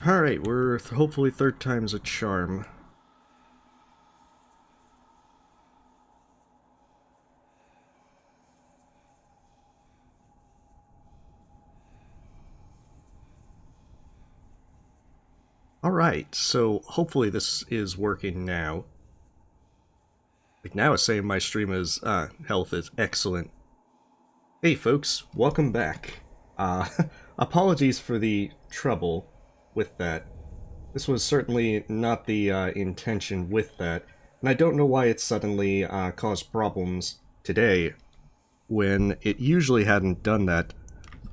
Alright, we're hopefully third time's a charm. Alright, so hopefully this is working now. Like now it's saying my stream is, health is excellent. Hey folks, welcome back. Apologies for the trouble with that. This was certainly not the intention with that, and I don't know why it suddenly caused problems today, when it usually hadn't done that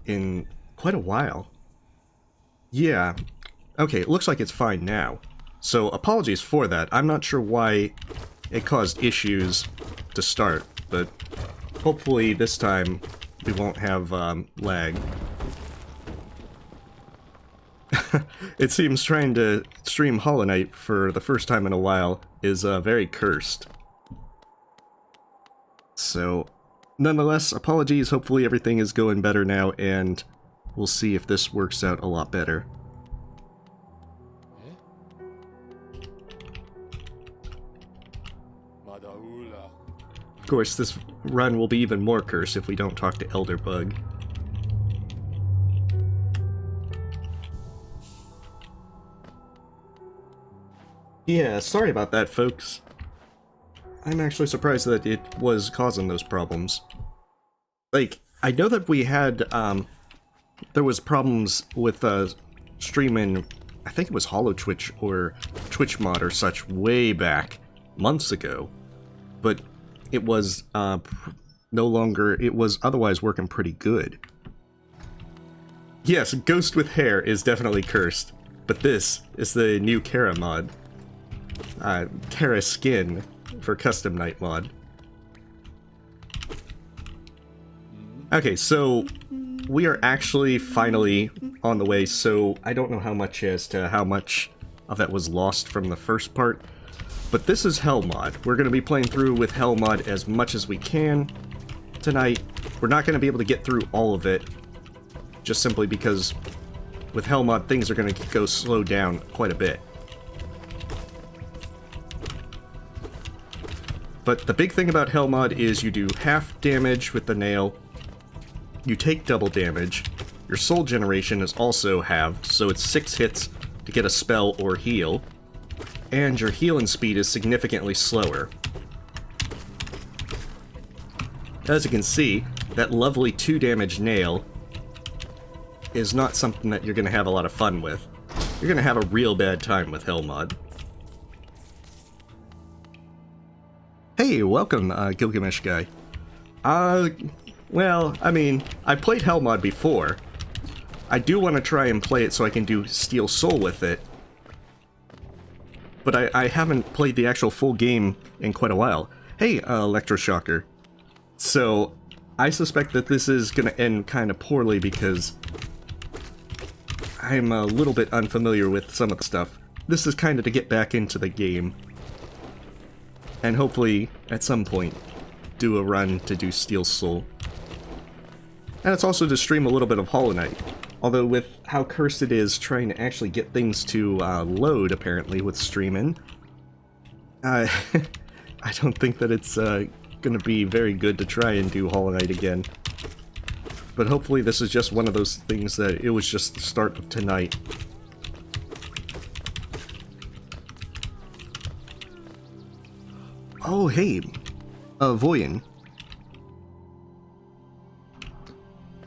in quite a while. Yeah, okay, it looks like it's fine now. So apologies for that. I'm not sure why it caused issues to start, but hopefully this time we won't have lag. It seems trying to stream Hollow Knight for the first time in a while is very cursed. So, nonetheless, apologies, hopefully everything is going better now, and we'll see if this works out a lot better. Of course, this run will be even more cursed if we don't talk to Elderbug. Yeah, sorry about that, folks. I'm actually surprised that it was causing those problems. Like, I know that we had, there was problems with, streaming, I think it was Hollow Twitch or Twitch Mod or such way back, months ago. But it was, no longer, it was otherwise working pretty good. Yes, Ghost with Hair is definitely cursed, but this is the new Kara mod. Kara Skin for Custom Night mod. Okay, so we are actually finally on the way, so I don't know how much as to how much of that was lost from the first part, but this is Hell mod. We're going to be playing through with Hell mod as much as we can tonight. We're not going to be able to get through all of it, just simply because with Hell mod things are going to go slow down quite a bit. But the big thing about Hell mod is you do half damage with the nail, you take double damage, your soul generation is also halved, so it's 6 hits to get a spell or heal, and your healing speed is significantly slower. As you can see, that lovely 2 damage nail is not something that you're going to have a lot of fun with. You're going to have a real bad time with Hell mod. Hey, welcome, Gilgamesh guy. Well, I mean, I played Hell mod before. I do want to try and play it so I can do Steel Soul with it. But I haven't played the actual full game in quite a while. Hey, Electroshocker. So, I suspect that this is going to end kind of poorly because I'm a little bit unfamiliar with some of the stuff. This is kind of to get back into the game. And hopefully, at some point, do a run to do Steel Soul. And it's also to stream a little bit of Hollow Knight. Although with how cursed it is trying to actually get things to load, apparently, with streaming, I don't think that it's going to be very good to try and do Hollow Knight again. But hopefully this is just one of those things that it was just the start of tonight. Oh, hey, Voyan.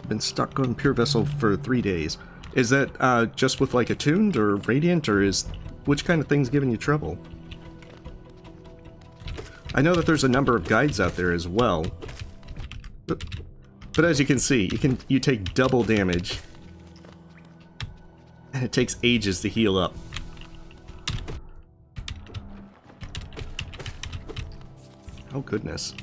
Been stuck on Pure Vessel for 3 days. Is that just with like Attuned or Radiant, or is which kind of thing's giving you trouble? I know that there's a number of guides out there as well, but as you can see, you take double damage, and it takes ages to heal up. Oh goodness.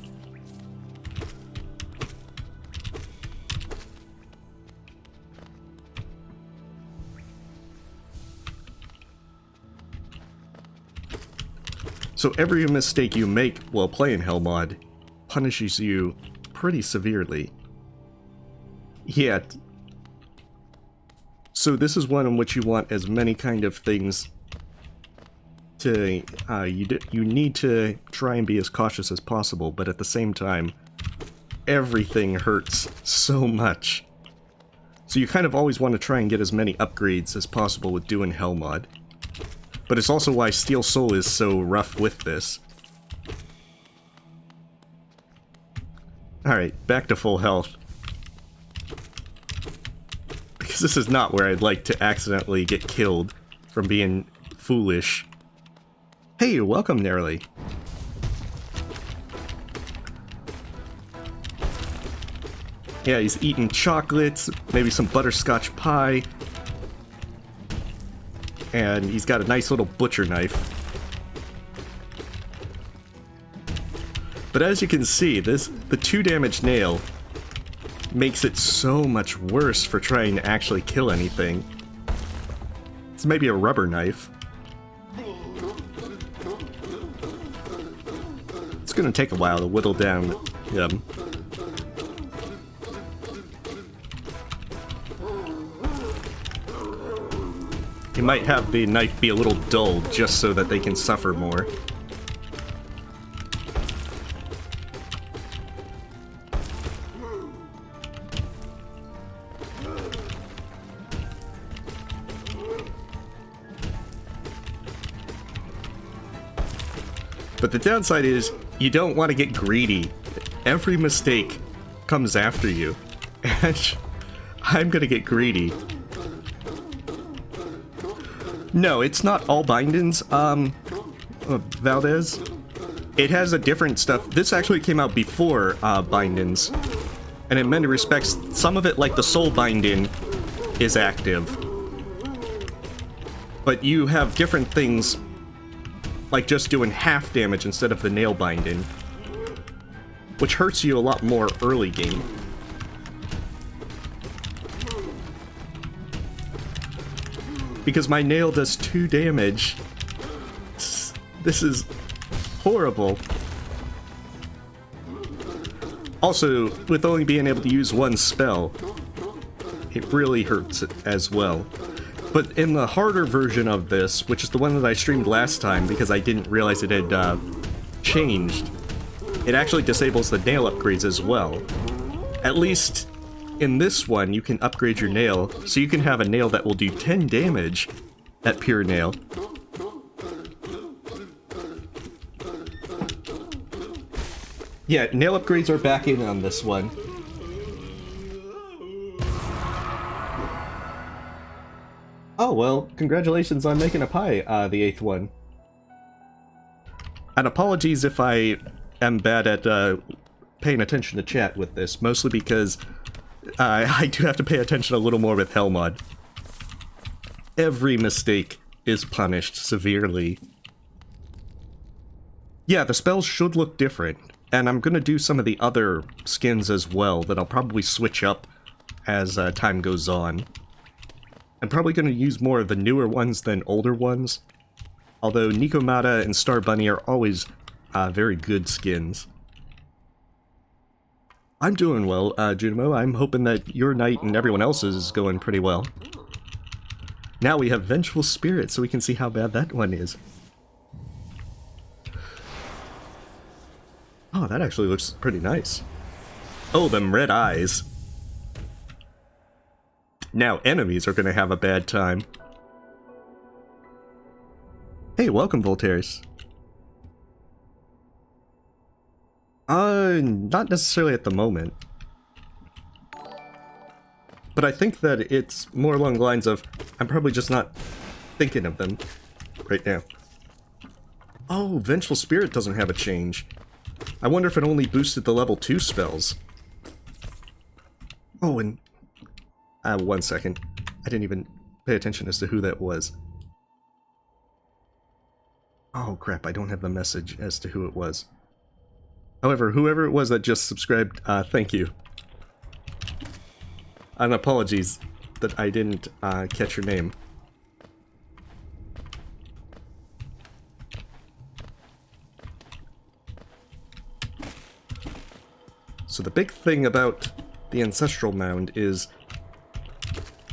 So every mistake you make while playing Hell mod punishes you pretty severely. Yeah. So this is one in which you want as many kind of things to... you need to try and be as cautious as possible, but at the same time, everything hurts so much. So you kind of always want to try and get as many upgrades as possible with doing Hell mod. But it's also why Steel Soul is so rough with this. Alright, back to full health. Because this is not where I'd like to accidentally get killed from being foolish. Hey, welcome, Narrowly. Yeah, he's eating chocolates, maybe some butterscotch pie. And he's got a nice little butcher knife. But as you can see, the 2 damage nail makes it so much worse for trying to actually kill anything. It's maybe a rubber knife. It's gonna take a while to whittle down him. You might have the knife be a little dull just so that they can suffer more. But the downside is, you don't want to get greedy. Every mistake comes after you. And I'm gonna get greedy. No, it's not all bindings, Valdez. It has a different stuff. This actually came out before bindings. And in many respects, some of it, like the soul binding, is active. But you have different things, like just doing half damage instead of the nail binding, which hurts you a lot more early game. Because my nail does 2 damage. This is horrible. Also, with only being able to use 1 spell, it really hurts it as well. But in the harder version of this, which is the one that I streamed last time because I didn't realize it had changed, it actually disables the nail upgrades as well. At least in this one, you can upgrade your nail, so you can have a nail that will do 10 damage at pure nail. Yeah, nail upgrades are back in on this one. Oh, well, congratulations on making a pie, the 8th one. And apologies if I am bad at paying attention to chat with this, mostly because I do have to pay attention a little more with Hell mod. Every mistake is punished severely. Yeah, the spells should look different, and I'm gonna do some of the other skins as well that I'll probably switch up as time goes on. I'm probably gonna use more of the newer ones than older ones, although Nikomata and Star Bunny are always very good skins. I'm doing well, Junimo. I'm hoping that your night and everyone else's is going pretty well. Now we have Vengeful Spirit, so we can see how bad that one is. Oh, that actually looks pretty nice. Oh, them red eyes. Now enemies are gonna have a bad time. Hey, welcome, Voltaires. Not necessarily at the moment. But I think that it's more along the lines of, I'm probably just not thinking of them right now. Oh, Vengeful Spirit doesn't have a change. I wonder if it only boosted the level 2 spells. Oh, and... 1 second. I didn't even pay attention as to who that was. Oh crap, I don't have the message as to who it was. However, whoever it was that just subscribed, thank you. And apologies that I didn't catch your name. So the big thing about the Ancestral Mound is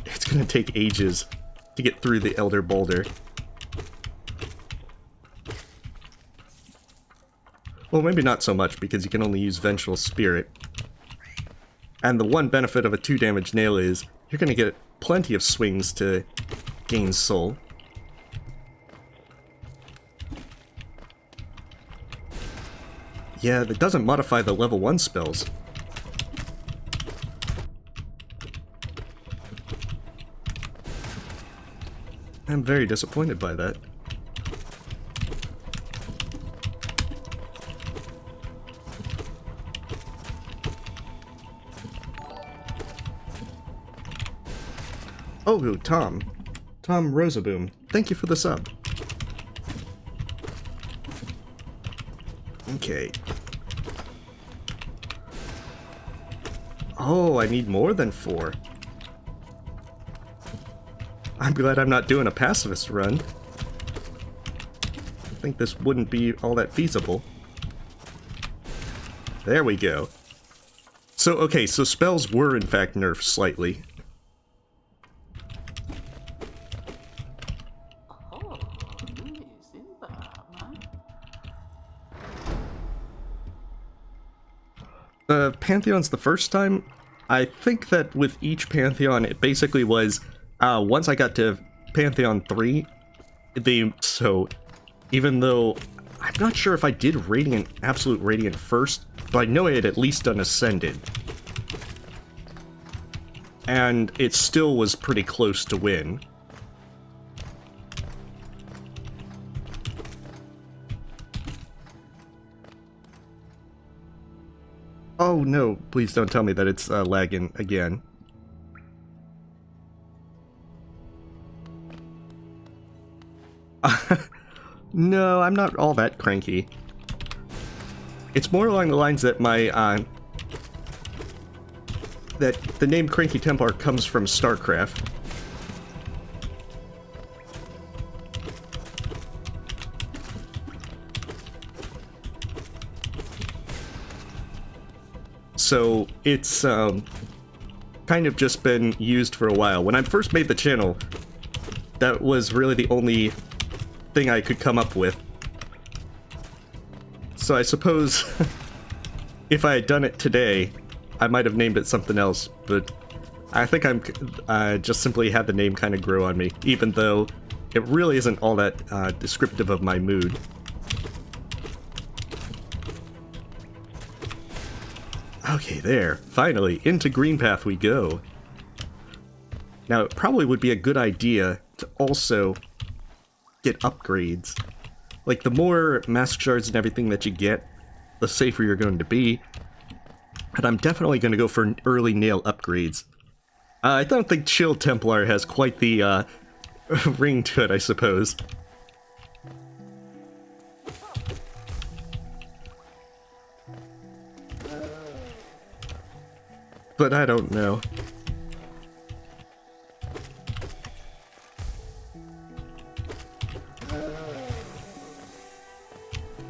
it's gonna take ages to get through the Elder Boulder. Well, maybe not so much, because you can only use Vengeful Spirit. And the one benefit of a 2 damage nail is you're gonna get plenty of swings to gain soul. Yeah, that doesn't modify the level 1 spells. I'm very disappointed by that. Oh, Tom. Tom Rosaboom. Thank you for the sub. Okay. Oh, I need more than 4. I'm glad I'm not doing a pacifist run. I think this wouldn't be all that feasible. There we go. So, okay, so spells were in fact nerfed slightly. Pantheons the first time, I think that with each Pantheon, it basically was, once I got to Pantheon 3, so even though, I'm not sure if I did Radiant, Absolute Radiant first, but I know I had at least done Ascended. And it still was pretty close to win. Oh no, please don't tell me that it's lagging again. No, I'm not all that cranky. It's more along the lines that my, that the name Cranky Templar comes from StarCraft. So it's kind of just been used for a while. When I first made the channel, that was really the only thing I could come up with. So I suppose if I had done it today, I might have named it something else, but I think I just simply had the name kind of grow on me, even though it really isn't all that descriptive of my mood. Okay, there. Finally, into Green Path we go. Now, it probably would be a good idea to also get upgrades. Like, the more Mask Shards and everything that you get, the safer you're going to be. And I'm definitely going to go for early nail upgrades. I don't think Chill Templar has quite the ring to it, I suppose. But I don't know.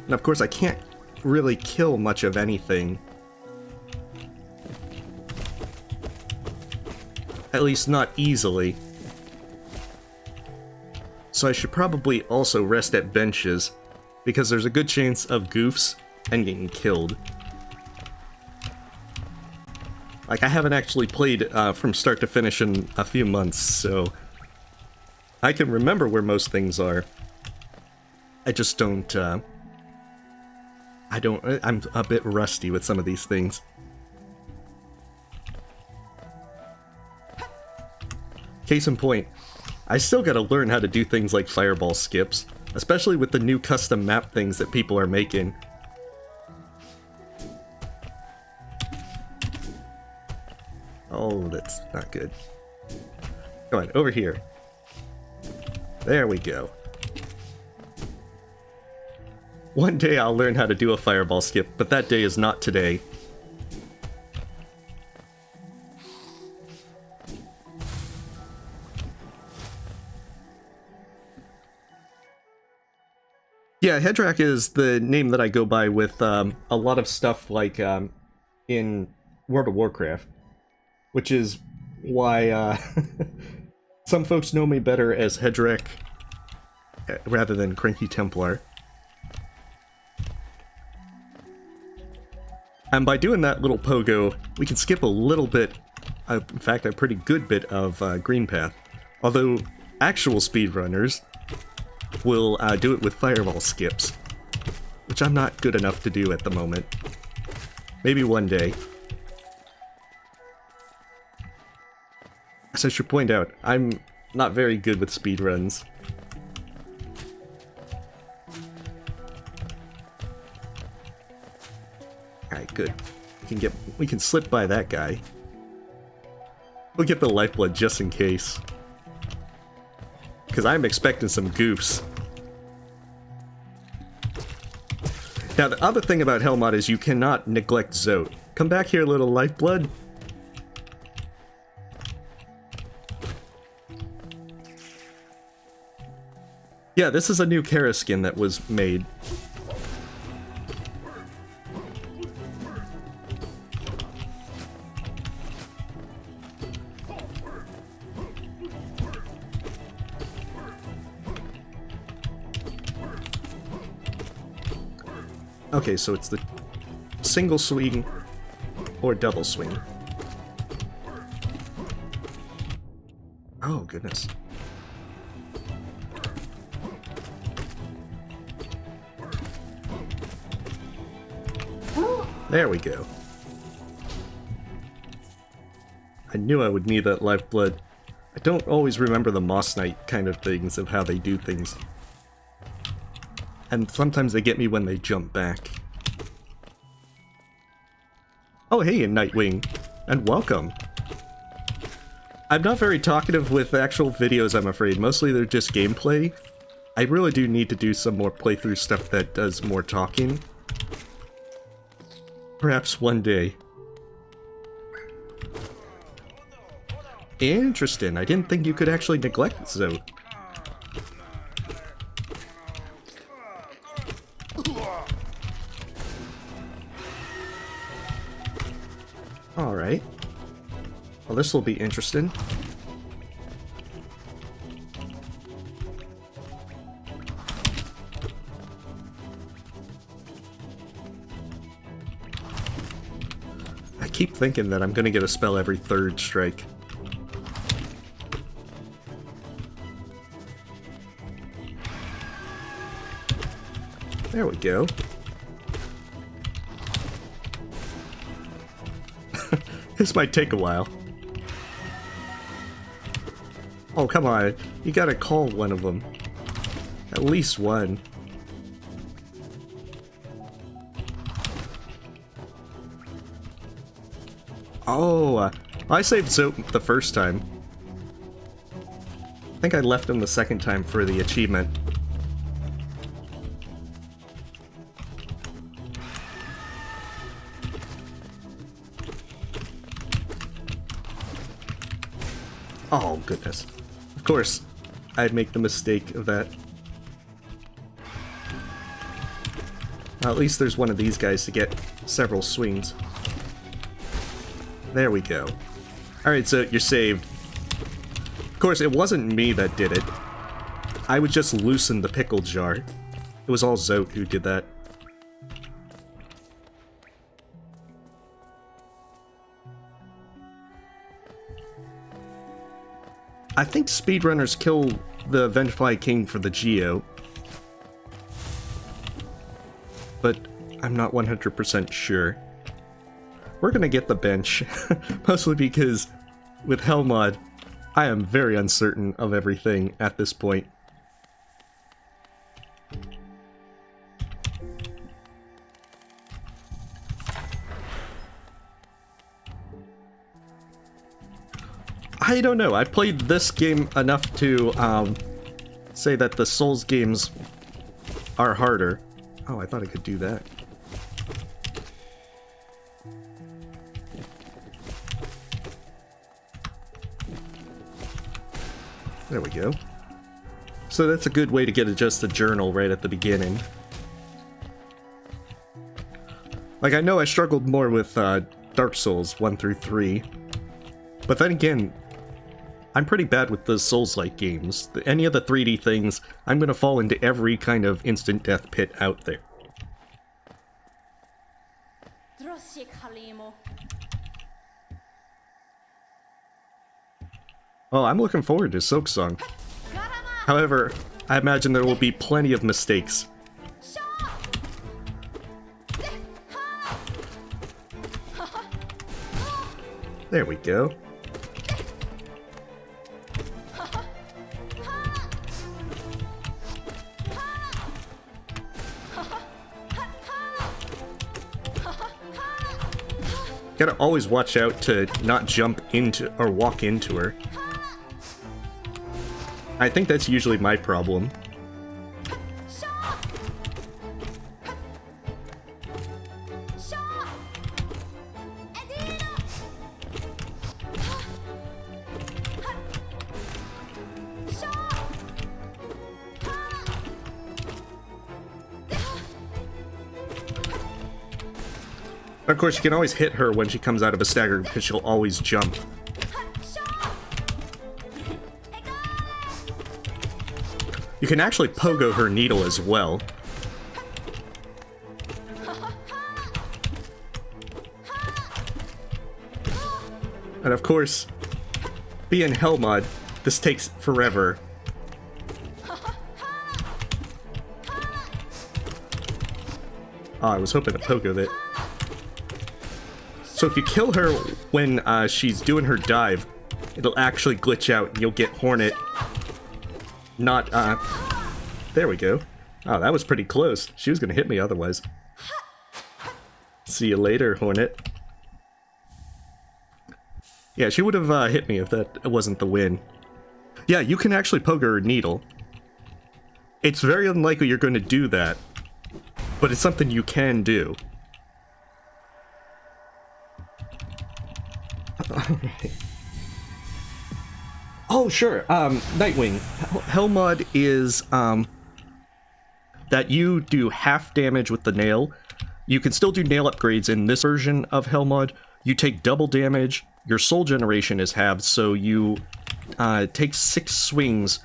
And of course I can't really kill much of anything. At least not easily. So I should probably also rest at benches, because there's a good chance of goofs and getting killed. Like, I haven't actually played from start to finish in a few months, so I can remember where most things are. I just don't, I'm a bit rusty with some of these things. Case in point, I still gotta learn how to do things like fireball skips, especially with the new custom map things that people are making. Oh, that's not good. Come on, over here. There we go. One day I'll learn how to do a fireball skip, but that day is not today. Yeah, Hedrak is the name that I go by with a lot of stuff like in World of Warcraft. Which is why Some folks know me better as Hedrick rather than Cranky Templar. And by doing that little pogo, we can skip a little bit, in fact a pretty good bit of green path. Although actual speedrunners will do it with fireball skips, which I'm not good enough to do at the moment. Maybe one day. As I should point out, I'm not very good with speedruns. Alright, good. We can slip by that guy. We'll get the lifeblood just in case. Because I'm expecting some goofs. Now, the other thing about Hellmod is you cannot neglect Zote. Come back here, little lifeblood. Yeah, this is a new Kara skin that was made. Okay, so it's the single swing or double swing. Oh, goodness. There we go. I knew I would need that lifeblood. I don't always remember the Moss Knight kind of things of how they do things. And sometimes they get me when they jump back. Oh hey, Nightwing, and welcome. I'm not very talkative with actual videos, I'm afraid. Mostly they're just gameplay. I really do need to do some more playthrough stuff that does more talking. Perhaps one day. Interesting, I didn't think you could actually neglect Zote. Alright. Well, this will be interesting. I keep thinking that I'm gonna get a spell every third strike. There we go. This might take a while. Oh, come on. You gotta call one of them. At least one. Oh, I saved Zote the first time. I think I left him the second time for the achievement. Oh, goodness. Of course, I'd make the mistake of that. Well, at least there's one of these guys to get several swings. There we go. Alright, so you're saved. Of course, it wasn't me that did it. I would just loosen the pickle jar. It was all Zote who did that. I think speedrunners kill the Vengefly King for the Geo. But I'm not 100% sure. We're gonna get the bench, mostly because with Hellmod, I am very uncertain of everything at this point. I don't know, I played this game enough to say that the Souls games are harder. Oh, I thought I could do that. There we go. So that's a good way to get just a journal right at the beginning. Like, I know I struggled more with Dark Souls 1 through 3. But then again, I'm pretty bad with the Souls-like games. Any of the 3D things, I'm gonna fall into every kind of instant death pit out there. Oh, I'm looking forward to Silksong. However, I imagine there will be plenty of mistakes. There we go. Gotta always watch out to not jump into or walk into her. I think that's usually my problem. Of course, you can always hit her when she comes out of a stagger because she'll always jump. You can actually pogo her needle as well. And of course, being hell mod, this takes forever. Oh, I was hoping to pogo that. So if you kill her when she's doing her dive, it'll actually glitch out and you'll get Hornet. Not, there we go. Oh, that was pretty close. She was gonna hit me otherwise. See you later, Hornet. Yeah, she would have hit me if that wasn't the win. Yeah, you can actually poke her needle. It's very unlikely you're going to do that, but it's something you can do. Oh, sure. Nightwing. Hell mod is that you do half damage with the nail. You can still do nail upgrades in this version of Hell mod. You take double damage. Your soul generation is halved, so you take 6 swings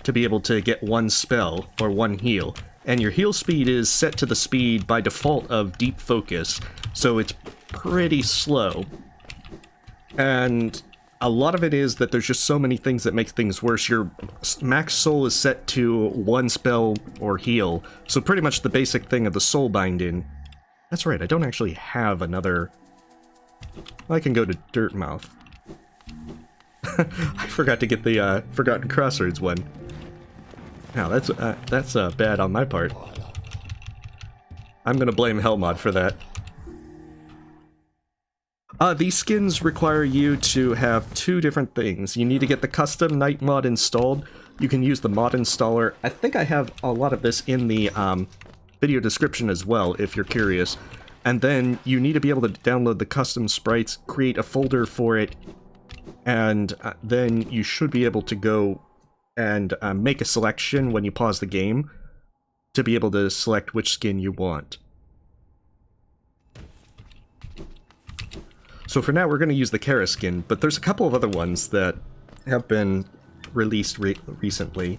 to be able to get 1 spell or 1 heal. And your heal speed is set to the speed by default of Deep Focus, so it's pretty slow. And a lot of it is that there's just so many things that make things worse. Your max soul is set to 1 spell or heal, so pretty much the basic thing of the soul binding. That's right, I don't actually have another... I can go to Dirtmouth. I forgot to get the Forgotten Crossroads one. Now that's bad on my part. I'm gonna blame Hellmod for that. These skins require you to have 2 different things. You need to get the custom night mod installed. You can use the mod installer. I think I have a lot of this in the video description as well, if you're curious. And then you need to be able to download the custom sprites, create a folder for it, and then you should be able to go and make a selection when you pause the game to be able to select which skin you want. So for now, we're going to use the Kara skin, but there's a couple of other ones that have been released recently.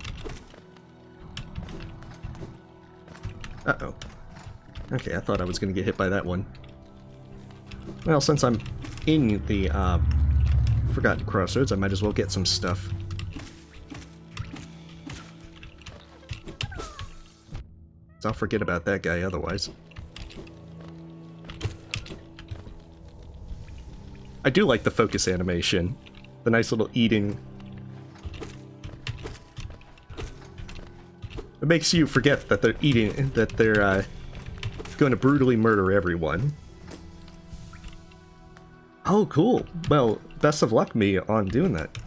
Uh-oh. Okay, I thought I was going to get hit by that one. Well, since I'm in the Forgotten Crossroads, I might as well get some stuff. So I'll forget about that guy otherwise. I do like the focus animation. The nice little eating. It makes you forget that they're eating, that they're going to brutally murder everyone. Oh, cool. Well, best of luck me on doing that.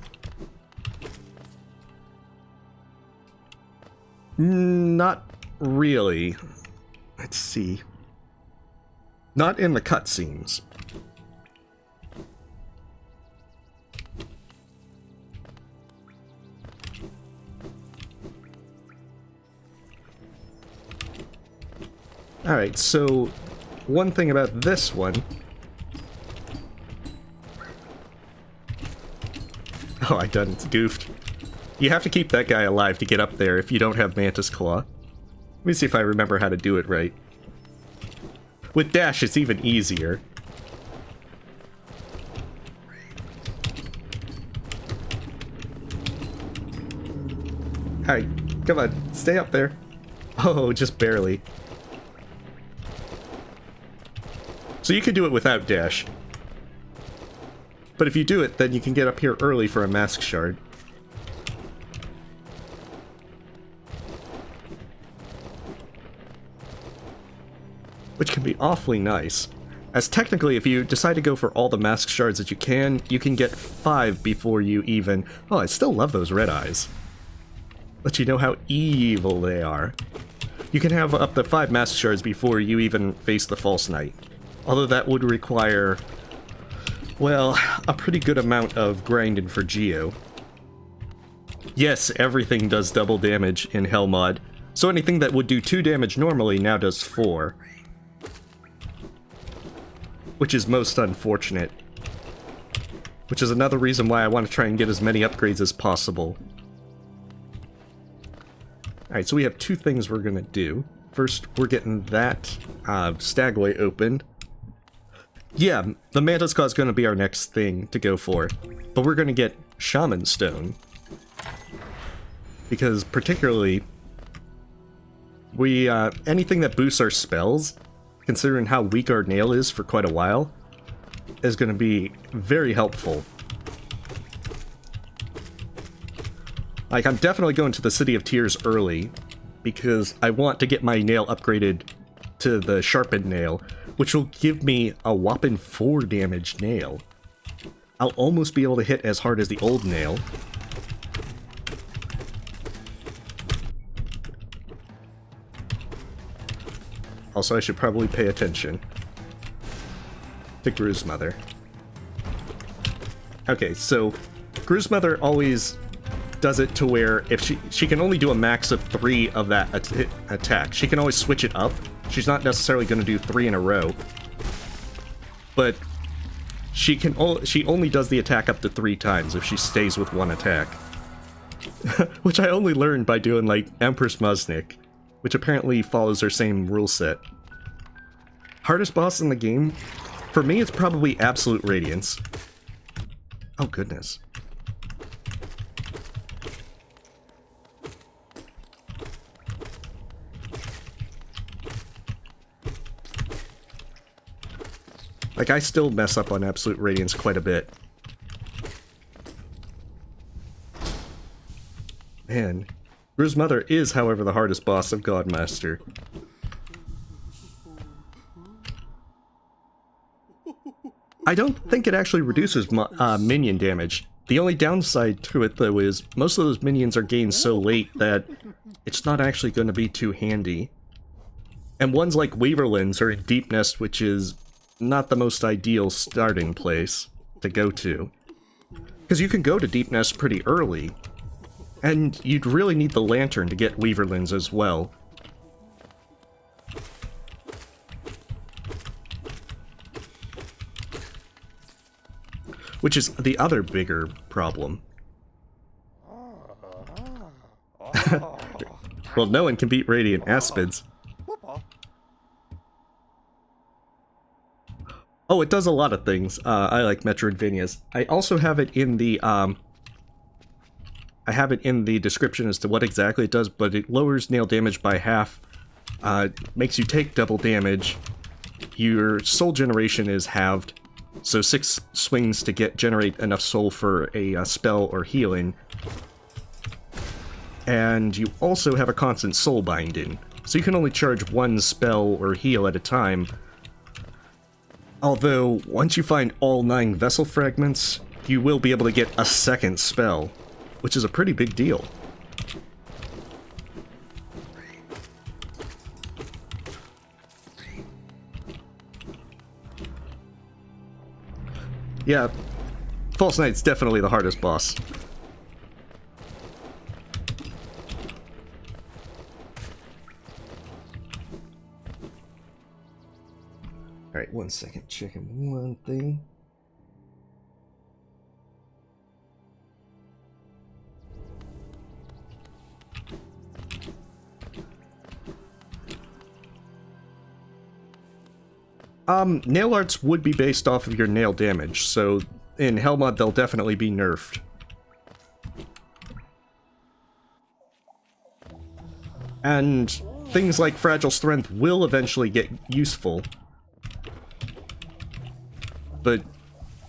Not really. Let's see. Not in the cutscenes. Alright, so one thing about this one... Oh, I done goofed. You have to keep that guy alive to get up there if you don't have Mantis Claw. Let me see if I remember how to do it right. With dash, it's even easier. Hi, come on, stay up there. Oh, just barely. So you can do it without dash. But if you do it, then you can get up here early for a mask shard. Which can be awfully nice. As technically, if you decide to go for all the mask shards that you can get 5 before you even... Oh, I still love those red eyes. Let you know how evil they are. You can have up to 5 mask shards before you even face the False Knight. Although that would require... well, a pretty good amount of grinding for Geo. Yes, everything does double damage in Hell mod, so anything that would do 2 damage normally now does 4. Which is most unfortunate. Which is another reason why I want to try and get as many upgrades as possible. Alright, so we have 2 things we're gonna do. First, we're getting that Stagway opened. Yeah, the Mantis Claw is going to be our next thing to go for, but we're going to get Shaman Stone. Because particularly, we, anything that boosts our spells, considering how weak our nail is for quite a while, is going to be very helpful. Like, I'm definitely going to the City of Tears early, because I want to get my nail upgraded to the Sharpened Nail, which will give me a whopping 4 damage nail. I'll almost be able to hit as hard as the old nail. Also, I should probably pay attention to Gru's Mother. Okay, so Gru's Mother always does it to where if she can only do a max of 3 of that attack. She can always switch it up. She's not necessarily going to do 3 in a row, but she only does the attack up to 3 times if she stays with 1 attack. Which I only learned by doing, like, Empress Musnik, which apparently follows her same rule set. Hardest boss in the game? For me, it's probably Absolute Radiance. Oh, goodness. Like, I still mess up on Absolute Radiance quite a bit. Man. Gru's Mother is, however, the hardest boss of Godmaster. I don't think it actually reduces minion damage. The only downside to it, though, is most of those minions are gained so late that it's not actually going to be too handy. And ones like Weaverlands are in Deep Nest, which is not the most ideal starting place to go to. Because you can go to Deep Nest pretty early, and you'd really need the Lantern to get Weaverlands as well. Which is the other bigger problem. Well, no one can beat Radiant Aspids. Oh, it does a lot of things. I like Metroidvanias. I also have it in the, I have it in the description as to what exactly it does, but it lowers nail damage by half, makes you take double damage, your soul generation is halved, so 6 swings to generate enough soul for a spell or healing, and you also have a constant soul binding, so you can only charge 1 spell or heal at a time. Although, once you find all 9 vessel fragments, you will be able to get a second spell, which is a pretty big deal. Yeah, False Knight's definitely the hardest boss. Alright, 1 second, checking one thing. Nail arts would be based off of your nail damage, so in Hell mod they'll definitely be nerfed. And things like Fragile Strength will eventually get useful. But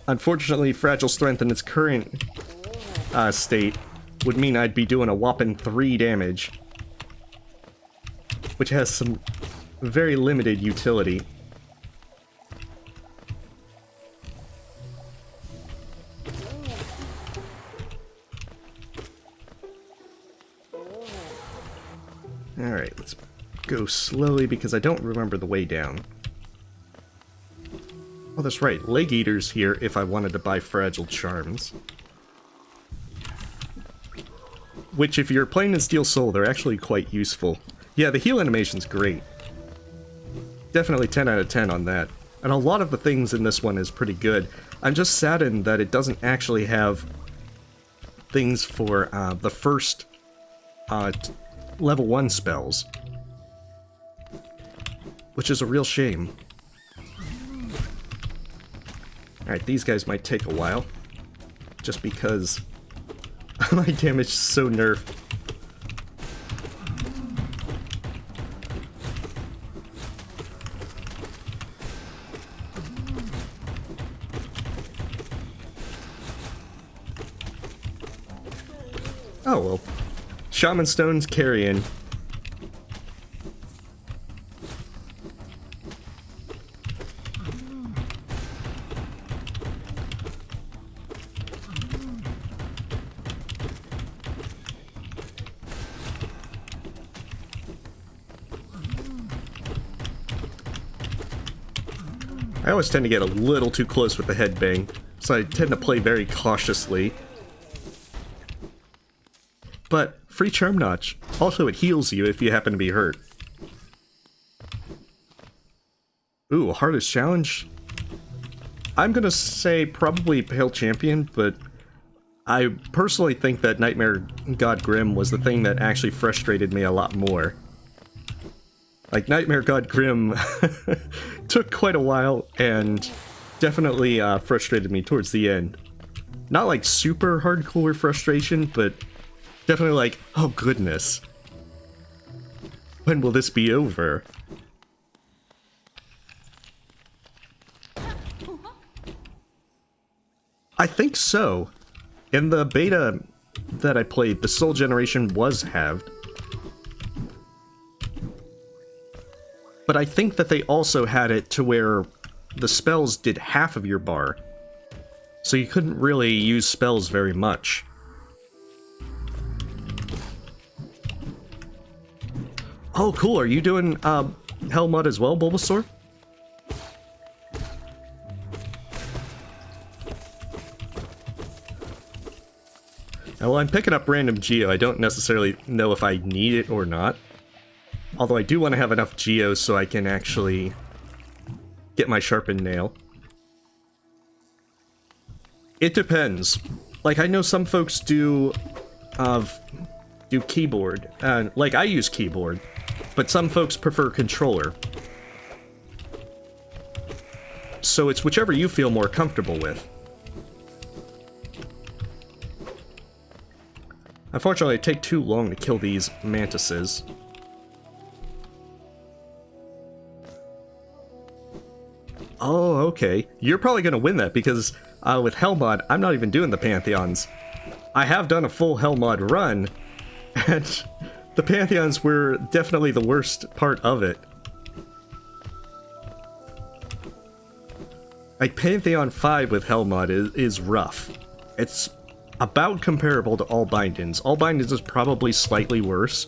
unfortunately, Fragile Strength in its current state would mean I'd be doing a whopping 3 damage, which has some very limited utility. Alright, let's go slowly because I don't remember the way down. Oh, that's right, Leg Eater's here if I wanted to buy Fragile Charms. Which, if you're playing in Steel Soul, they're actually quite useful. Yeah, the heal animation's great. Definitely 10 out of 10 on that. And a lot of the things in this one is pretty good. I'm just saddened that it doesn't actually have things for the first level 1 spells. Which is a real shame. Alright, these guys might take a while. Just because my damage is so nerfed. Oh well. Shaman Stone's carrying. I always tend to get a little too close with the headbang, so I tend to play very cautiously. But free Charm Notch. Also, it heals you if you happen to be hurt. Ooh, hardest challenge? I'm gonna say probably Pale Champion, but I personally think that Nightmare God Grim was the thing that actually frustrated me a lot more. Like, Nightmare God Grim took quite a while and definitely frustrated me towards the end. Not like super hardcore frustration, but definitely like, oh goodness. When will this be over? I think so. In the beta that I played, the Soul Generation was halved. But I think that they also had it to where the spells did half of your bar. So you couldn't really use spells very much. Oh, cool. Are you doing Hell mod as well, Bulbasaur? Now, while I'm picking up random Geo, I don't necessarily know if I need it or not. Although I do want to have enough Geos so I can actually get my sharpened nail. It depends. Like, I know some folks do keyboard. Like, I use keyboard, but some folks prefer controller. So it's whichever you feel more comfortable with. Unfortunately, it take too long to kill these mantises. Oh, okay. You're probably going to win that because with Hell mod, I'm not even doing the Pantheons. I have done a full Hell mod run, and the Pantheons were definitely the worst part of it. Like, Pantheon 5 with Hell mod is rough. It's about comparable to All Bindings. All Bindings is probably slightly worse.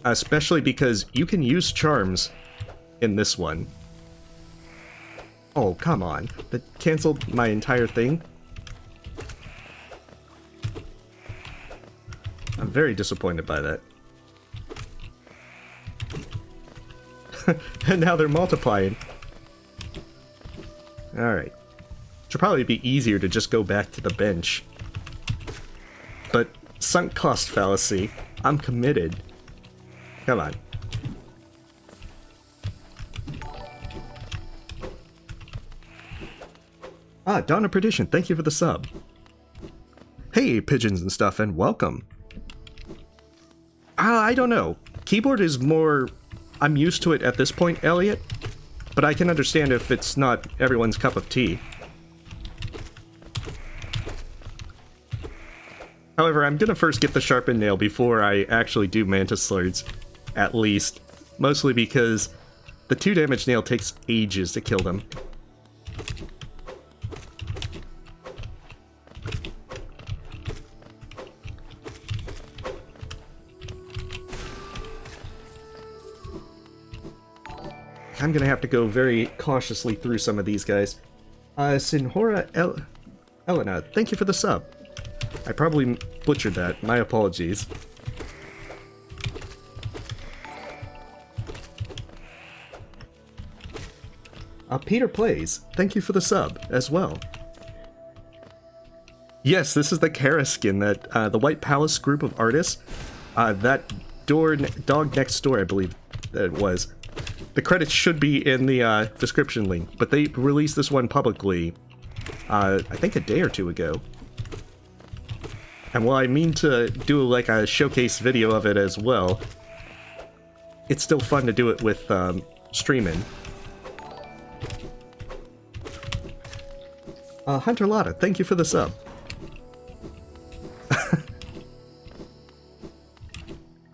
Especially because you can use charms in this one. Oh, come on. That canceled my entire thing? I'm very disappointed by that. And now they're multiplying. Alright. Should probably be easier to just go back to the bench. But sunk cost fallacy. I'm committed. Come on. Ah, Dawn of Perdition, thank you for the sub. Hey, pigeons and stuff, and welcome. I don't know. Keyboard is more... I'm used to it at this point, Elliot. But I can understand if it's not everyone's cup of tea. However, I'm gonna first get the sharpened nail before I actually do mantis swords. At least. Mostly because the 2 damage nail takes ages to kill them. I'm gonna have to go very cautiously through some of these guys. Sinhora Elena, thank you for the sub. I probably butchered that. My apologies. Peter Plays, thank you for the sub as well. Yes, this is the Kara skin that the White Palace group of artists, that dog next door, I believe that it was. The credits should be in the description link, but they released this one publicly, I think a day or 2 ago. And while I mean to do like a showcase video of it as well, it's still fun to do it with streaming. Hunter Lotta, thank you for the sub.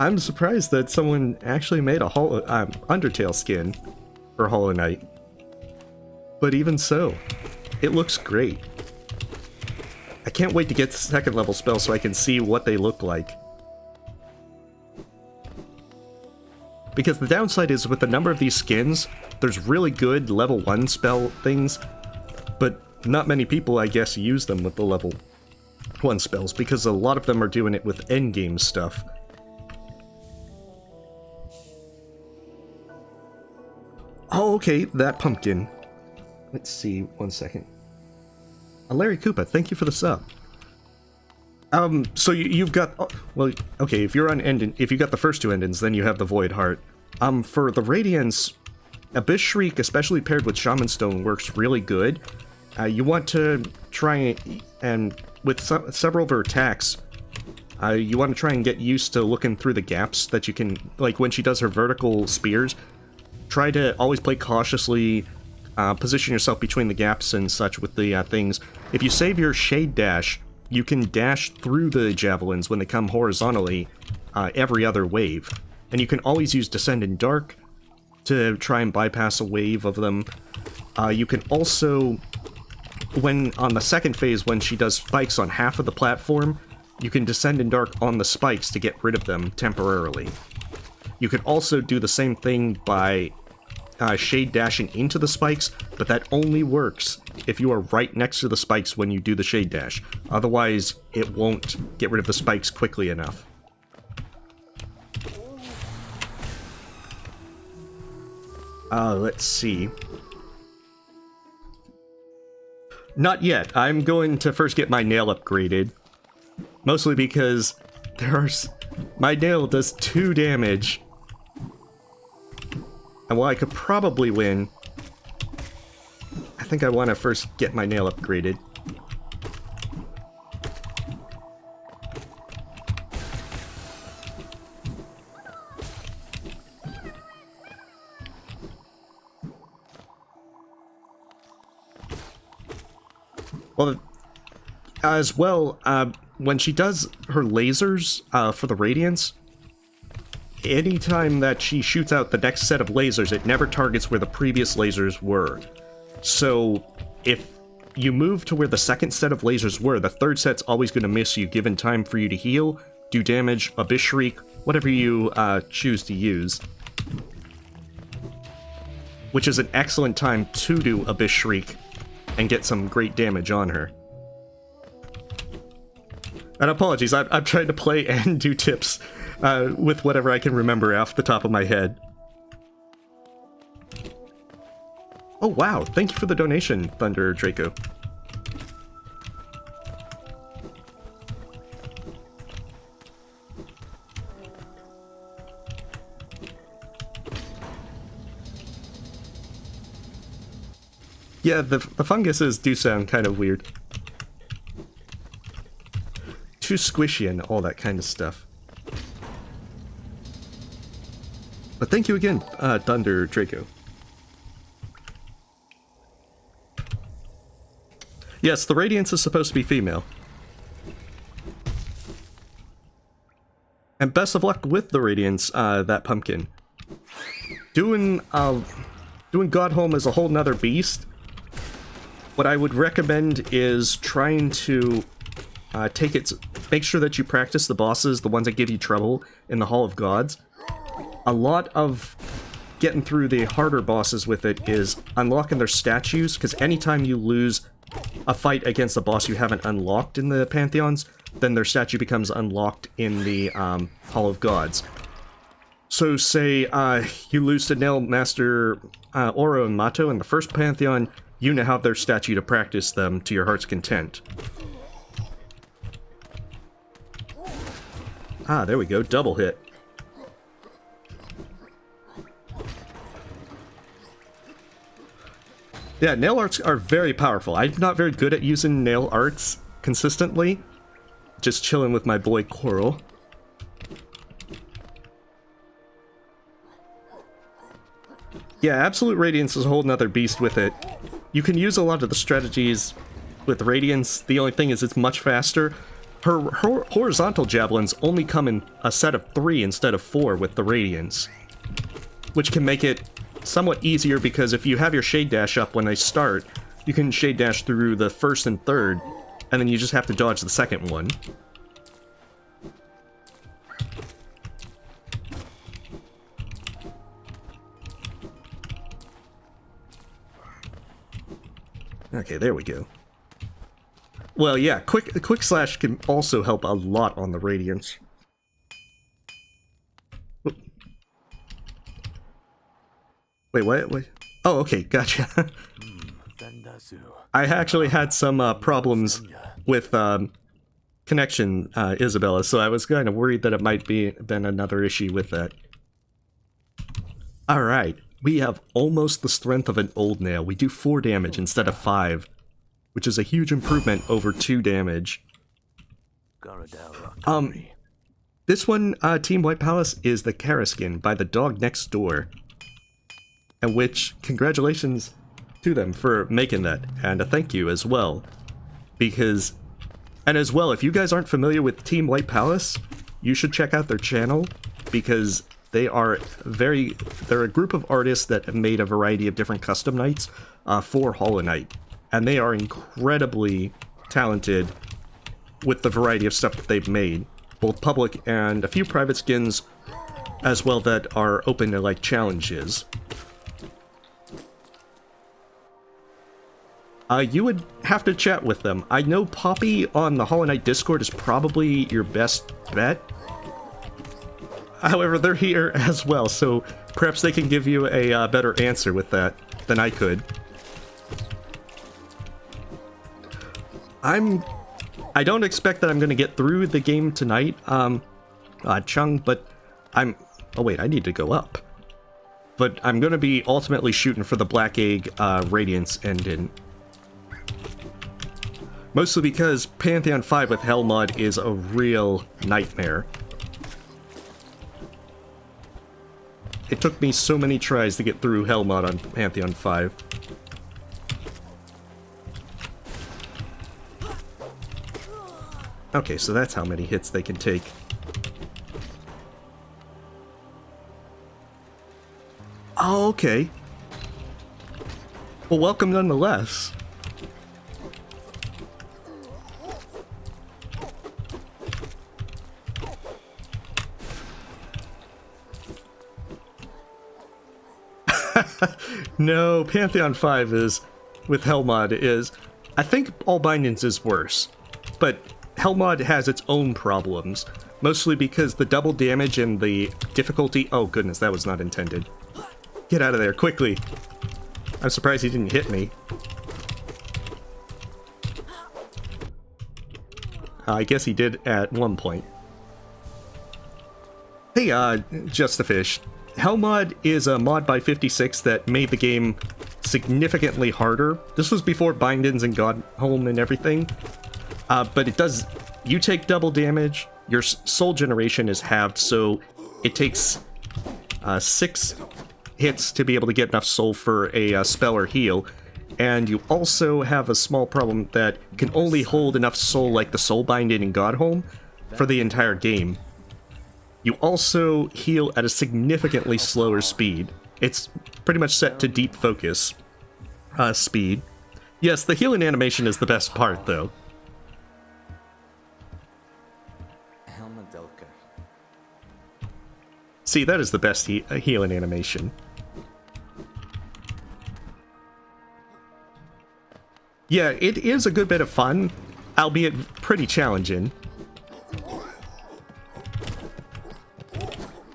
I'm surprised that someone actually made a Undertale skin for Hollow Knight. But even so, it looks great. I can't wait to get 2nd level spells so I can see what they look like. Because the downside is with the number of these skins, there's really good level 1 spell things, but not many people, I guess, use them with the level 1 spells, because a lot of them are doing it with endgame stuff. Oh, okay, that pumpkin. Let's see, 1 second. Larry Koopa, thank you for the sub. So you've got... well, okay, if you're on Endin, if you got the first 2 endings, then you have the Void Heart. For the Radiance, Abyss Shriek, especially paired with Shaman Stone, works really good. You want to try and with several of her attacks, you want to try and get used to looking through the gaps that you can, like when she does her vertical spears, try to always play cautiously, position yourself between the gaps and such with the things. If you save your Shade Dash, you can dash through the javelins when they come horizontally every other wave. And you can always use Descend in Dark to try and bypass a wave of them. You can also, when on the 2nd phase, when she does spikes on half of the platform, you can Descend in Dark on the spikes to get rid of them temporarily. You could also do the same thing by Shade Dashing into the spikes, but that only works if you are right next to the spikes when you do the Shade Dash. Otherwise, it won't get rid of the spikes quickly enough. Let's see. Not yet. I'm going to first get my nail upgraded. Mostly because my nail does 2 damage. And while I could probably win, I think I want to first get my nail upgraded. Well, as well, when she does her lasers for the Radiance, anytime that she shoots out the next set of lasers, it never targets where the previous lasers were. So, if you move to where the 2nd set of lasers were, the 3rd set's always going to miss you, given time for you to heal, do damage, Abyss Shriek, whatever you choose to use. Which is an excellent time to do Abyss Shriek and get some great damage on her. And apologies, I'm trying to play and do tips with whatever I can remember off the top of my head. Oh wow, thank you for the donation, Thunder Draco. Yeah, the funguses do sound kind of weird. Too squishy and all that kind of stuff. But thank you again, Thunder Draco. Yes, the Radiance is supposed to be female. And best of luck with the Radiance, that pumpkin. Doing Godhome is a whole nother beast. What I would recommend is trying to make sure that you practice the bosses, the ones that give you trouble in the Hall of Gods. A lot of getting through the harder bosses with it is unlocking their statues, because anytime you lose a fight against a boss you haven't unlocked in the Pantheons, then their statue becomes unlocked in the Hall of Gods. So say you lose to Nail Master Oro and Mato in the first Pantheon, you now have their statue to practice them to your heart's content. Ah, there we go, double hit. Yeah, nail arts are very powerful. I'm not very good at using nail arts consistently. Just chilling with my boy Coral. Yeah, Absolute Radiance is a whole nother beast with it. You can use a lot of the strategies with Radiance. The only thing is it's much faster. Her horizontal javelins only come in a set of 3 instead of 4 with the Radiance, which can make it somewhat easier, because if you have your Shade Dash up when they start, you can Shade Dash through the first and third, and then you just have to dodge the second one. Okay, there we go. Well, yeah, quick slash can also help a lot on the Radiance. Wait, what? Oh, okay, gotcha. I actually had some problems with connection, Isabella, so I was kind of worried that it might be then another issue with that. Alright, we have almost the strength of an old nail. We do 4 damage instead of 5, which is a huge improvement over 2 damage. This one, Team White Palace, is the Karaskin by the dog next door. And which, congratulations to them for making that, and a thank you as well. Because, and as well, if you guys aren't familiar with Team White Palace, you should check out their channel, because they're a group of artists that have made a variety of different custom knights for Hollow Knight. And they are incredibly talented with the variety of stuff that they've made, both public and a few private skins as well that are open to like challenges. You would have to chat with them. I know Poppy on the Hollow Knight Discord is probably your best bet. However, they're here as well, so perhaps they can give you a better answer with that than I could. I don't expect that I'm going to get through the game tonight, Chung, but oh wait, I need to go up. But I'm going to be ultimately shooting for the Black Egg Radiance ending. Mostly because Pantheon 5 with Hell Mod is a real nightmare. It took me so many tries to get through Hell Mod on Pantheon 5. Okay, so that's how many hits they can take. Oh, okay. Well, welcome nonetheless. No, Pantheon 5 is, with Hellmod is, I think All Bindings is worse, but Hellmod has its own problems, mostly because the double damage and the difficulty— oh goodness, that was not intended. Get out of there, quickly! I'm surprised he didn't hit me. I guess he did at one point. Hey, Just a Fish. Hellmod is a mod by 56 that made the game significantly harder. This was before bindings and Godholm and everything. But it does... You take double damage, your soul generation is halved, so it takes 6 hits to be able to get enough soul for a spell or heal. And you also have a small problem that can only hold enough soul like the soul binding and Godholm for the entire game. You also heal at a significantly slower speed. It's pretty much set to deep focus speed. Yes, the healing animation is the best part, though. See, that is the best healing animation. Yeah, it is a good bit of fun, albeit pretty challenging.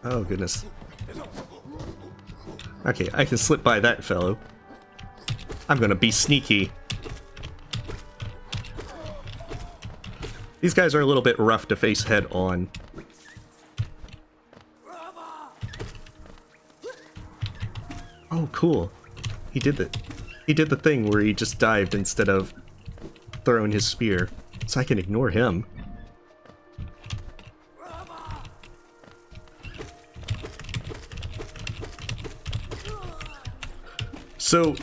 Oh, goodness. Okay, I can slip by that fellow. I'm gonna be sneaky. These guys are a little bit rough to face head on. Oh, cool. He did the thing where he just dived instead of throwing his spear, so I can ignore him. So,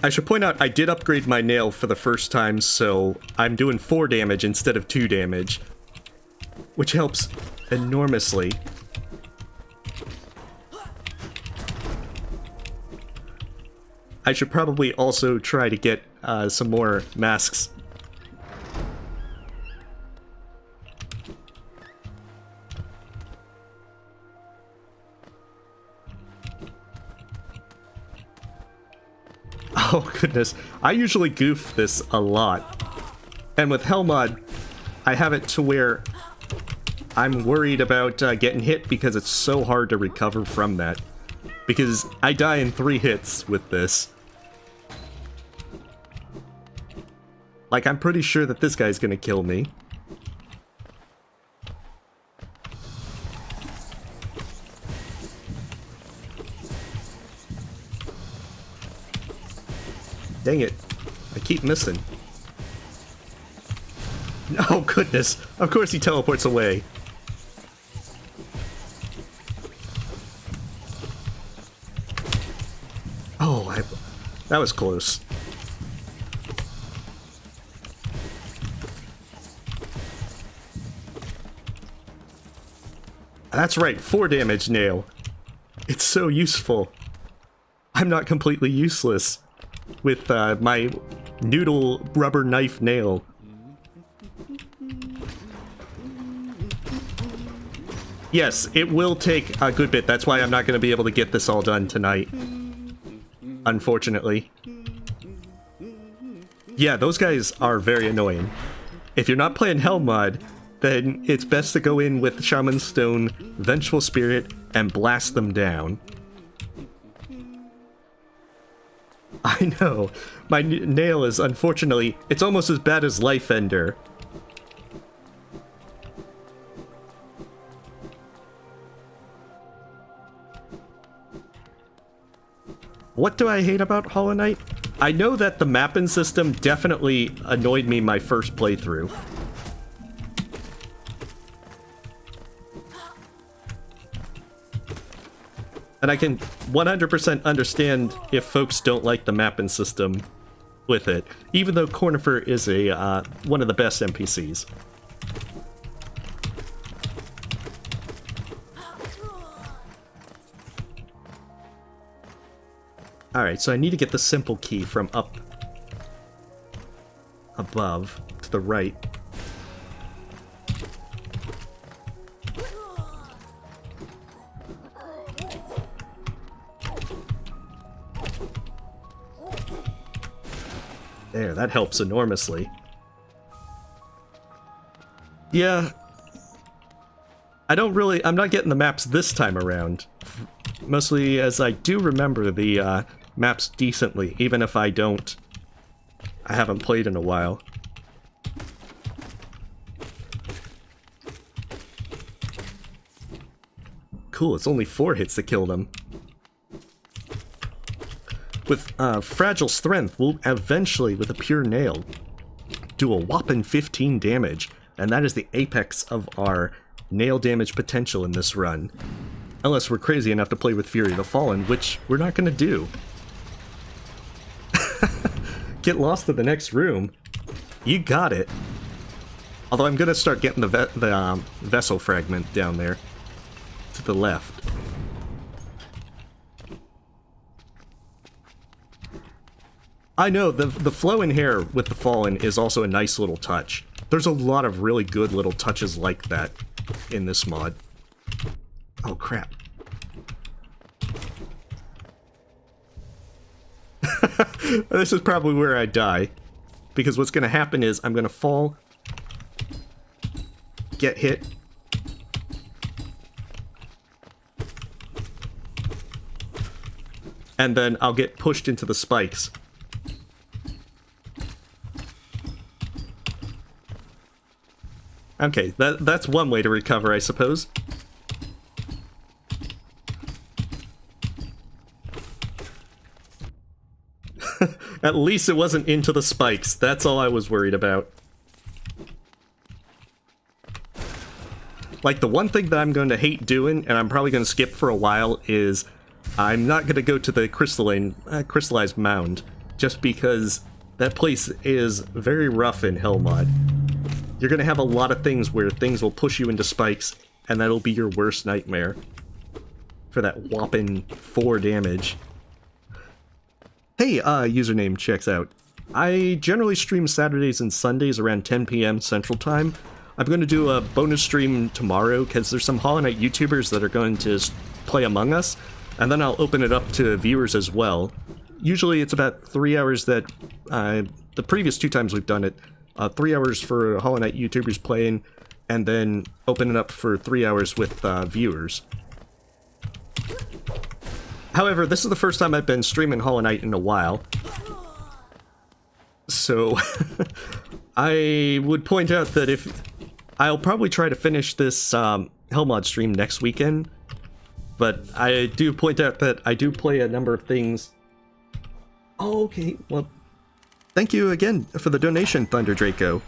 I should point out I did upgrade my nail for the first time, so I'm doing 4 damage instead of 2 damage, which helps enormously. I should probably also try to get some more masks. Oh goodness, I usually goof this a lot. And with Hellmod, I have it to where I'm worried about getting hit because it's so hard to recover from that. Because I die in 3 hits with this. Like, I'm pretty sure that this guy's gonna kill me. Dang it. I keep missing. Oh goodness. Of course he teleports away. Oh, that was close. That's right, 4 damage nail. It's so useful. I'm not completely useless with my noodle rubber knife nail. Yes, it will take a good bit. That's why I'm not going to be able to get this all done tonight. Unfortunately. Yeah, those guys are very annoying. If you're not playing Hellmod, then it's best to go in with Shaman Stone, Vengeful Spirit, and blast them down. I know. My nail is, unfortunately, it's almost as bad as Life Ender. What do I hate about Hollow Knight? I know that the mapping system definitely annoyed me my first playthrough. And I can 100% understand if folks don't like the mapping system with it, even though Cornifer is a one of the best NPCs. Alright, so I need to get the simple key from up above to the right. There, that helps enormously. Yeah. I'm not getting the maps this time around. Mostly as I do remember the maps decently, even if I haven't played in a while. Cool, it's only 4 hits to kill them. with fragile strength, we'll eventually, with a pure nail, do a whopping 15 damage, and that is the apex of our nail damage potential in this run. Unless we're crazy enough to play with Fury of the Fallen, which we're not going to do. Get lost to the next room. You got it. Although I'm going to start getting the vessel fragment down there. To the left. I know, the flow in here with the Fallen is also a nice little touch. There's a lot of really good little touches like that in this mod. Oh, crap. This is probably where I die. Because what's going to happen is I'm going to fall, get hit, and then I'll get pushed into the spikes. Okay, that's one way to recover, I suppose. At least it wasn't into the spikes. That's all I was worried about. Like, the one thing that I'm going to hate doing, and I'm probably going to skip for a while, is I'm not going to go to the crystallized mound, just because that place is very rough in Hell mod. You're going to have a lot of things where things will push you into spikes, and that'll be your worst nightmare. For that whopping 4 damage. Hey, username checks out. I generally stream Saturdays and Sundays around 10 p.m. Central Time. I'm going to do a bonus stream tomorrow, because there's some Hollow Knight YouTubers that are going to play Among Us, and then I'll open it up to viewers as well. Usually it's about 3 hours that, the previous 2 times we've done it, 3 hours for Hollow Knight YouTubers playing, and then open it up for 3 hours with viewers. However, this is the first time I've been streaming Hollow Knight in a while. So, I would point out that if... I'll probably try to finish this Hellmod stream next weekend, but I do point out that I do play a number of things. Oh, okay, well, thank you again for the donation, Thunder Draco.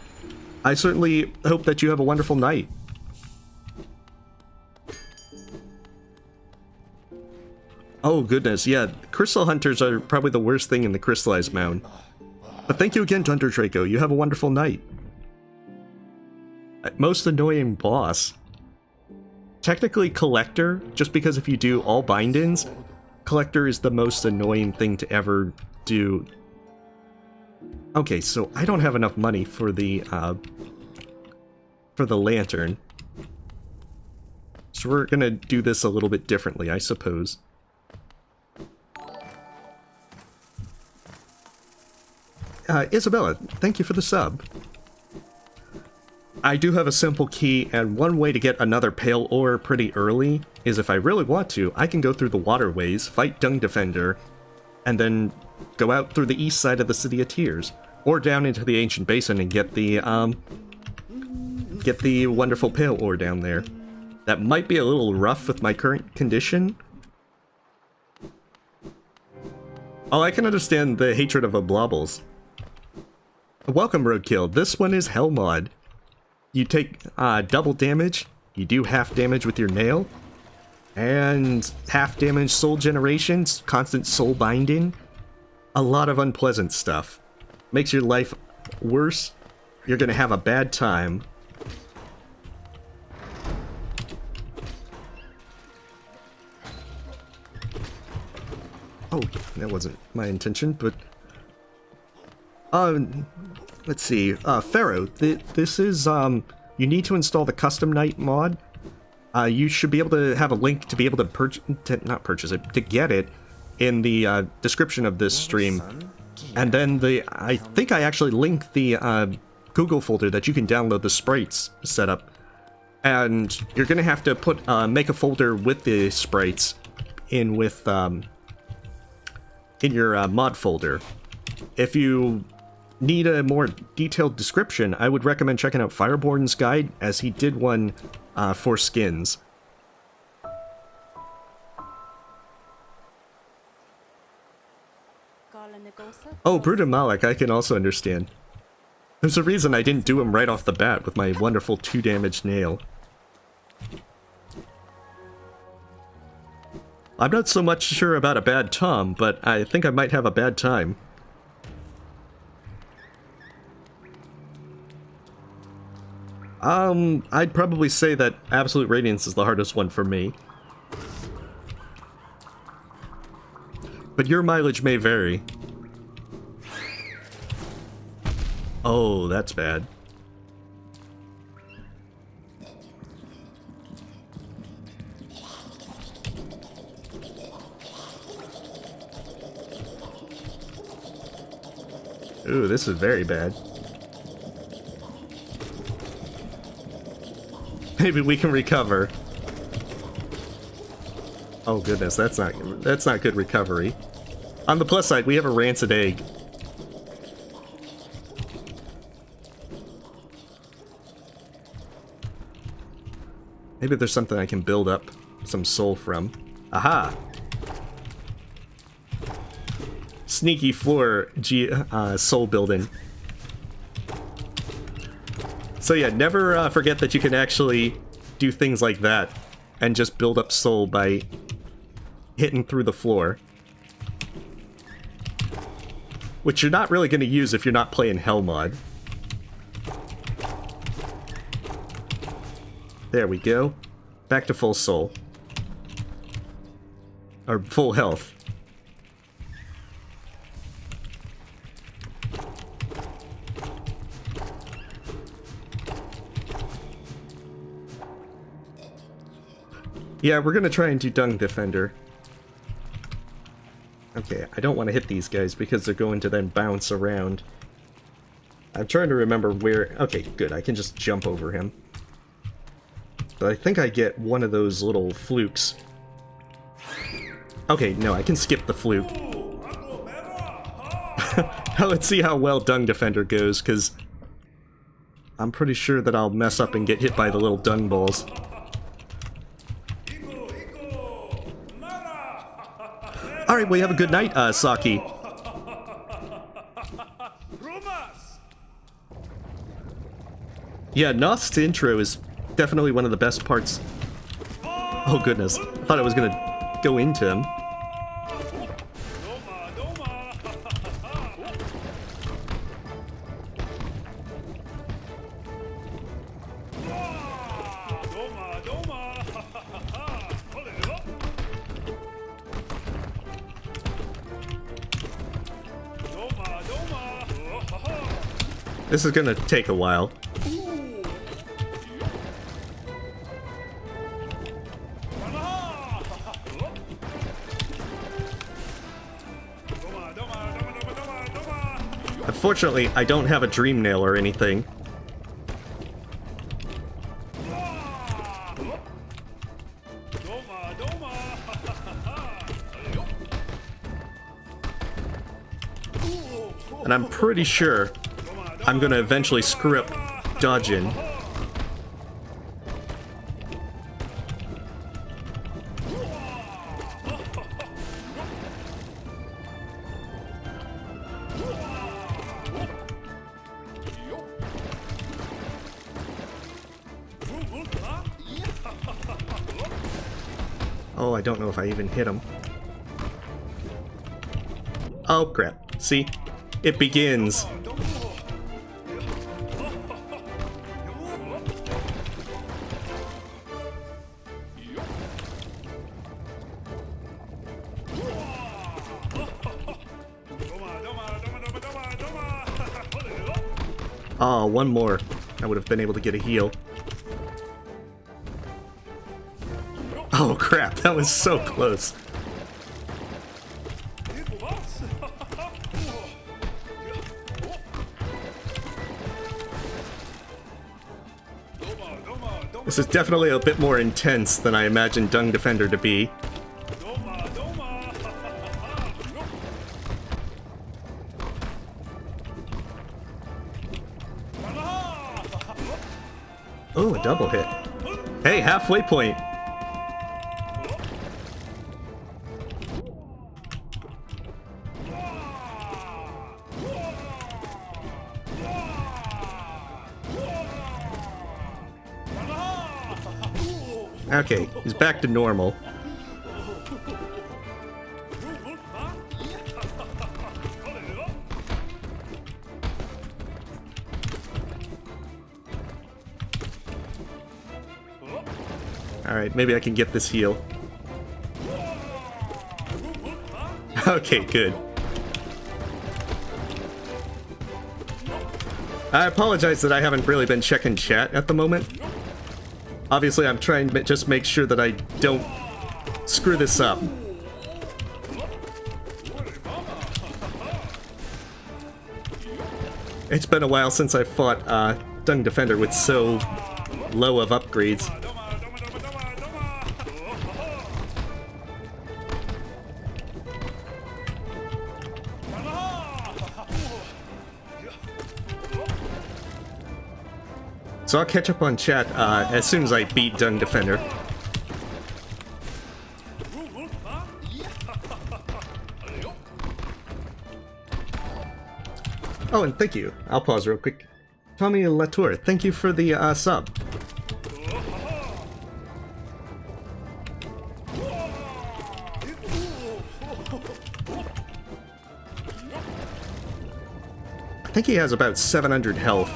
I certainly hope that you have a wonderful night. Oh goodness, yeah, Crystal Hunters are probably the worst thing in the Crystallized Mound. But thank you again, Thunder Draco, you have a wonderful night. Most annoying boss. Technically Collector, just because if you do all bind-ins, Collector is the most annoying thing to ever do. Okay, so I don't have enough money for the lantern. So we're gonna do this a little bit differently, I suppose. Isabella, thank you for the sub. I do have a simple key, and one way to get another pale ore pretty early is if I really want to, I can go through the waterways, fight Dung Defender, and then go out through the east side of the City of Tears, or down into the Ancient Basin and get the wonderful pale ore down there. That might be a little rough with my current condition. Oh, I can understand the hatred of Oblobbles. Welcome, Roadkill. This one is Hell mod. You take double damage, you do half damage with your nail, and half damage soul generations, constant soul binding. A lot of unpleasant stuff. Makes your life worse. You're gonna have a bad time. Oh, that wasn't my intention, but... let's see, Pharaoh, this is, you need to install the Custom Night mod. You should be able to have a link to be able to not purchase it, to get it in the description of this stream. And then I think I actually linked the Google folder that you can download the sprites setup. And you're gonna have to put, make a folder with the sprites in with, in your mod folder. If you need a more detailed description, I would recommend checking out Fireborn's guide, as he did one for skins. Oh, Brute and Malak, I can also understand. There's a reason I didn't do him right off the bat with my wonderful 2 damage nail. I'm not so much sure about a bad Tom, but I think I might have a bad time. I'd probably say that Absolute Radiance is the hardest one for me. But your mileage may vary. Oh, that's bad. Ooh, this is very bad. Maybe we can recover. Oh goodness, that's not good recovery. On the plus side, we have a rancid egg. Maybe there's something I can build up some soul from. Aha! Sneaky floor soul building. So yeah, never forget that you can actually do things like that and just build up soul by hitting through the floor. Which you're not really going to use if you're not playing Hell mod. There we go. Back to full soul. Or full health. Yeah, we're gonna try and do Dung Defender. Okay, I don't want to hit these guys because they're going to then bounce around. I'm trying to remember where... Okay, good, I can just jump over him. But I think I get one of those little flukes. Okay, no, I can skip the fluke. Now let's see how well Dung Defender goes, because I'm pretty sure that I'll mess up and get hit by the little dung balls. Alright, well, you have a good night, Saki. Yeah, Nost's intro is definitely one of the best parts. Oh, goodness. I thought I was gonna go into him. This is gonna take a while. Unfortunately, I don't have a dream nail or anything. And I'm pretty sure I'm gonna eventually screw up dodging. Oh, I don't know if I even hit him. Oh crap. See? It begins. Oh, one more. I would have been able to get a heal. Oh crap, that was so close. This is definitely a bit more intense than I imagined Dung Defender to be. Oh, a double hit. Hey, halfway point. Okay, he's back to normal. Alright, maybe I can get this heal. Okay, good. I apologize that I haven't really been checking chat at the moment. Obviously, I'm trying to just make sure that I don't screw this up. It's been a while since I fought Dung Defender with so low of upgrades. So I'll catch up on chat as soon as I beat Dung Defender. Oh, and thank you. I'll pause real quick. Tommy Latour, thank you for the sub. I think he has about 700 health.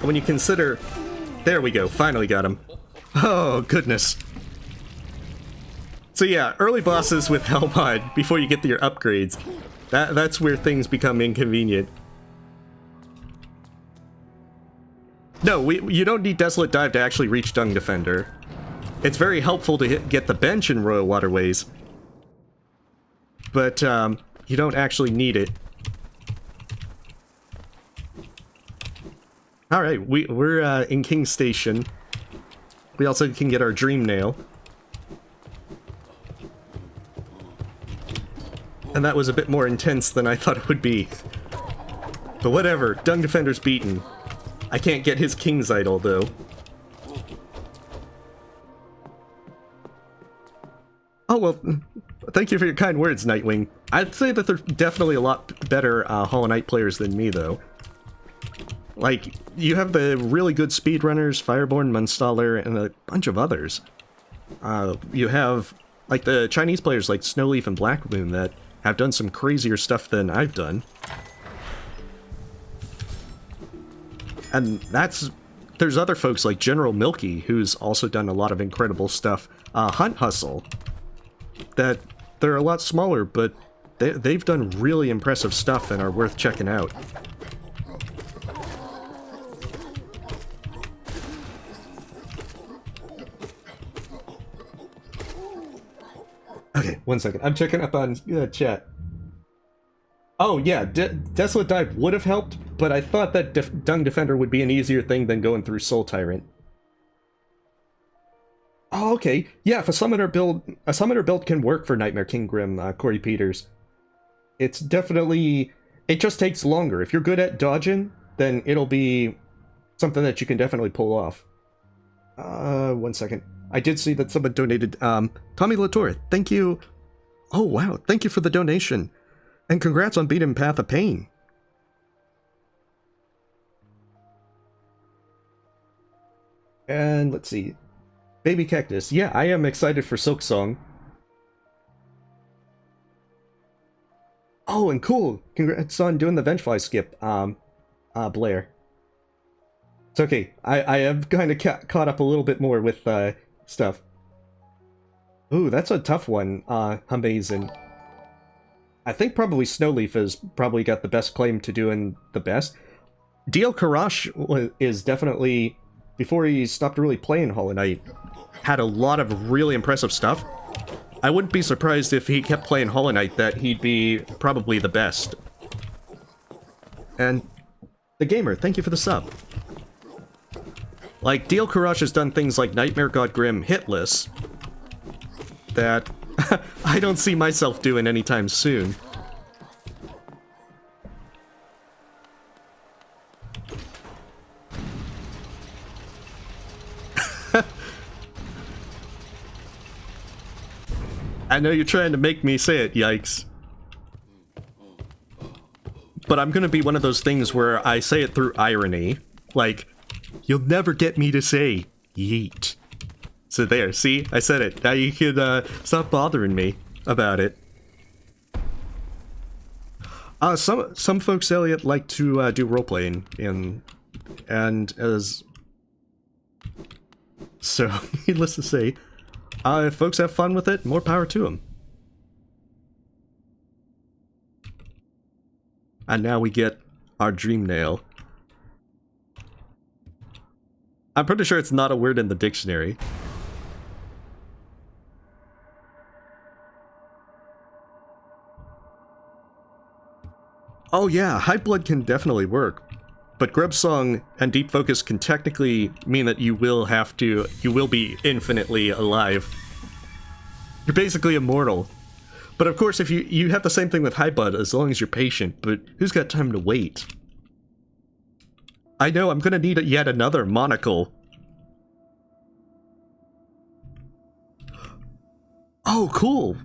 When you consider... There we go, finally got him. Oh, goodness. So yeah, early bosses with Hellmod, before you get to your upgrades, that's where things become inconvenient. No, you don't need Desolate Dive to actually reach Dung Defender. It's very helpful to get the bench in Royal Waterways, but you don't actually need it. Alright, we're in King's Station. We also can get our Dream Nail. And that was a bit more intense than I thought it would be. But whatever, Dung Defender's beaten. I can't get his King's Idol, though. Oh, well, thank you for your kind words, Nightwing. I'd say that they're definitely a lot better Hollow Knight players than me, though. Like, you have the really good speedrunners, Fireborn, Munstaller, and a bunch of others. You have, like, the Chinese players like Snowleaf and Black Moon that have done some crazier stuff than I've done. And there's other folks like General Milky, who's also done a lot of incredible stuff. Hunt Hustle, that they're a lot smaller, but they've done really impressive stuff and are worth checking out. Okay, 1 second. I'm checking up on chat. Oh yeah, Desolate Dive would have helped, but I thought that Dung Defender would be an easier thing than going through Soul Tyrant. Oh, okay. Yeah, if a summoner build can work for Nightmare King Grim, Corey Peters. It's definitely... It just takes longer. If you're good at dodging, then it'll be something that you can definitely pull off. 1 second. I did see that someone donated, Tommy Latour, thank you. Oh, wow, thank you for the donation. And congrats on beating Path of Pain. And let's see. Baby Cactus, yeah, I am excited for Silksong. Oh, and cool, congrats on doing the Vengefly skip, Blair. It's okay, I have kind of caught up a little bit more with, stuff. Ooh, that's a tough one, Amazing. I think probably Snowleaf has probably got the best claim to doing the best. DL Karash is definitely, before he stopped really playing Hollow Knight, had a lot of really impressive stuff. I wouldn't be surprised if he kept playing Hollow Knight that he'd be probably the best. And the Gamer, thank you for the sub. Like, DL Karash has done things like Nightmare God Grim hitless that I don't see myself doing anytime soon. I know you're trying to make me say it, yikes. But I'm gonna be one of those things where I say it through irony. Like, you'll never get me to say Yeet. So there, see? I said it. Now you can stop bothering me about it. Some folks, Elliot, like to do role-playing, and as... So, needless to say, if folks have fun with it, more power to them. And now we get our dream nail. I'm pretty sure it's not a word in the dictionary. Oh yeah, high blood can definitely work. But Grub Song and Deep Focus can technically mean that you will be infinitely alive. You're basically immortal. But of course, if you have the same thing with high blood as long as you're patient, but who's got time to wait? I know, I'm gonna need yet another monocle. Oh, cool!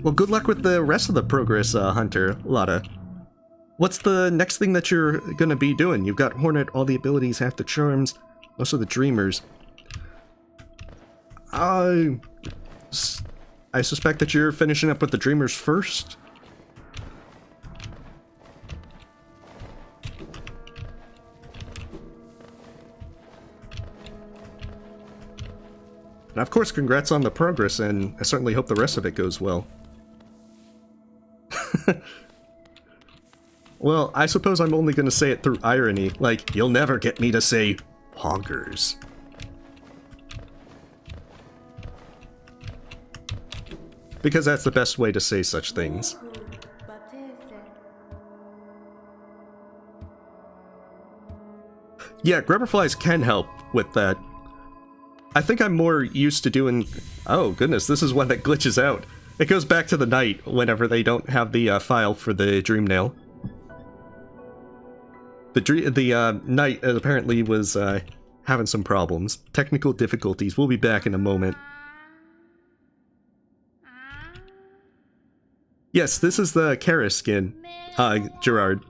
Well, good luck with the rest of the progress, Hunter, Lotta. What's the next thing that you're gonna be doing? You've got Hornet, all the abilities, half the charms, most of the dreamers. I suspect that you're finishing up with the dreamers first? And of course, congrats on the progress, and I certainly hope the rest of it goes well. Well, I suppose I'm only gonna say it through irony, like, you'll never get me to say honkers. Because that's the best way to say such things. Yeah, grubberflies can help with that. I think I'm more used to doing... Oh, goodness, this is one that glitches out. It goes back to the night whenever they don't have the file for the dream nail. The knight apparently was having some problems. Technical difficulties. We'll be back in a moment. Yes, this is the Kara skin, Gerard.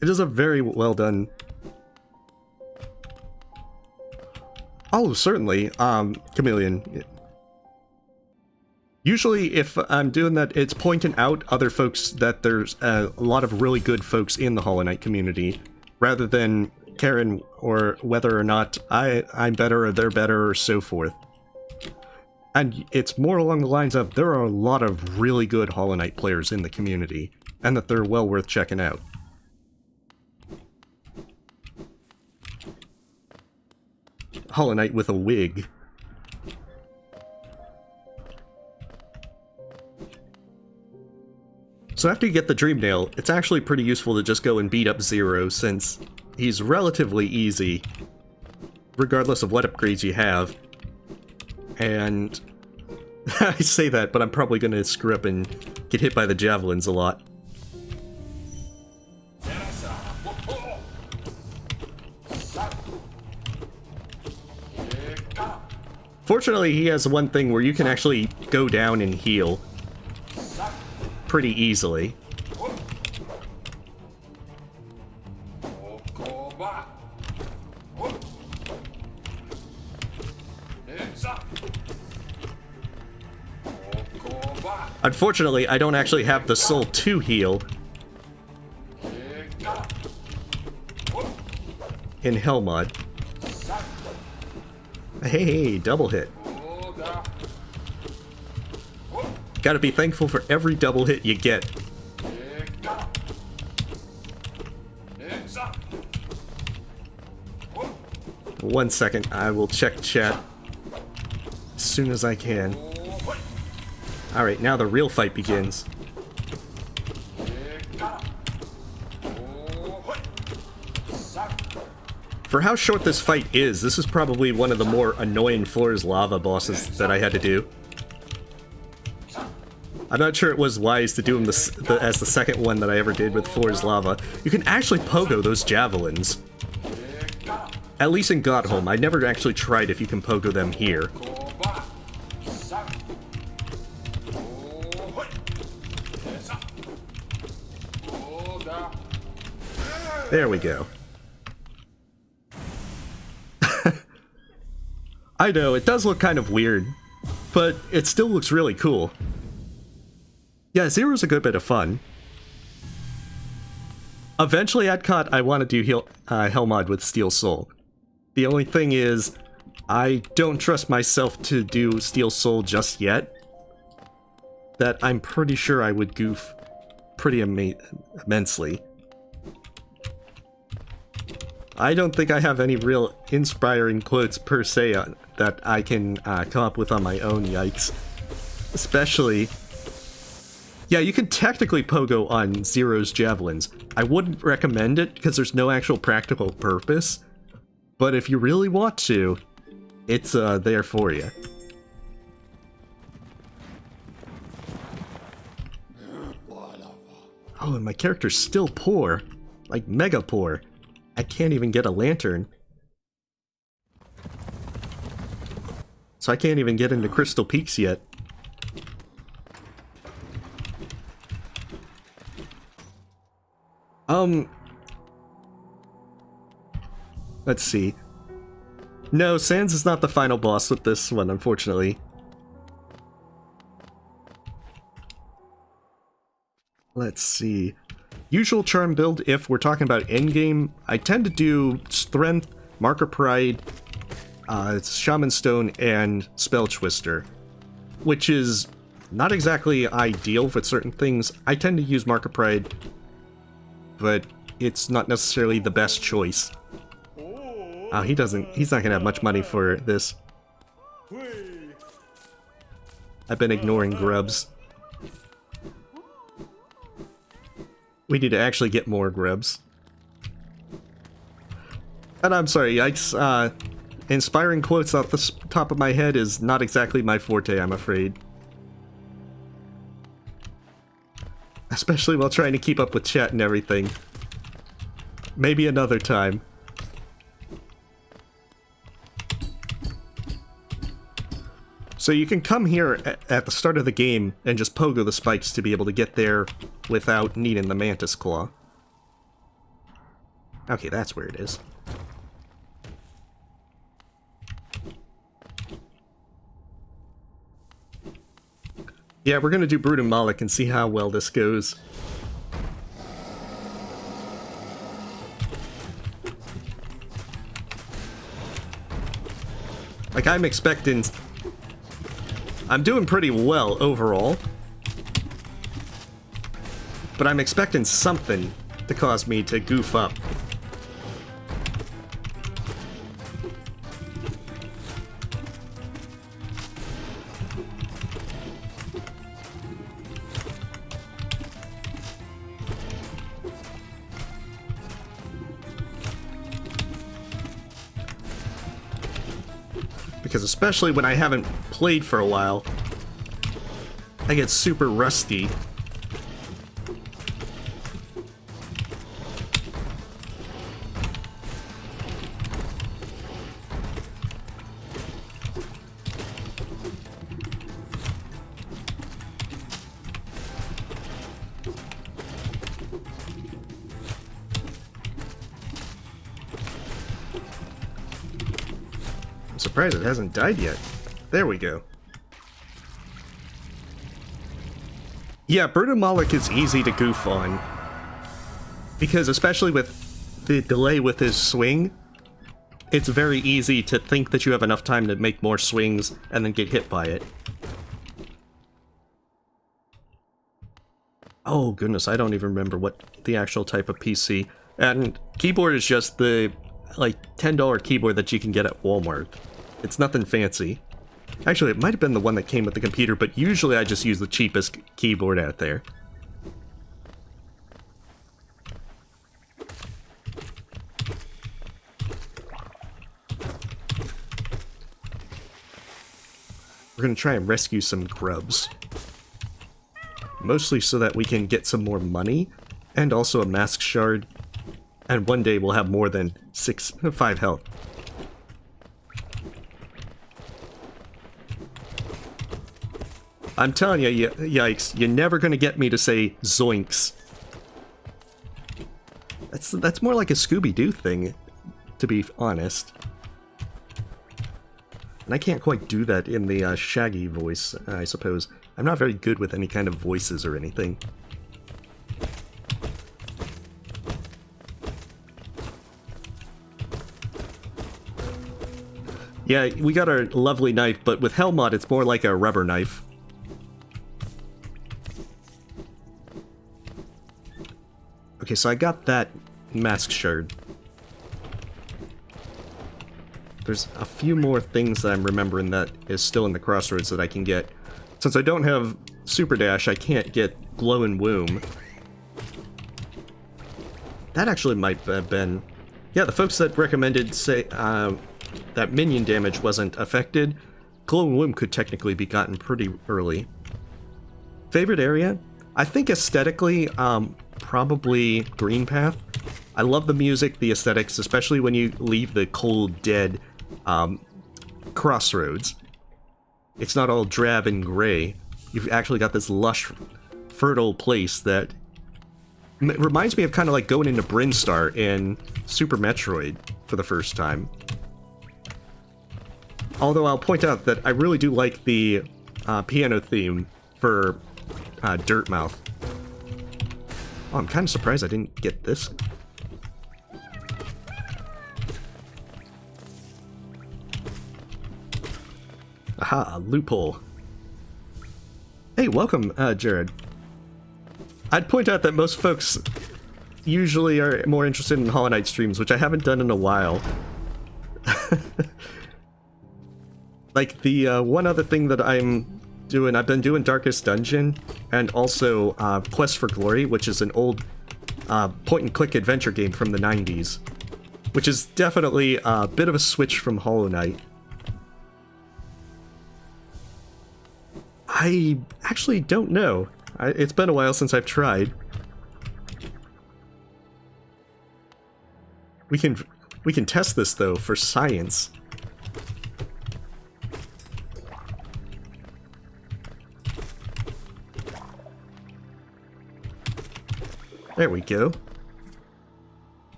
It is a very well done... Oh, certainly, Chameleon. Usually, if I'm doing that, it's pointing out other folks that there's a lot of really good folks in the Hollow Knight community, rather than Karen or whether or not I'm better or they're better or so forth. And it's more along the lines of there are a lot of really good Hollow Knight players in the community, and that they're well worth checking out. Hollow Knight with a wig. So after you get the Dream Nail, it's actually pretty useful to just go and beat up Zero, since he's relatively easy, regardless of what upgrades you have. And I say that, but I'm probably going to screw up and get hit by the javelins a lot. Fortunately, he has one thing where you can actually go down and heal pretty easily. Unfortunately, I don't actually have the soul to heal in Hell mod. Hey, double hit. Gotta be thankful for every double hit you get. One second, I will check chat as soon as I can. Alright, now the real fight begins. For how short this fight is, this is probably one of the more annoying Floor's Lava bosses that I had to do. I'm not sure it was wise to do him as the second one that I ever did with Floor's Lava. You can actually pogo those javelins. At least in Godholm. I never actually tried if you can pogo them here. There we go. I know, it does look kind of weird, but it still looks really cool. Yeah, Zero's a good bit of fun. Eventually, I want to do Hell Mod with Steel Soul. The only thing is, I don't trust myself to do Steel Soul just yet. That I'm pretty sure I would goof pretty immensely. I don't think I have any real inspiring quotes per se that I can come up with on my own, yikes. Especially... Yeah, you can technically pogo on Zero's javelins. I wouldn't recommend it because there's no actual practical purpose. But if you really want to, it's there for you. Oh, and my character's still poor. Like, mega poor. I can't even get a lantern. So I can't even get into Crystal Peaks yet. Let's see. No, Sans is not the final boss with this one, unfortunately. Let's see. Usual charm build, if we're talking about endgame, I tend to do Strength, Marker Pride, Shaman Stone, and Spell Twister. Which is not exactly ideal for certain things. I tend to use Marker Pride, but it's not necessarily the best choice. Oh, he's not gonna have much money for this. I've been ignoring grubs. We need to actually get more grubs. And I'm sorry, yikes, inspiring quotes off the top of my head is not exactly my forte, I'm afraid. Especially while trying to keep up with chat and everything. Maybe another time. So you can come here at the start of the game and just pogo the spikes to be able to get there without needing the Mantis Claw. Okay, that's where it is. Yeah, we're gonna do Brood and Moloch and see how well this goes. Like, I'm expecting... I'm doing pretty well overall. But I'm expecting something to cause me to goof up. Because especially when I haven't played for a while, I get super rusty. Surprised it hasn't died yet. There we go. Yeah, Bird and Moloch is easy to goof on. Because especially with the delay with his swing, it's very easy to think that you have enough time to make more swings and then get hit by it. Oh goodness, I don't even remember what the actual type of PC. And keyboard is just the, like, $10 keyboard that you can get at Walmart. It's nothing fancy. Actually, it might have been the one that came with the computer, but usually I just use the cheapest keyboard out there. We're gonna try and rescue some grubs. Mostly so that we can get some more money, and also a mask shard. And one day we'll have more than 5 health. I'm telling you, yikes, you're never gonna get me to say zoinks. That's more like a Scooby-Doo thing, to be honest. And I can't quite do that in the Shaggy voice, I suppose. I'm not very good with any kind of voices or anything. Yeah, we got our lovely knife, but with Hellmod, it's more like a rubber knife. Okay, so I got that mask shard. There's a few more things that I'm remembering that is still in the Crossroads that I can get. Since I don't have Super Dash, I can't get Glow and Womb. That actually might have been... Yeah, the folks that recommended say that minion damage wasn't affected, Glow and Womb could technically be gotten pretty early. Favorite area? I think aesthetically, probably Green Path. I love the music, the aesthetics, especially when you leave the cold, dead Crossroads. It's not all drab and gray. You've actually got this lush, fertile place that reminds me of kind of like going into Brinstar in Super Metroid for the first time. Although I'll point out that I really do like the piano theme for Dirtmouth. Oh, I'm kind of surprised I didn't get this. Aha, loophole. Hey, welcome, Jared. I'd point out that most folks usually are more interested in Hollow Knight streams, which I haven't done in a while. Like, the one other thing that I'm doing, I've been doing Darkest Dungeon, and also Quest for Glory, which is an old point-and-click adventure game from the 90s. Which is definitely a bit of a switch from Hollow Knight. I actually don't know. It's been a while since I've tried. We can test this though for science. There we go.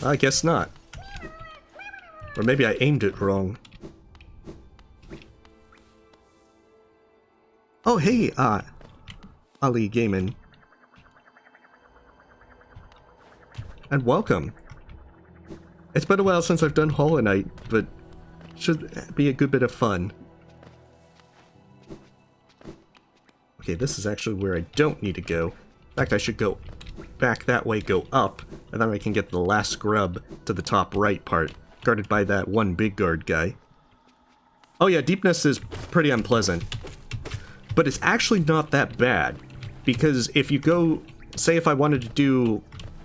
I guess not. Or maybe I aimed it wrong. Oh, hey, Ali Gaiman. And welcome. It's been a while since I've done Hollow Knight, but should be a good bit of fun. Okay, this is actually where I don't need to go. In fact, I should go back that way, go up, and then I can get the last grub to the top right part, guarded by that one big guard guy. Oh yeah, deepness is pretty unpleasant. But it's actually not that bad, because if you go, say if I wanted to do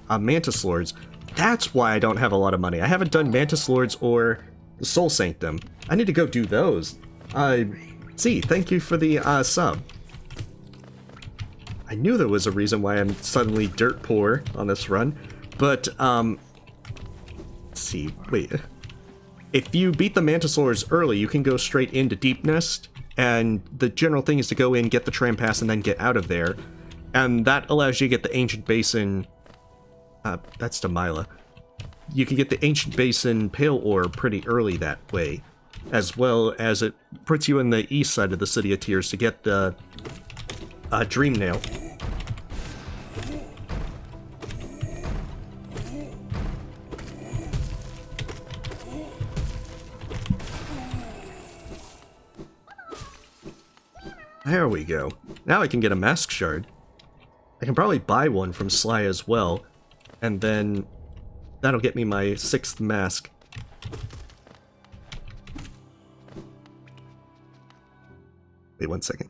Mantis Lords, that's why I don't have a lot of money. I haven't done Mantis Lords or the Soul Sanctum. I need to go do those. See, thank you for the sub. I knew there was a reason why I'm suddenly dirt poor on this run, but, let's see, wait. If you beat the Mantis Lords early, you can go straight into Deep Nest, and the general thing is to go in, get the Tram Pass, and then get out of there. And that allows you to get the Ancient Basin, that's Demila. You can get the Ancient Basin Pale Ore pretty early that way, as well as it puts you in the east side of the City of Tears to get the Dream Nail. There we go. Now I can get a Mask Shard. I can probably buy one from Sly as well, and then that'll get me my 6th mask. Wait 1 second.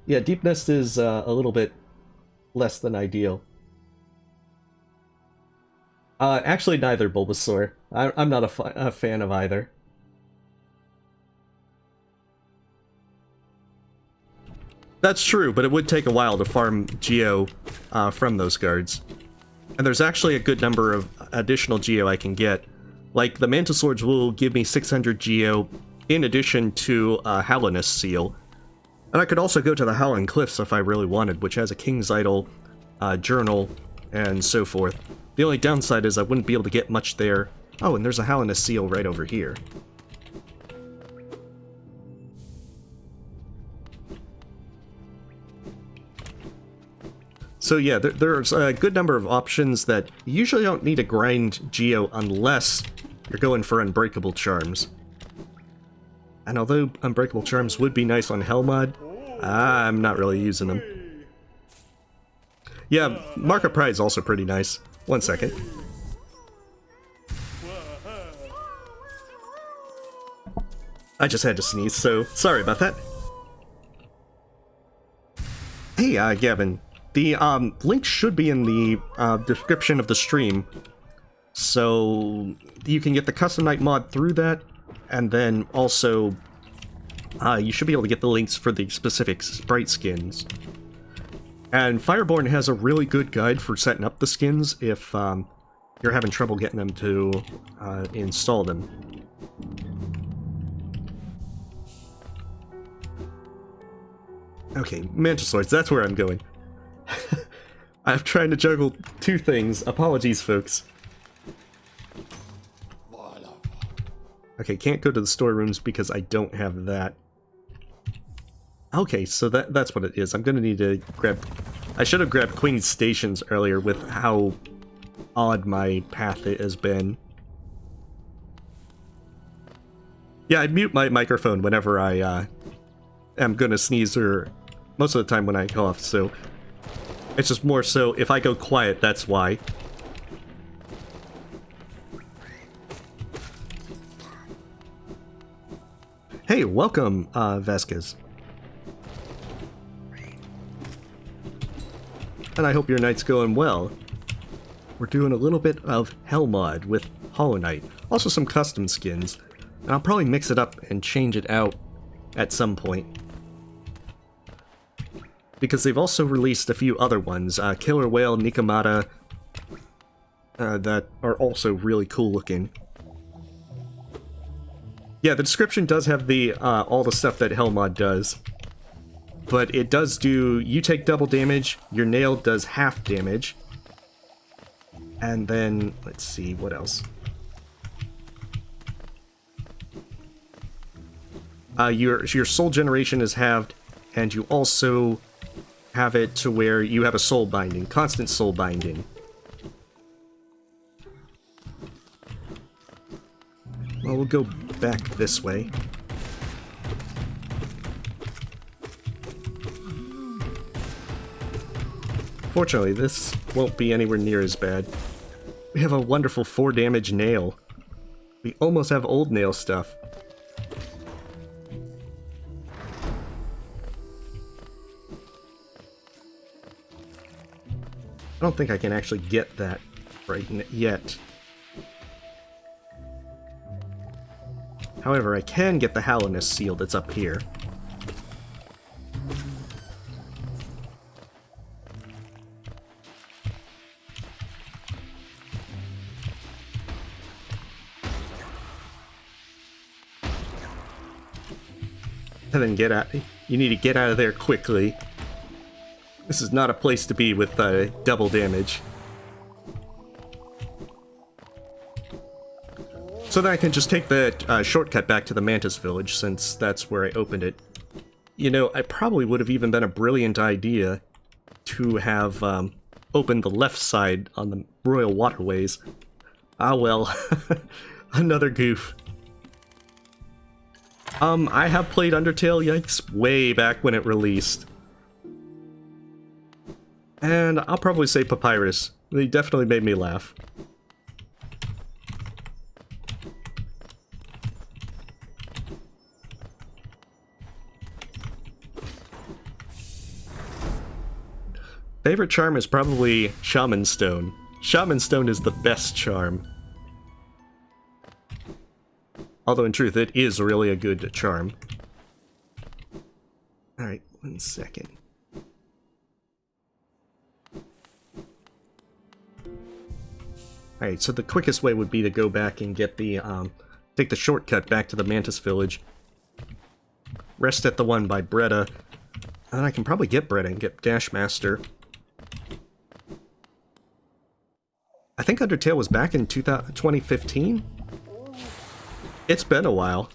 Yeah, Deep Nest is a little bit less than ideal. Actually, neither, Bulbasaur. I'm not a fan of either. That's true, but it would take a while to farm Geo from those guards. And there's actually a good number of additional Geo I can get. Like, the Mantis Lords will give me 600 Geo in addition to a Hallowness Seal. And I could also go to the Howling Cliffs if I really wanted, which has a King's Idol journal, and so forth. The only downside is I wouldn't be able to get much there. Oh, and there's a Hallinus seal right over here. So yeah, there's a good number of options that you usually don't need to grind Geo unless you're going for Unbreakable Charms. And although Unbreakable Charms would be nice on Hellmod, I'm not really using them. Yeah, Mark of Pride is also pretty nice. 1 second. I just had to sneeze, so sorry about that. Hey, Gavin. The link should be in the description of the stream, so you can get the Custom Night mod through that, and then also you should be able to get the links for the specific sprite skins. And Fireborn has a really good guide for setting up the skins if you're having trouble getting them to install them. Okay, Mantisaurs, that's where I'm going. I'm trying to juggle two things. Apologies, folks. Okay, can't go to the storerooms because I don't have that. Okay, so that's what it is. I'm gonna need to grab... I should have grabbed Queen's Stations earlier with how odd my path has been. Yeah, I mute my microphone whenever I am gonna sneeze, or most of the time when I cough, so... It's just more so, if I go quiet, that's why. Hey, welcome, Vasquez. And I hope your night's going well. We're doing a little bit of Hellmod with Hollow Knight. Also some custom skins. And I'll probably mix it up and change it out at some point. Because they've also released a few other ones, Killer Whale, Nikomata, that are also really cool looking. Yeah, the description does have the all the stuff that Hellmod does. But it does do, you take double damage, your nail does half damage. And then, let's see, what else? Your soul generation is halved, and you also have it to where you have a soul binding, constant soul binding. Well, we'll go back this way. Fortunately, this won't be anywhere near as bad. We have a wonderful 4 damage nail. We almost have old nail stuff. I don't think I can actually get that right yet. However, I can get the Hallinus seal that's up here. And then get out. You need to get out of there quickly. This is not a place to be with double damage. So then I can just take the shortcut back to the Mantis Village, since that's where I opened it. You know, it probably would have even been a brilliant idea to have opened the left side on the Royal Waterways. Ah well, another goof. I have played Undertale, yikes, way back when it released. And I'll probably say Papyrus. They definitely made me laugh. Favorite charm is probably Shaman Stone. Shaman Stone is the best charm. Although in truth, it is really a good charm. Alright, 1 second. Alright, so the quickest way would be to go back and get the, take the shortcut back to the Mantis Village. Rest at the one by Bretta. And then I can probably get Bretta and get Dashmaster. I think Undertale was back in 2015? It's been a while.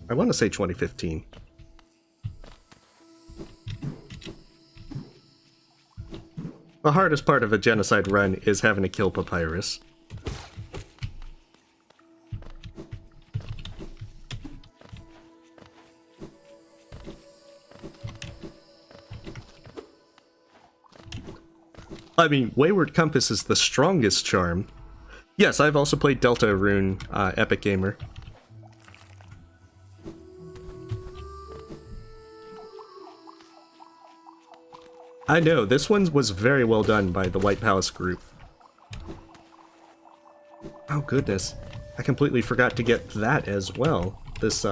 I want to say 2015. The hardest part of a genocide run is having to kill Papyrus. I mean, Wayward Compass is the strongest charm. Yes, I've also played Deltarune, Epic Gamer. I know, this one was very well done by the White Palace group. Oh goodness, I completely forgot to get that as well. This,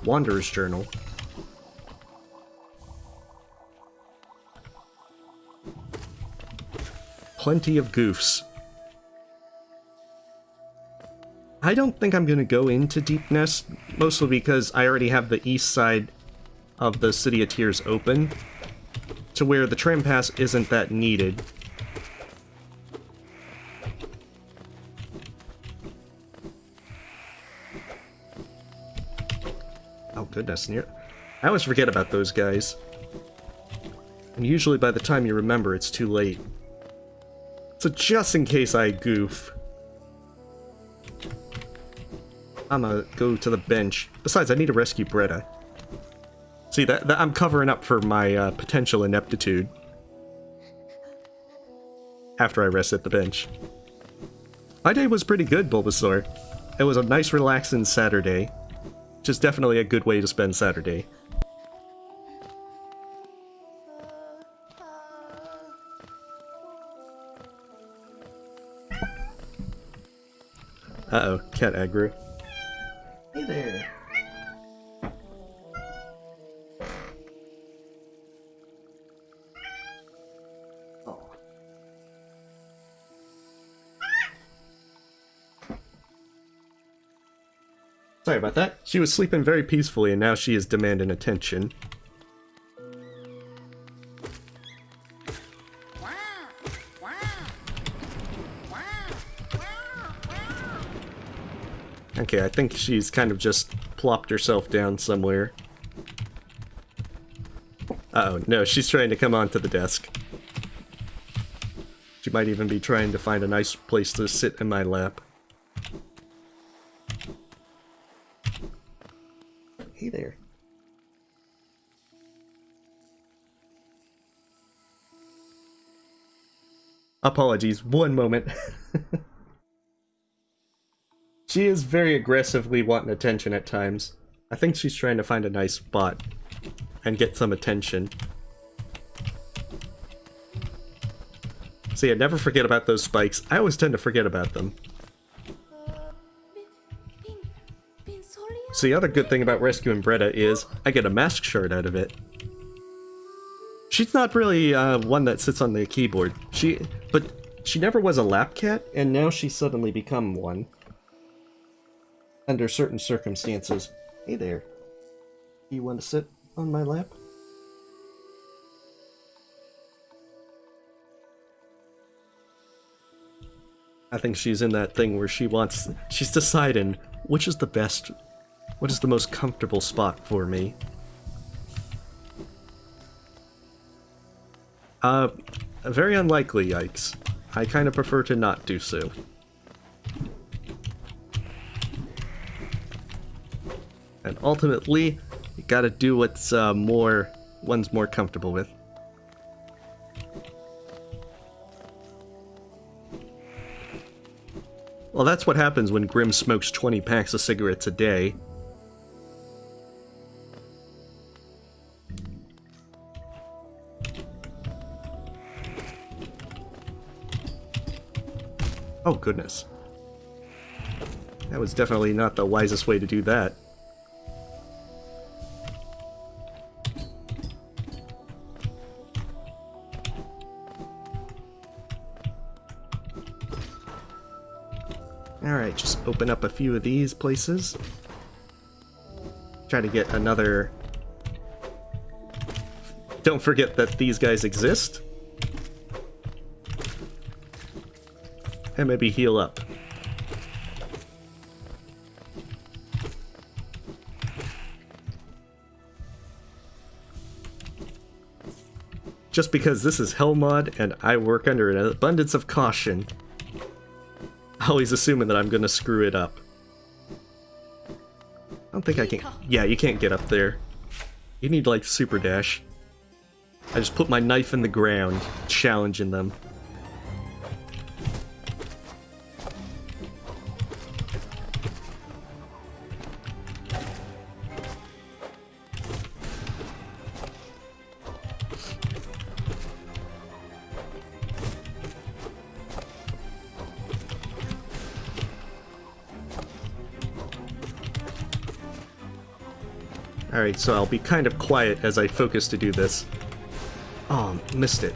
Wanderer's Journal. Plenty of goofs. I don't think I'm gonna go into Deep Nest, mostly because I already have the east side of the City of Tears open, to where the tram pass isn't that needed. Oh goodness, I always forget about those guys. And usually by the time you remember, it's too late. So just in case I goof, I'm gonna go to the bench. Besides, I need to rescue Bretta. See, that I'm covering up for my potential ineptitude. After I rest at the bench. My day was pretty good, Bulbasaur. It was a nice, relaxing Saturday. Which is definitely a good way to spend Saturday. Uh-oh, cat aggro. Hey there. Oh. Sorry about that. She was sleeping very peacefully and now she is demanding attention. Okay, I think she's kind of just plopped herself down somewhere. Uh-oh, no, she's trying to come onto the desk. She might even be trying to find a nice place to sit in my lap. Hey there. Apologies, one moment. She is very aggressively wanting attention at times. I think she's trying to find a nice spot and get some attention. See, I never forget about those spikes. I always tend to forget about them. So the other good thing about rescuing Bretta is I get a mask shard out of it. She's not really one that sits on the keyboard. But she never was a lap cat, and now she's suddenly become one. Under certain circumstances. Hey there. You want to sit on my lap? I think she's in that thing where she's deciding which is the best, what is the most comfortable spot for me. Very unlikely, yikes. I kind of prefer to not do so. And ultimately, you gotta do what's one's more comfortable with. Well, that's what happens when Grim smokes 20 packs of cigarettes a day. Oh, goodness. That was definitely not the wisest way to do that. Alright, just open up a few of these places. Try to get another... Don't forget that these guys exist. and maybe heal up. Just because this is Hell Mod and I work under an abundance of caution, always assuming that I'm gonna screw it up. I don't think I can. Yeah, you can't get up there. You need like super dash. I just put my knife in the ground, challenging them. Alright, so I'll be kind of quiet as I focus to do this. Oh, missed it.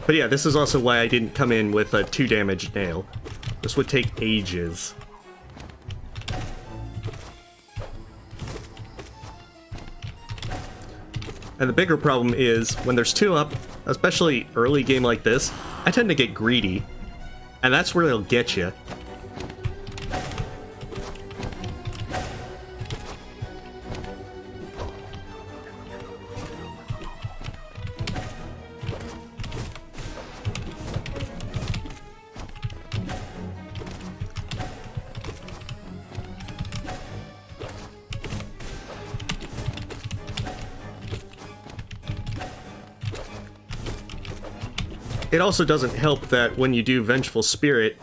But yeah, this is also why I didn't come in with a 2 damage nail. This would take ages. And the bigger problem is, when there's 2 up, especially early game like this, I tend to get greedy. And that's where they'll get you. It also doesn't help that when you do Vengeful Spirit,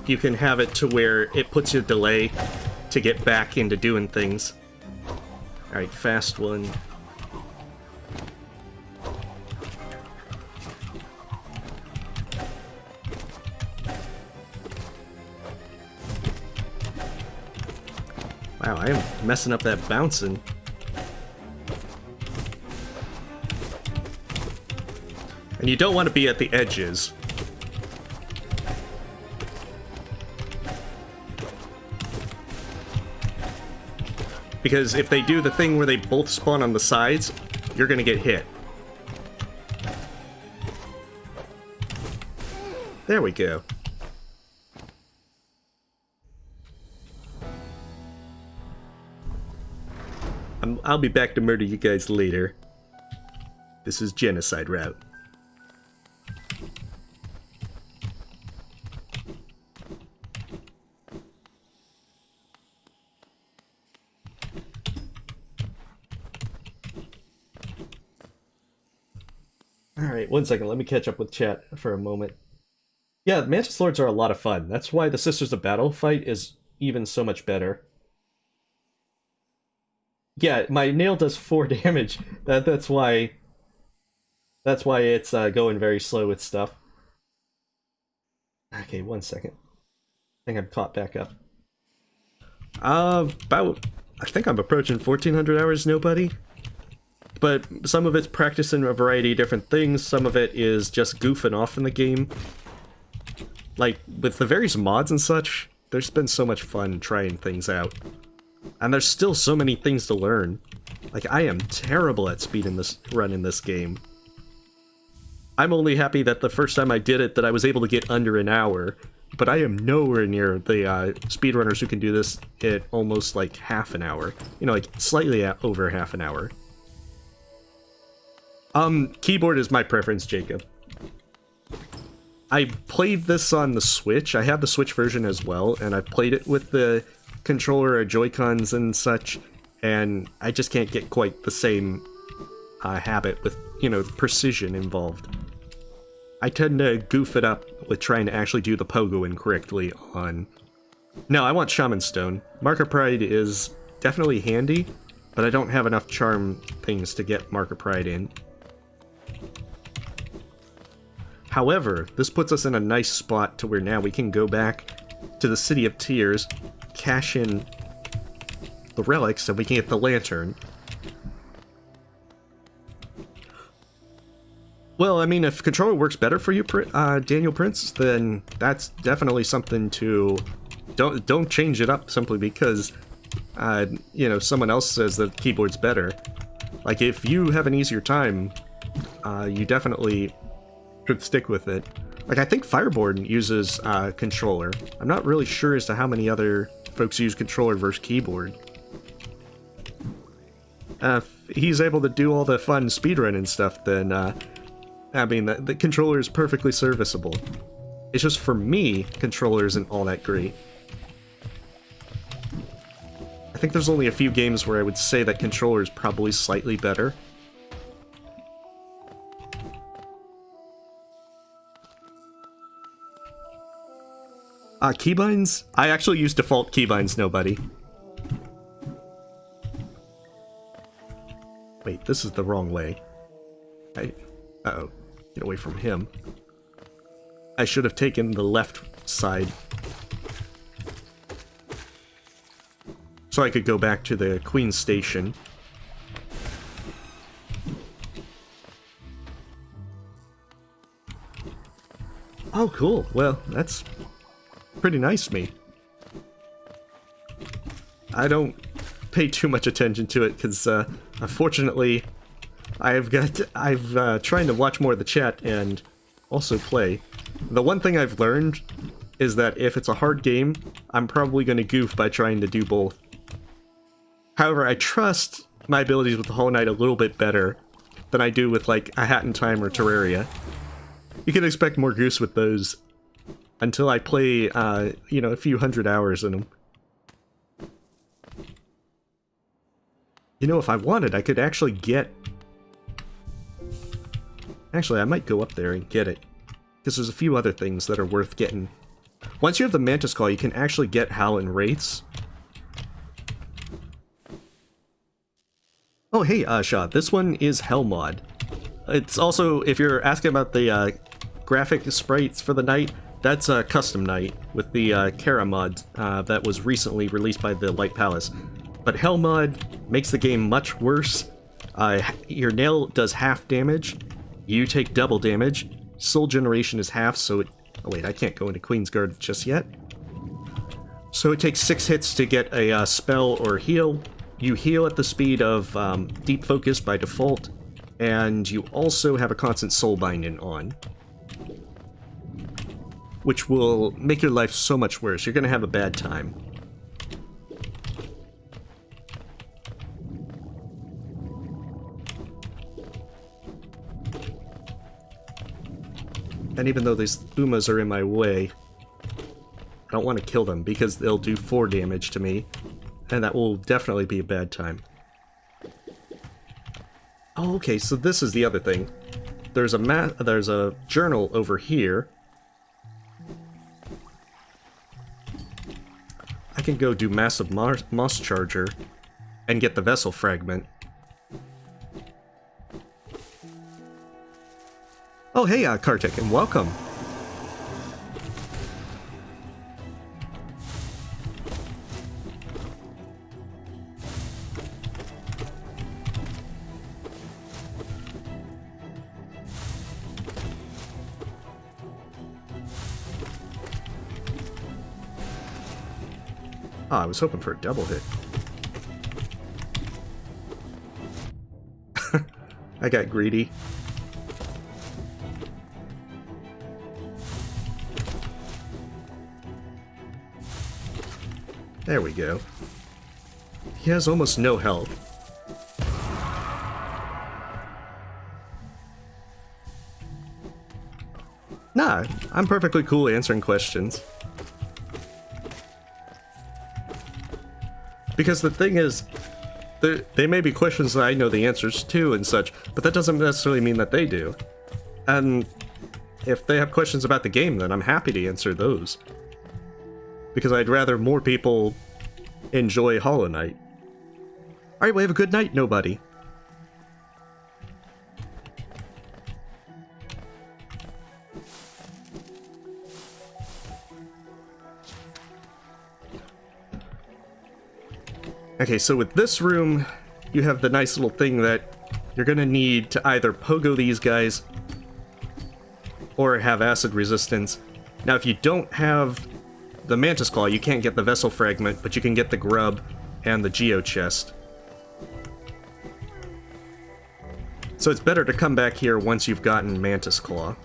you can have it to where it puts you a delay to get back into doing things. Alright, fast one. Wow, I am messing up that bouncing. And you don't want to be at the edges. Because if they do the thing where they both spawn on the sides, you're gonna get hit. There we go. I'll be back to murder you guys later. This is genocide route. Alright, 1 second, let me catch up with chat for a moment. Yeah, Mantis Lords are a lot of fun. That's why the Sisters of Battle fight is even so much better. Yeah, my nail does 4 damage. That's why it's going very slow with stuff. Okay, 1 second. I think I'm caught back up. I think I'm approaching 1,400 hours, nobody. But some of it's practicing a variety of different things, some of it is just goofing off in the game. Like, with the various mods and such, there's been so much fun trying things out. And there's still so many things to learn. Like, I am terrible at speeding this run in this game. I'm only happy that the first time I did it that I was able to get under an hour, but I am nowhere near the speedrunners who can do this at almost like half an hour. You know, like slightly over half an hour. Keyboard is my preference, Jacob. I played this on the Switch. I have the Switch version as well, and I played it with the controller or Joy-Cons and such, and I just can't get quite the same habit with, you know, the precision involved. I tend to goof it up with trying to actually do the pogoing correctly on... No, I want Shaman Stone. Mark of Pride is definitely handy, but I don't have enough charm things to get Mark of Pride in. However, this puts us in a nice spot to where now we can go back to the City of Tears, cash in the relics, and we can get the lantern. Well, I mean, if controller works better for you, Daniel Prince, then that's definitely something to... Don't change it up simply because someone else says that the keyboard's better. Like, if you have an easier time, you definitely should stick with it. Like, I think Fireborn uses controller. I'm not really sure as to how many other folks use controller versus keyboard. If he's able to do all the fun speedrun and stuff, then, I mean, the controller is perfectly serviceable. It's just, for me, controller isn't all that great. I think there's only a few games where I would say that controller is probably slightly better. Keybinds? I actually use default keybinds, nobody. Wait, this is the wrong way. Uh-oh. Get away from him. I should have taken the left side. So I could go back to the Queen's Station. Oh, cool. Well, that's pretty nice of me. I don't pay too much attention to it because, unfortunately, I've trying to watch more of the chat and also play. The one thing I've learned is that if it's a hard game, I'm probably going to goof by trying to do both. However, I trust my abilities with the Hollow Knight a little bit better than I do with, like, A Hat in Time or Terraria. You can expect more goose with those until I play, a few hundred hours in them. If I wanted, I could actually get... Actually, I might go up there and get it. Because there's a few other things that are worth getting. Once you have the Mantis Claw, you can actually get Howl and Wraiths. Oh, hey, Shaw, this one is Hell Mod. It's also, if you're asking about the graphic sprites for the Knight, that's a custom Knight with the Kara mod that was recently released by the Light Palace. But Hell Mod makes the game much worse. Your nail does half damage, you take double damage, soul generation is half, so it... Oh wait, I can't go into Queen's Guard just yet. So it takes 6 hits to get a spell or heal. You heal at the speed of Deep Focus by default, and you also have a constant soul binding on, which will make your life so much worse. You're gonna have a bad time. And even though these Umas are in my way, I don't want to kill them because they'll do 4 damage to me, and that will definitely be a bad time. Oh, okay, so this is the other thing. There's a journal over here. I can go do Massive Moss Charger and get the Vessel Fragment. Oh, hey, Kartik, and welcome. Oh, I was hoping for a double hit. I got greedy. There we go. He has almost no health. Nah, I'm perfectly cool answering questions. Because the thing is, they may be questions that I know the answers to and such, but that doesn't necessarily mean that they do. And if they have questions about the game, then I'm happy to answer those. Because I'd rather more people enjoy Hollow Knight. Alright, we have a good night, nobody. Okay, so with this room, you have the nice little thing that you're gonna need to either pogo these guys or have acid resistance. Now, if you don't have the Mantis Claw, you can't get the Vessel Fragment, but you can get the Grub and the Geo chest. So it's better to come back here once you've gotten Mantis Claw.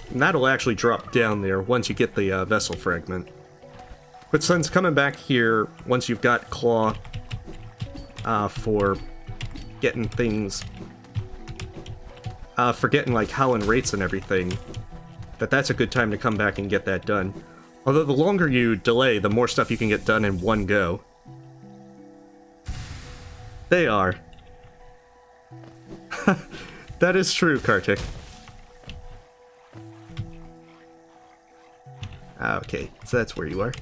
And that'll actually drop down there once you get the vessel fragment. But since coming back here, once you've got Claw for getting things, for getting like Howlin' Rates and everything, that's a good time to come back and get that done. Although the longer you delay, the more stuff you can get done in one go. They are. That is true, Kartik. Okay, so that's where you are.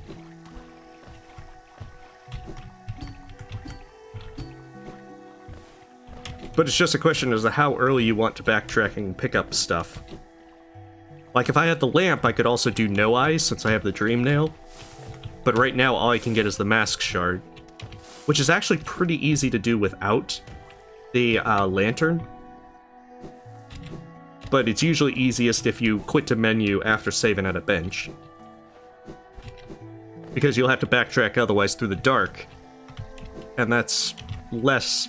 But it's just a question as to how early you want to backtrack and pick up stuff. Like, if I had the lamp, I could also do no eyes, since I have the dream nail. But right now, all I can get is the mask shard. Which is actually pretty easy to do without the lantern. But it's usually easiest if you quit the menu after saving at a bench. Because you'll have to backtrack otherwise through the dark. And that's less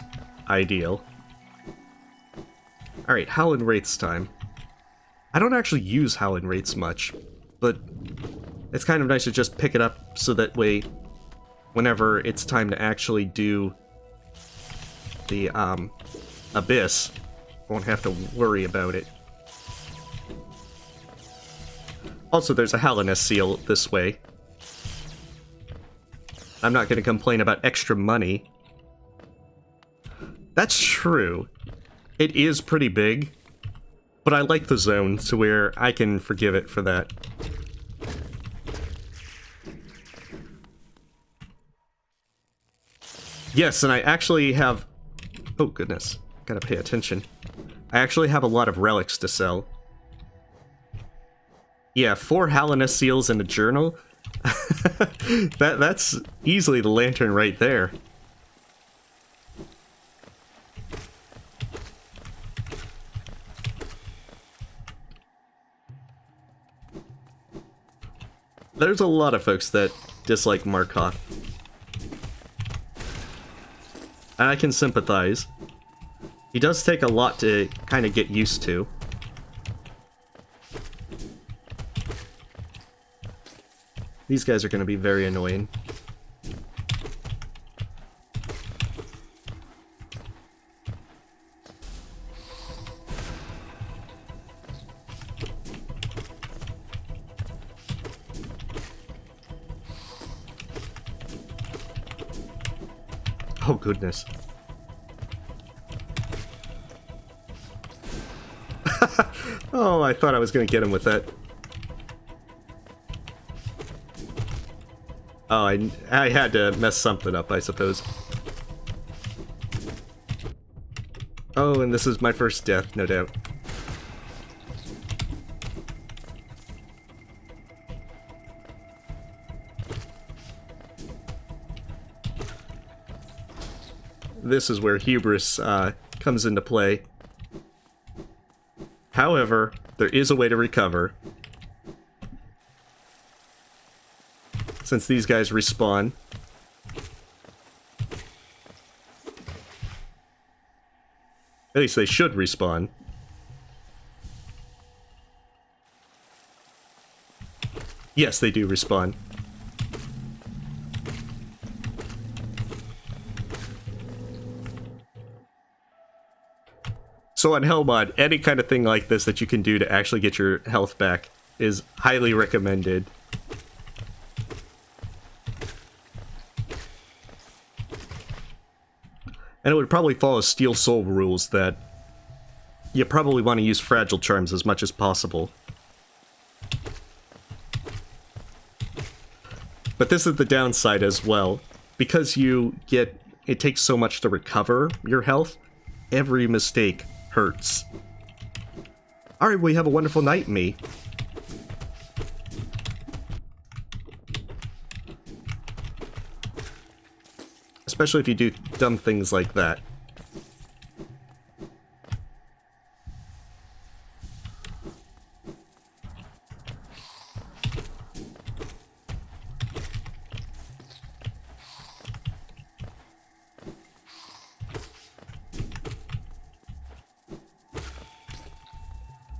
ideal. Alright, Howlin' Rates time. I don't actually use Howlin' Rates much, but it's kind of nice to just pick it up so that way, whenever it's time to actually do the Abyss, I won't have to worry about it. Also, there's a Howlin' seal this way. I'm not going to complain about extra money. That's true. It is pretty big, but I like the zone to where I can forgive it for that. Yes, and I actually have... Oh, goodness. Gotta pay attention. I actually have a lot of relics to sell. Yeah, 4 Howlin' seals in a journal. That's easily the lantern right there. There's a lot of folks that dislike Markoth. And I can sympathize. He does take a lot to kind of get used to. These guys are going to be very annoying. Oh, goodness. Oh, I thought I was going to get him with that. Oh, I had to mess something up, I suppose. Oh, and this is my first death, no doubt. This is where hubris comes into play. However, there is a way to recover. Since these guys respawn. At least they should respawn. Yes, they do respawn. So on Hellmod, any kind of thing like this that you can do to actually get your health back is highly recommended. And it would probably follow Steel Soul rules that you probably want to use Fragile Charms as much as possible. But this is the downside as well. Because it takes so much to recover your health, every mistake hurts. Alright, we have a wonderful night, me. Especially if you do dumb things like that.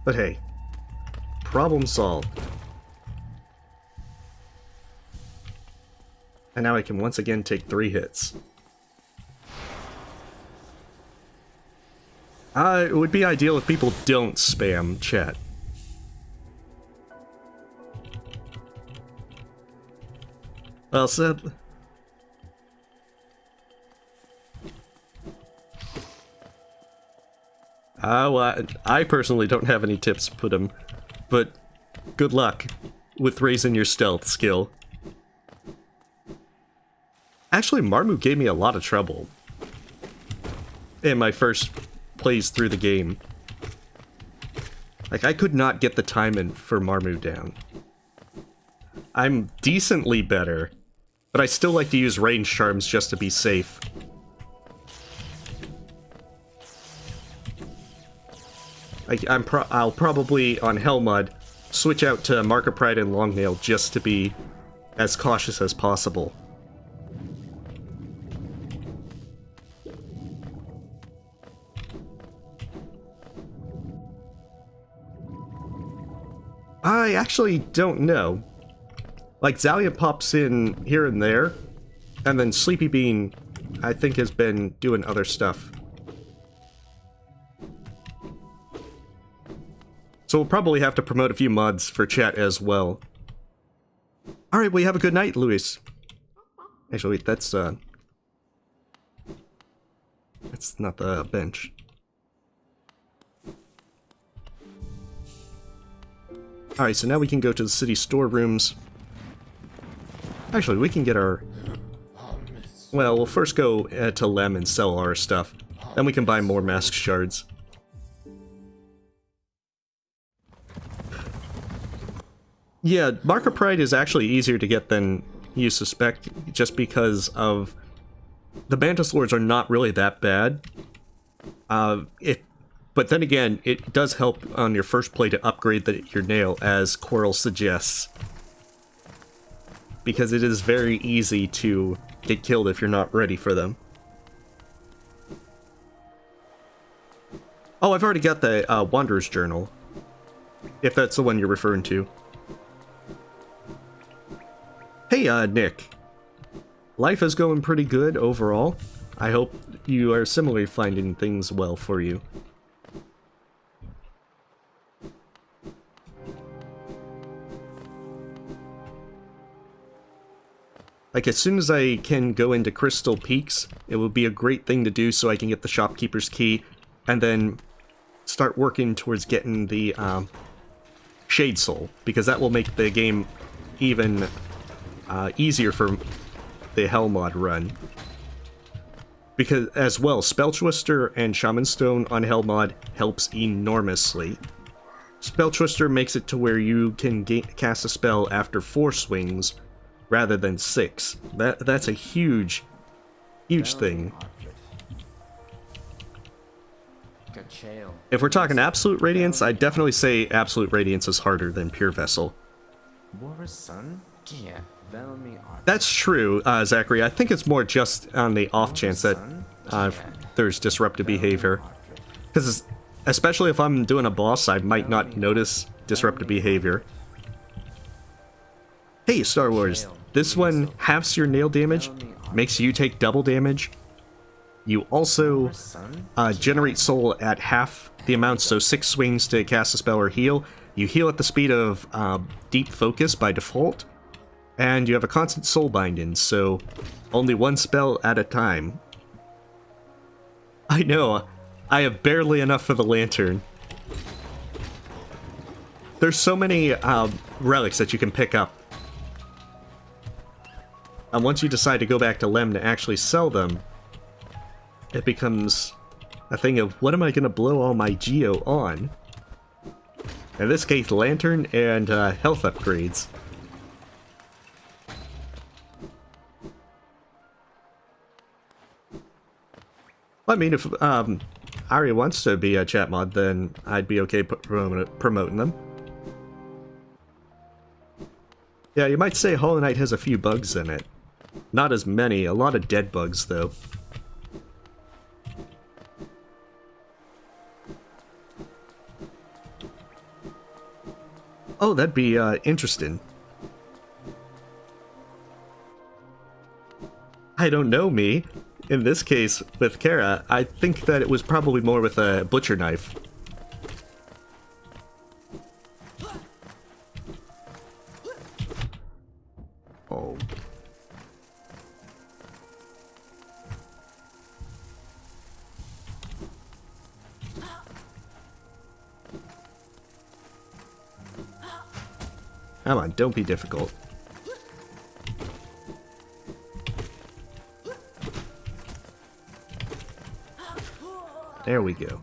But hey, problem solved. And now I can once again take 3 hits. It would be ideal if people don't spam chat. Well said. Well, I personally don't have any tips to put him, but good luck with raising your stealth skill. Actually, Marmu gave me a lot of trouble in my first plays through the game. Like, I could not get the timing for Marmu down. I'm decently better, but I still like to use range charms just to be safe. I'll probably, on Hellmud, switch out to Mark of Pride and Longnail just to be as cautious as possible. I actually don't know. Like, Zalia pops in here and there, and then Sleepy Bean, I think, has been doing other stuff. So we'll probably have to promote a few mods for chat as well. Alright, well, you have a good night, Luis. Actually, wait, that's not the bench. Alright, so now we can go to the city storerooms. Actually, we can get our... Well, we'll first go to Lem and sell our stuff. Then we can buy more mask shards. Yeah, Mark of Pride is actually easier to get than you suspect, just because of... The Mantis Lords are not really that bad. But then again, it does help on your first play to upgrade your nail, as Coral suggests. Because it is very easy to get killed if you're not ready for them. Oh, I've already got the Wanderer's Journal. If that's the one you're referring to. Hey, Nick. Life is going pretty good overall. I hope you are similarly finding things well for you. Like, as soon as I can go into Crystal Peaks, it would be a great thing to do so I can get the Shopkeeper's Key, and then start working towards getting the Shade Soul, because that will make the game even easier for the Hell mod run. Because, as well, Spell Twister and Shaman Stone on Hell mod helps enormously. Spell Twister makes it to where you can cast a spell after 4 swings, rather than 6. That's a huge thing. If we're talking Absolute Radiance, I'd definitely say Absolute Radiance is harder than Pure Vessel. That's true, Zachary. I think it's more just on the off chance that there's disruptive behavior. Because especially if I'm doing a boss, I might not notice disruptive behavior. Hey, Star Wars, this one halves your nail damage, makes you take double damage. You also generate soul at half the amount, so 6 swings to cast a spell or heal. You heal at the speed of Deep Focus by default, and you have a constant soul binding, so only 1 spell at a time. I know, I have barely enough for the lantern. There's so many relics that you can pick up. And once you decide to go back to Lem to actually sell them, it becomes a thing of, what am I going to blow all my Geo on? In this case, Lantern and health upgrades. I mean, if Ari wants to be a chat mod, then I'd be okay promoting them. Yeah, you might say Hollow Knight has a few bugs in it. Not as many, a lot of dead bugs, though. Oh, that'd be interesting. I don't know, me. In this case, with Kara, I think that it was probably more with a butcher knife. Oh. Come on, don't be difficult. There we go.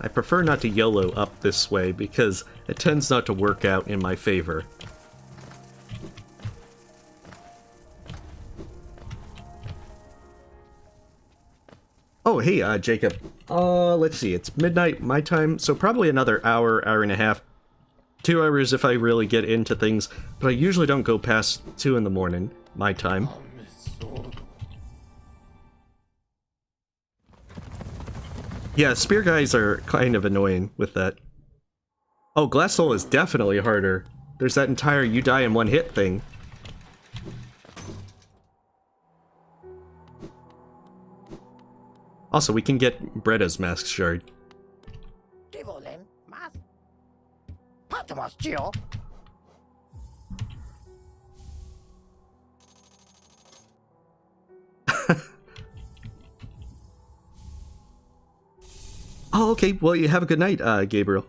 I prefer not to YOLO up this way because it tends not to work out in my favor. Oh, hey, Jacob. Let's see, it's midnight my time, so probably another hour, hour and a half. 2 hours if I really get into things, but I usually don't go past 2 in the morning, my time. Yeah, spear guys are kind of annoying with that. Oh, Glass Soul is definitely harder. There's that entire you die in one hit thing. Also, we can get Bretta's Mask Shard. Oh, okay. Well, you have a good night, Gabriel.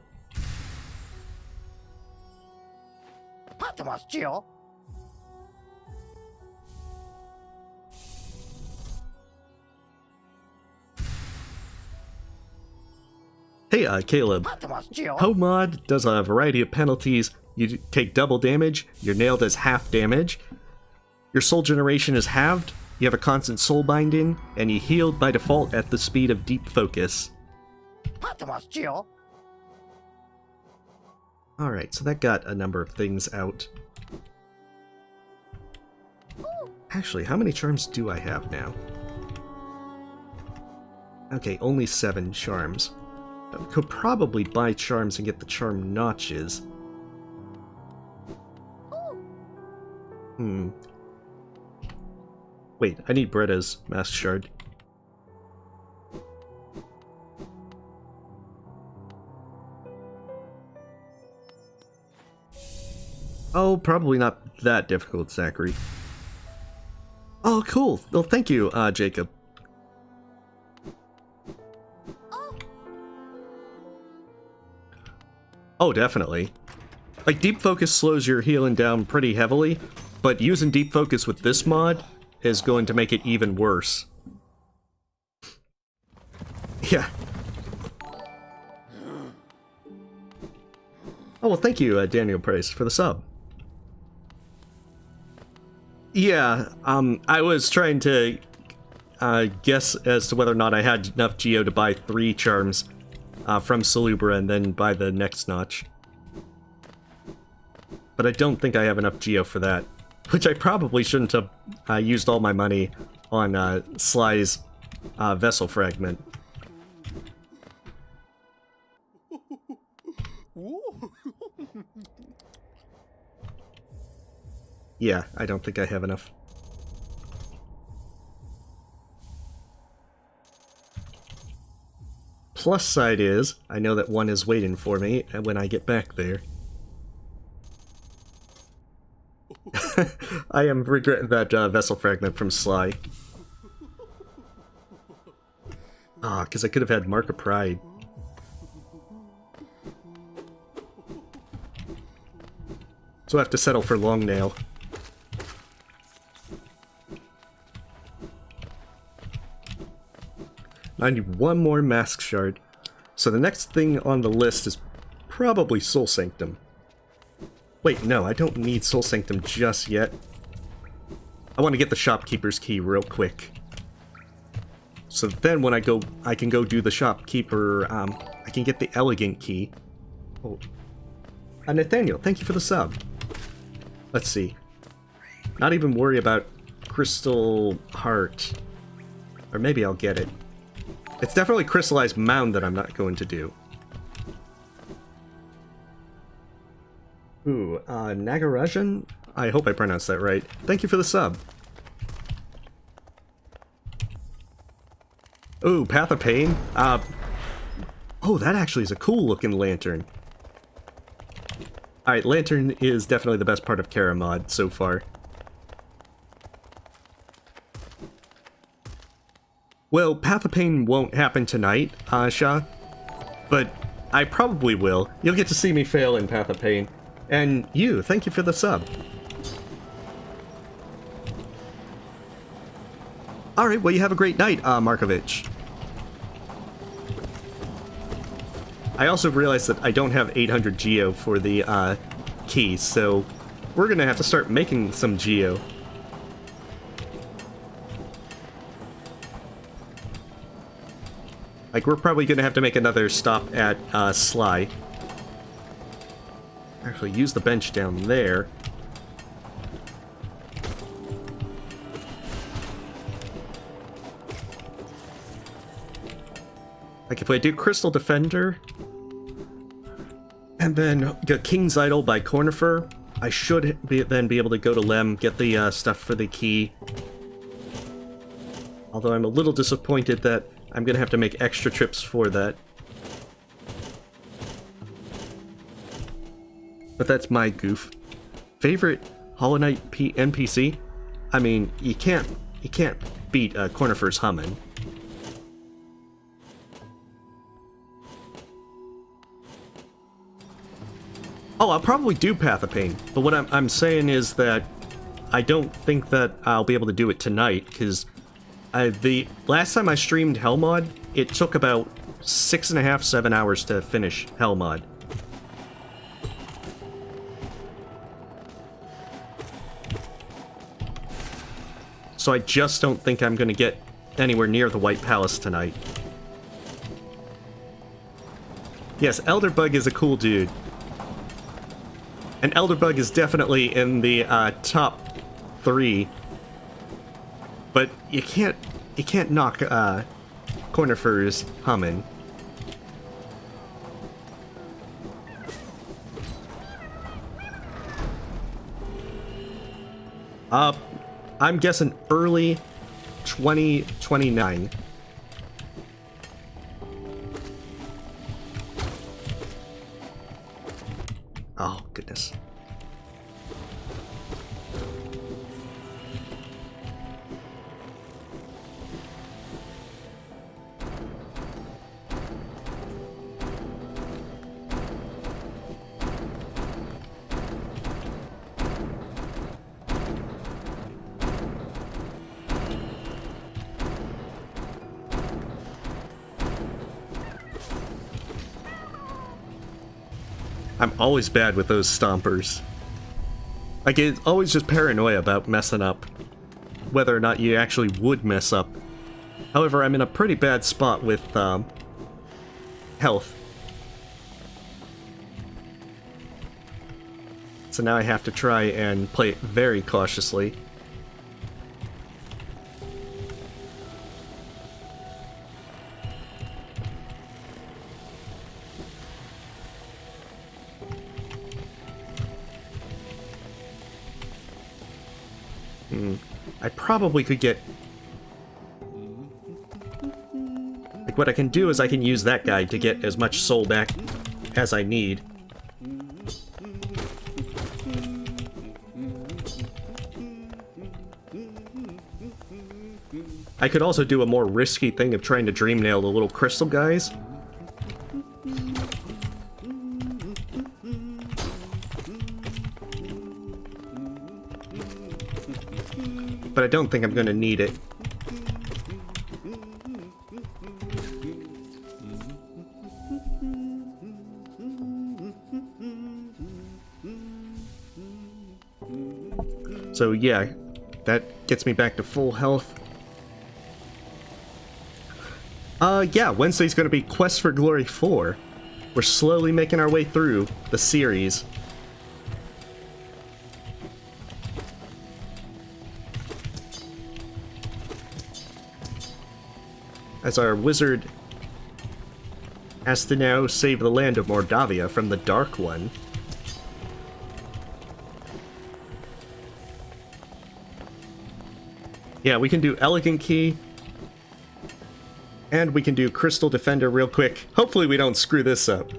Hey, Caleb. Home mod does a variety of penalties. You take double damage, your nail does half damage, your soul generation is halved, you have a constant soul binding, and you healed by default at the speed of deep focus. Alright, so that got a number of things out. Actually, how many charms do I have now? Okay, only 7 charms. I could probably buy charms and get the charm notches. Wait, I need Bretta's Mask Shard. Oh, probably not that difficult, Zachary. Oh, cool. Well, thank you, Jacob. Oh, definitely. Like, Deep Focus slows your healing down pretty heavily, but using Deep Focus with this mod is going to make it even worse. Yeah. Oh, well, thank you, Daniel Price, for the sub. Yeah, I was trying to guess as to whether or not I had enough Geo to buy 3 charms from Salubra and then buy the next notch. But I don't think I have enough Geo for that. Which I probably shouldn't have used all my money on Sly's vessel fragment. Yeah, I don't think I have enough. Plus side is, I know that one is waiting for me when I get back there. I am regretting that vessel fragment from Sly. Ah, because I could have had Mark of Pride. So I have to settle for Long Nail. I need one more Mask Shard. So the next thing on the list is probably Soul Sanctum. Wait, no, I don't need Soul Sanctum just yet. I want to get the Shopkeeper's Key real quick. So then when I can go do the Shopkeeper, I can get the Elegant Key. Oh. Nathaniel, thank you for the sub. Let's see. Not even worry about Crystal Heart. Or maybe I'll get it. It's definitely Crystallized Mound that I'm not going to do. Ooh, Nagarajan? I hope I pronounced that right. Thank you for the sub. Ooh, Path of Pain? Oh, that actually is a cool looking lantern. Alright, lantern is definitely the best part of Kara mod so far. Well, Path of Pain won't happen tonight, Shah, but I probably will. You'll get to see me fail in Path of Pain. And you, thank you for the sub. Alright, well you have a great night, Markovich. I also realized that I don't have 800 Geo for the keys, so we're gonna have to start making some Geo. Like, we're probably gonna have to make another stop at Sly. Actually, use the bench down there. Like, if I do Crystal Defender, and then get King's Idol by Cornifer, I should then be able to go to Lem, get the stuff for the key. Although I'm a little disappointed that I'm gonna have to make extra trips for that. But that's my goof. Favorite Hollow Knight NPC? I mean, you can't beat Cornifer's Hummin'. Oh, I'll probably do Path of Pain, but what I'm saying is that I don't think that I'll be able to do it tonight, because the last time I streamed Hellmod, it took about 6.5, 7 hours to finish Hellmod. So I just don't think I'm going to get anywhere near the White Palace tonight. Yes, Elderbug is a cool dude. And Elderbug is definitely in the top 3. But you can't knock Cornifer's Hummin'. I'm guessing early 2029. Oh, goodness. I'm always bad with those stompers. I get always just paranoia about messing up. Whether or not you actually would mess up. However, I'm in a pretty bad spot with health. So now I have to try and play it very cautiously. I probably could get... Like, what I can do is I can use that guy to get as much soul back as I need. I could also do a more risky thing of trying to dream nail the little crystal guys. But I don't think I'm going to need it. So yeah, that gets me back to full health. Yeah, Wednesday's going to be Quest for Glory 4. We're slowly making our way through the series. As our wizard has to now save the land of Mordavia from the Dark One. Yeah, we can do Elegant Key. And we can do Crystal Defender real quick. Hopefully we don't screw this up.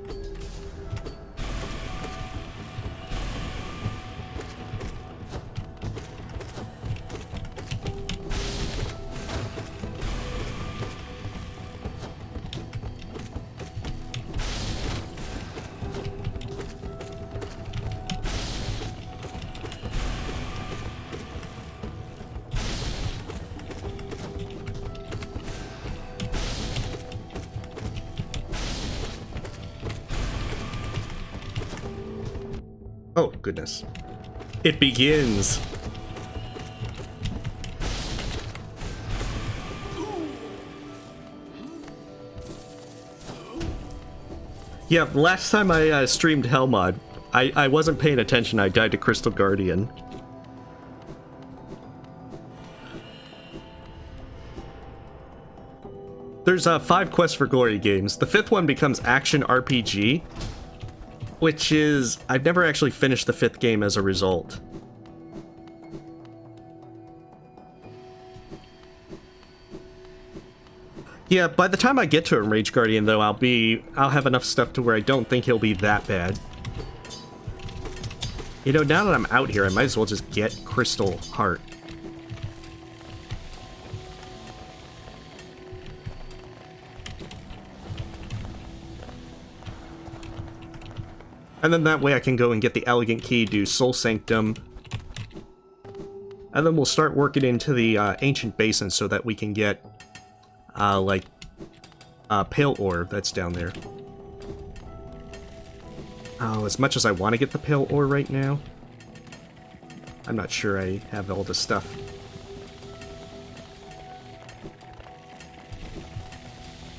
Oh, goodness. It begins! Yeah, last time I streamed Hellmod, I wasn't paying attention. I died to Crystal Guardian. There's 5 Quest for Glory games. The 5th one becomes Action RPG, which is... I've never actually finished the 5th game as a result. Yeah, by the time I get to Rage Guardian, though, I'll have enough stuff to where I don't think he'll be that bad. You know, now that I'm out here, I might as well just get Crystal Heart. And then that way I can go and get the Elegant Key, do Soul Sanctum. And then we'll start working into the Ancient Basin so that we can get, Pale Ore that's down there. Oh, as much as I want to get the Pale Ore right now, I'm not sure I have all the stuff.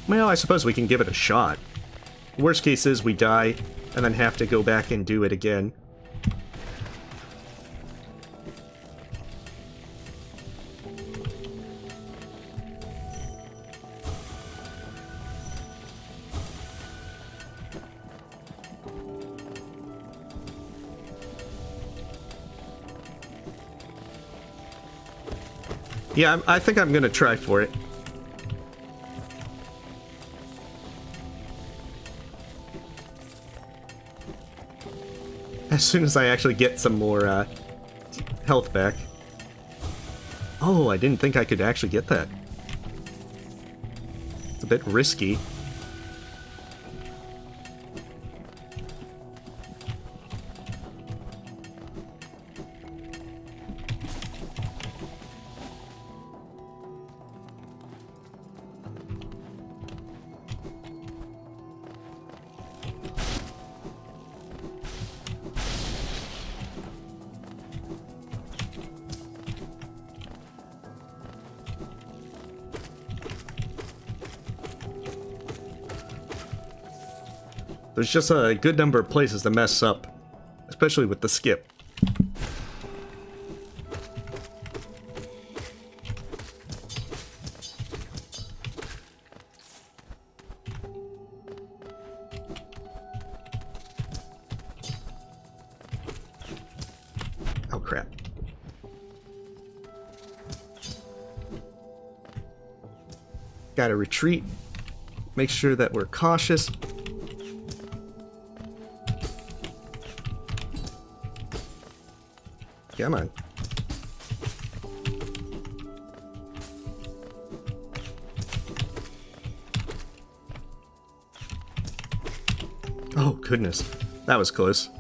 Well, I suppose we can give it a shot. Worst case is we die, and then have to go back and do it again. Yeah, I think I'm gonna try for it. As soon as I actually get some more health back. Oh, I didn't think I could actually get that. It's a bit risky. There's just a good number of places to mess up, especially with the skip. Oh crap. Gotta retreat. Make sure that we're cautious. Come on. Oh, goodness. That was close.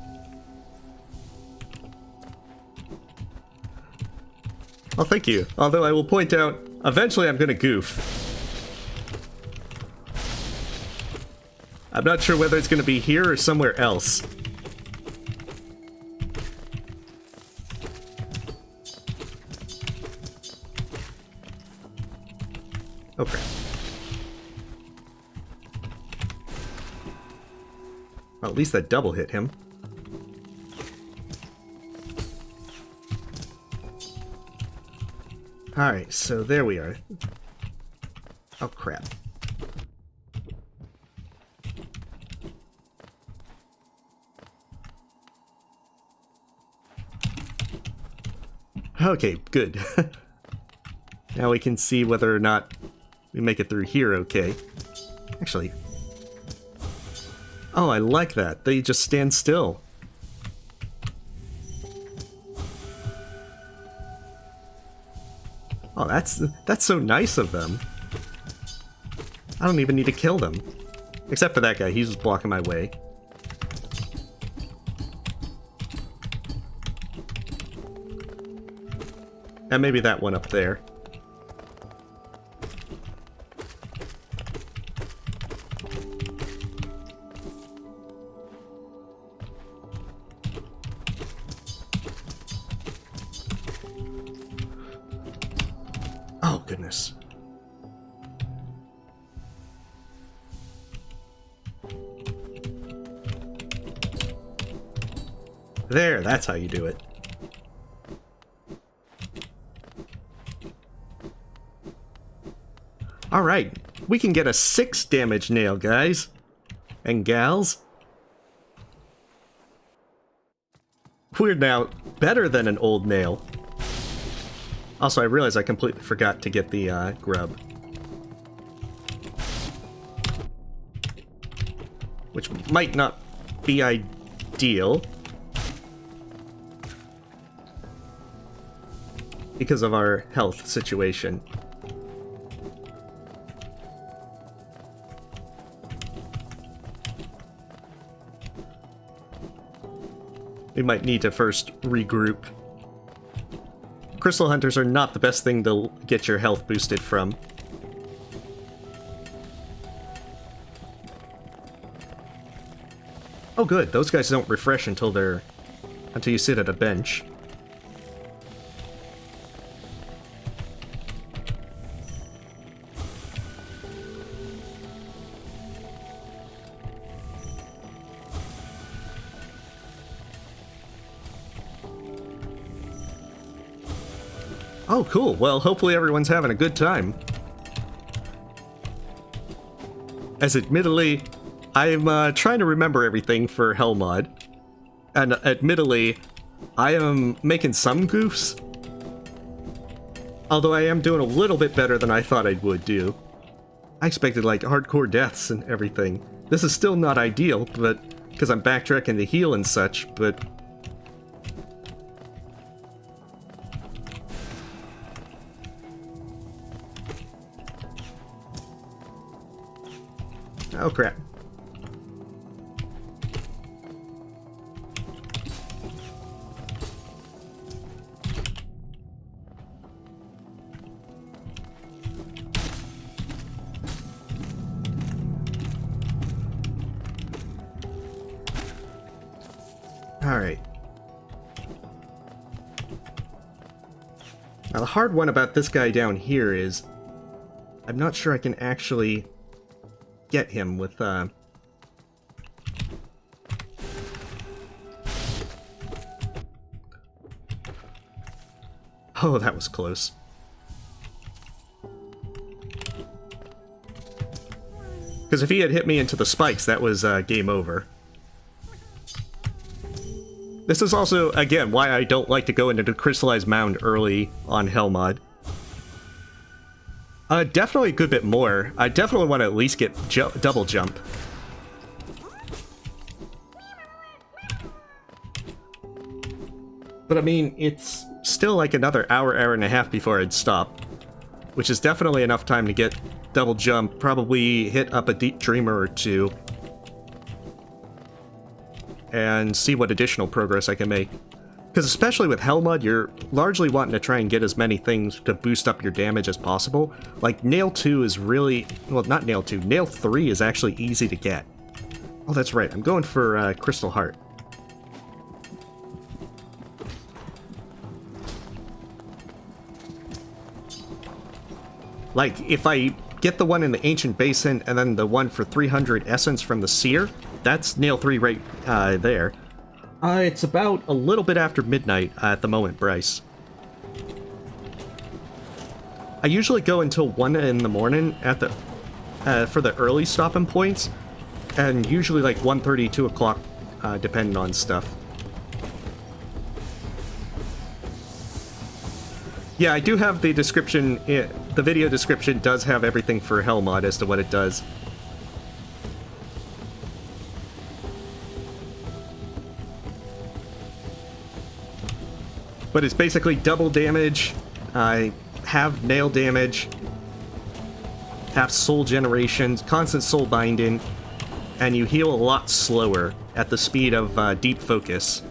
Well, thank you. Although I will point out, eventually I'm gonna goof. I'm not sure whether it's gonna be here or somewhere else. Okay. Well, at least that double hit him. Alright, so there we are. Oh, crap. Okay, good. Now we can see whether or not we make it through here okay. Actually... Oh, I like that. They just stand still. Oh, that's so nice of them. I don't even need to kill them. Except for that guy, he's just blocking my way. And maybe that one up there. Oh, goodness. There, that's how you do it. Alright, we can get a 6 damage nail, guys. And gals. We're now better than an old nail. Also, I realized I completely forgot to get the grub. Which might not be ideal. Because of our health situation. We might need to first regroup. Crystal Hunters are not the best thing to get your health boosted from. Oh good, those guys don't refresh until you sit at a bench. Oh, cool. Well, hopefully everyone's having a good time. As admittedly, I'm trying to remember everything for Hell Mod. And admittedly, I am making some goofs. Although I am doing a little bit better than I thought I would do. I expected, like, hardcore deaths and everything. This is still not ideal, but... because I'm backtracking to heal and such, but... oh crap. Alright. Now the hard one about this guy down here is I'm not sure I can actually get him with, oh, that was close. Because if he had hit me into the spikes, that was, game over. This is also, again, why I don't like to go into the Crystallized Mound early on Hell Mod. Definitely a good bit more. I definitely want to at least get double jump. But I mean, it's still like another hour and a half before I'd stop. Which is definitely enough time to get double jump, probably hit up a deep dreamer or two. And see what additional progress I can make. Because especially with Hell Mod, you're largely wanting to try and get as many things to boost up your damage as possible. Like, Nail 2 is really... well, not Nail 2. Nail 3 is actually easy to get. Oh, that's right. I'm going for Crystal Heart. Like, if I get the one in the Ancient Basin and then the one for 300 Essence from the Seer, that's Nail 3 right there. It's about a little bit after midnight at the moment, Bryce. I usually go until 1 in the morning at the for the early stopping points, and usually like 1:30, 2 o'clock, depending on stuff. Yeah, I do have the description. The video description does have everything for Hell mod as to what it does. But it's basically double damage, half nail damage, half soul generation, constant soul binding, and you heal a lot slower at the speed of deep focus.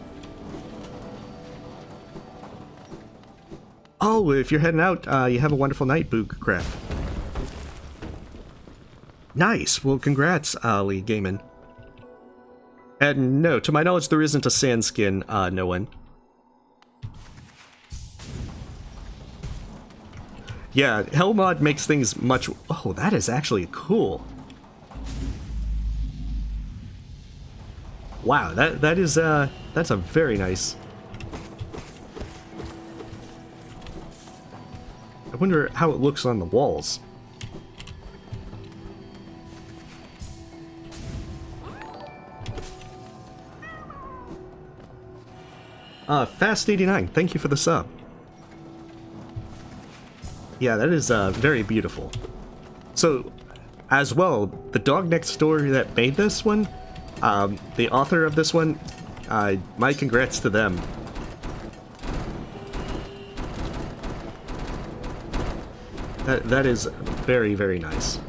Oh, if you're heading out, you have a wonderful night, Boogcraft. Nice. Well, congrats, Ali Gaiman. And no, to my knowledge, there isn't a sand skin, no one. Yeah, Hell mod makes things much... Oh, that is actually cool. Wow, that's a very nice... I wonder how it looks on the walls. Fast89, thank you for the sub. Yeah, that is very beautiful. So, as well, the dog next door that made this one, the author of this one, my congrats to them. That is very, very nice.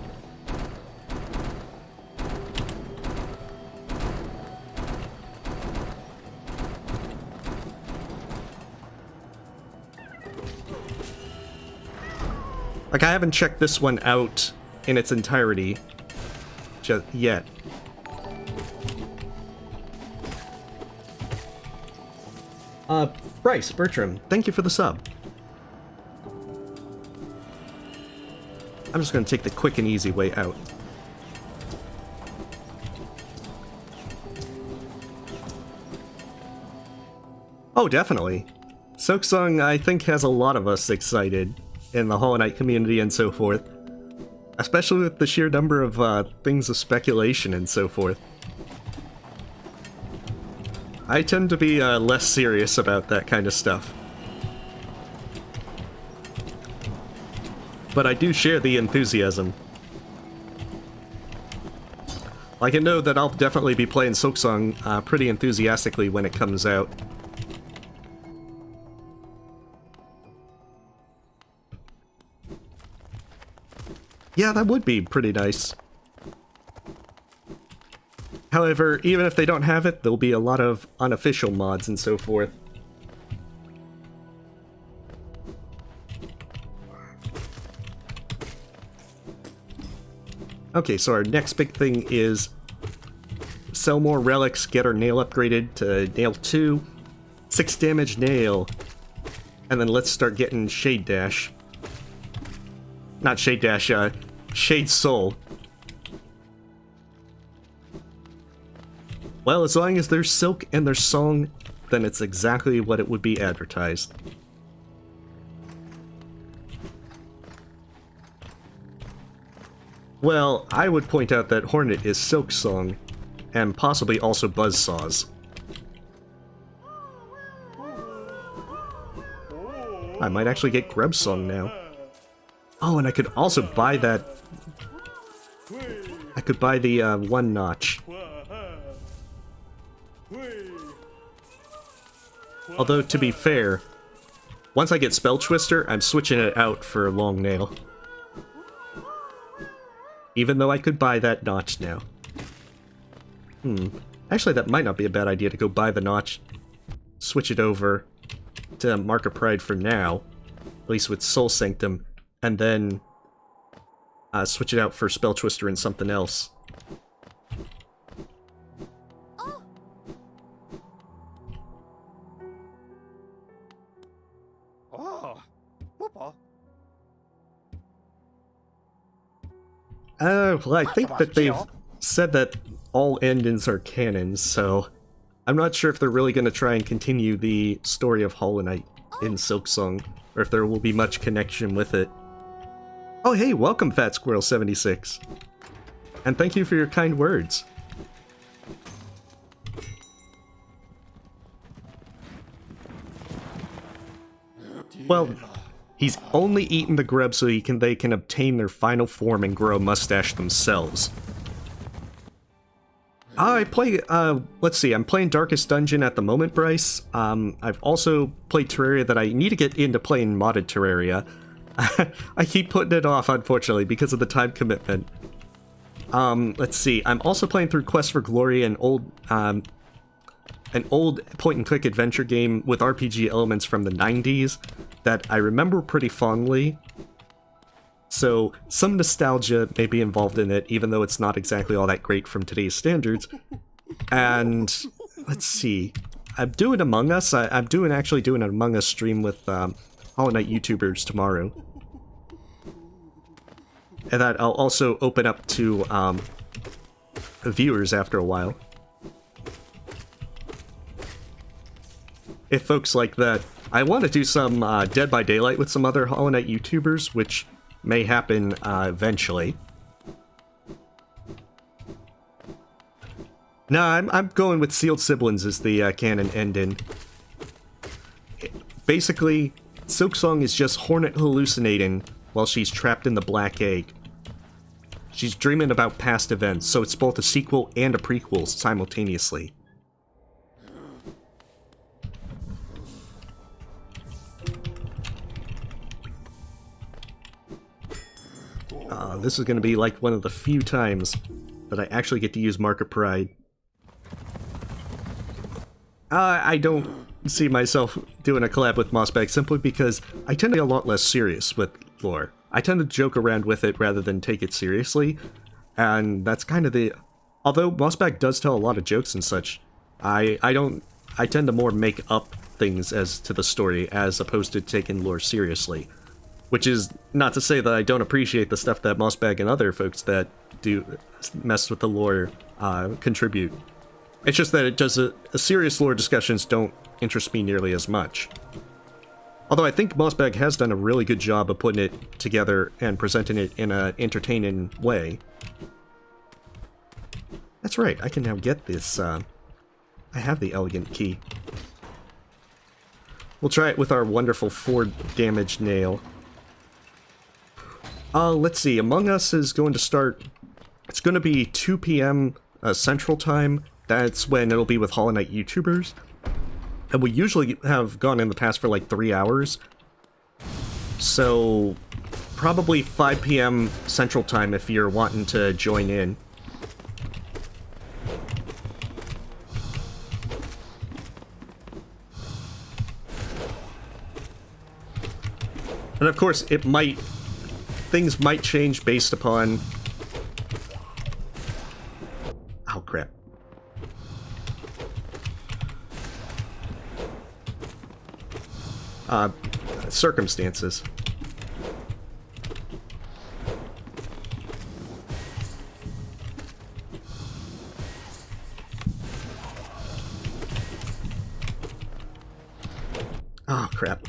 Like, I haven't checked this one out in its entirety just yet. Bryce Bertram, thank you for the sub. I'm just gonna take the quick and easy way out. Oh, definitely. Silksong, I think, has a lot of us excited in the Hollow Knight community and so forth. Especially with the sheer number of things of speculation and so forth. I tend to be less serious about that kind of stuff. But I do share the enthusiasm. I can know that I'll definitely be playing Silksong pretty enthusiastically when it comes out. Yeah, that would be pretty nice. However, even if they don't have it, there'll be a lot of unofficial mods and so forth. Okay, so our next big thing is sell more relics, get our nail upgraded to nail 2, 6 damage nail, and then let's start getting Shade Dash. Not Shade Dash, Shade Soul. Well, as long as there's Silk and there's Song, then it's exactly what it would be advertised. Well, I would point out that Hornet is Silk Song, and possibly also Buzzsaws. I might actually get Grub Song now. Oh, and I could also buy that... I could buy the one notch. Although, to be fair, once I get Spell Twister, I'm switching it out for Long Nail. Even though I could buy that notch now. Actually, that might not be a bad idea to go buy the notch, switch it over to Mark of Pride for now, at least with Soul Sanctum, and then switch it out for Spell Twister and something else. Well, I think that they've said that all endings are canon, so I'm not sure if they're really going to try and continue the story of Hollow Knight in Silksong, or if there will be much connection with it. Oh hey, welcome Fat Squirrel 76, and thank you for your kind words. Well, He's only eaten the grub so they can obtain their final form and grow a mustache themselves. I play, let's see, I'm playing Darkest Dungeon at the moment, Bryce. I've also played Terraria that I need to get into playing modded Terraria. I keep putting it off, unfortunately, because of the time commitment. Let's see, I'm also playing through Quest for Glory, an old point-and-click adventure game with RPG elements from the 90s that I remember pretty fondly. So, some nostalgia may be involved in it, even though it's not exactly all that great from today's standards. And, let's see, I'm doing Among Us. I'm actually doing an Among Us stream with Hollow Knight YouTubers tomorrow. And that I'll also open up to viewers after a while. If folks like that. I want to do some Dead by Daylight with some other Hollow Knight YouTubers, which may happen eventually. Nah, I'm going with Sealed Siblings as the canon ending. Basically, Silksong is just Hornet hallucinating while she's trapped in the Black Egg. She's dreaming about past events, so it's both a sequel and a prequel simultaneously. This is going to be like one of the few times that I actually get to use Mark of Pride. I don't see myself doing a collab with Mossbag simply because I tend to be a lot less serious with lore. I tend to joke around with it rather than take it seriously, and that's kind of the... Although Mossbag does tell a lot of jokes and such, I tend to more make up things as to the story as opposed to taking lore seriously. Which is not to say that I don't appreciate the stuff that Mossbag and other folks that do mess with the lore contribute. It's just that it does a serious lore discussions don't interest me nearly as much. Although I think Mossbag has done a really good job of putting it together and presenting it in an entertaining way. That's right, I can now get this, I have the elegant key. We'll try it with our wonderful 4 damage nail. Let's see, Among Us is going to start, it's going to be 2 p.m. Central Time. That's when it'll be with Hollow Knight YouTubers. And we usually have gone in the past for like 3 hours. So, probably 5 p.m. Central Time if you're wanting to join in. And of course, things might change based upon... Oh, crap. Circumstances. Oh, crap.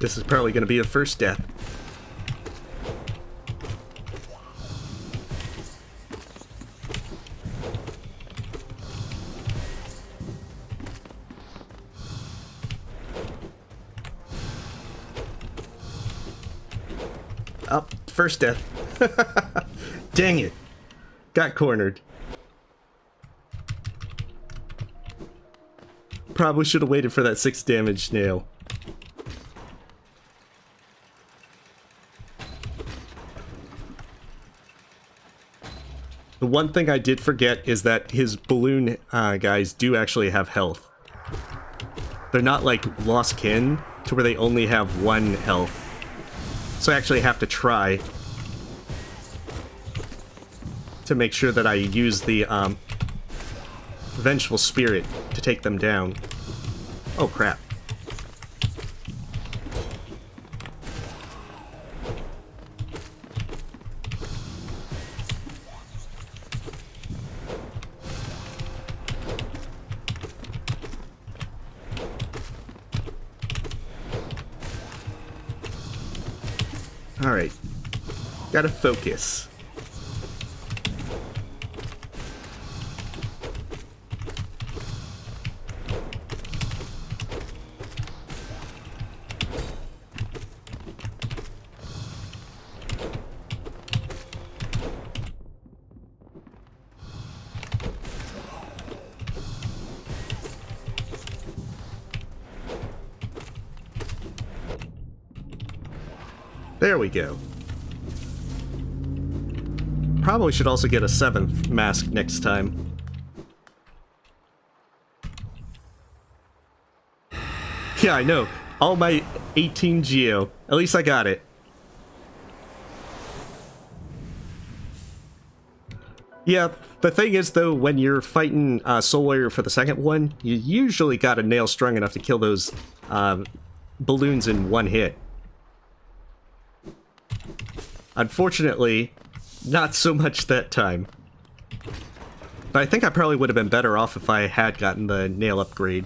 This is probably going to be a first death. Oh, first death. Dang it. Got cornered. Probably should have waited for that 6 damage nail. The one thing I did forget is that his balloon guys do actually have health. They're not like Lost Kin, to where they only have 1 health. So I actually have to try to make sure that I use the Vengeful Spirit to take them down. Oh crap. Alright. Gotta focus. There we go. Probably should also get a 7th mask next time. Yeah, I know. All my 18 Geo. At least I got it. Yeah, the thing is, though, when you're fighting Soul Warrior for the second one, you usually got a nail strong enough to kill those balloons in one hit. Unfortunately, not so much that time. But I think I probably would have been better off if I had gotten the nail upgrade.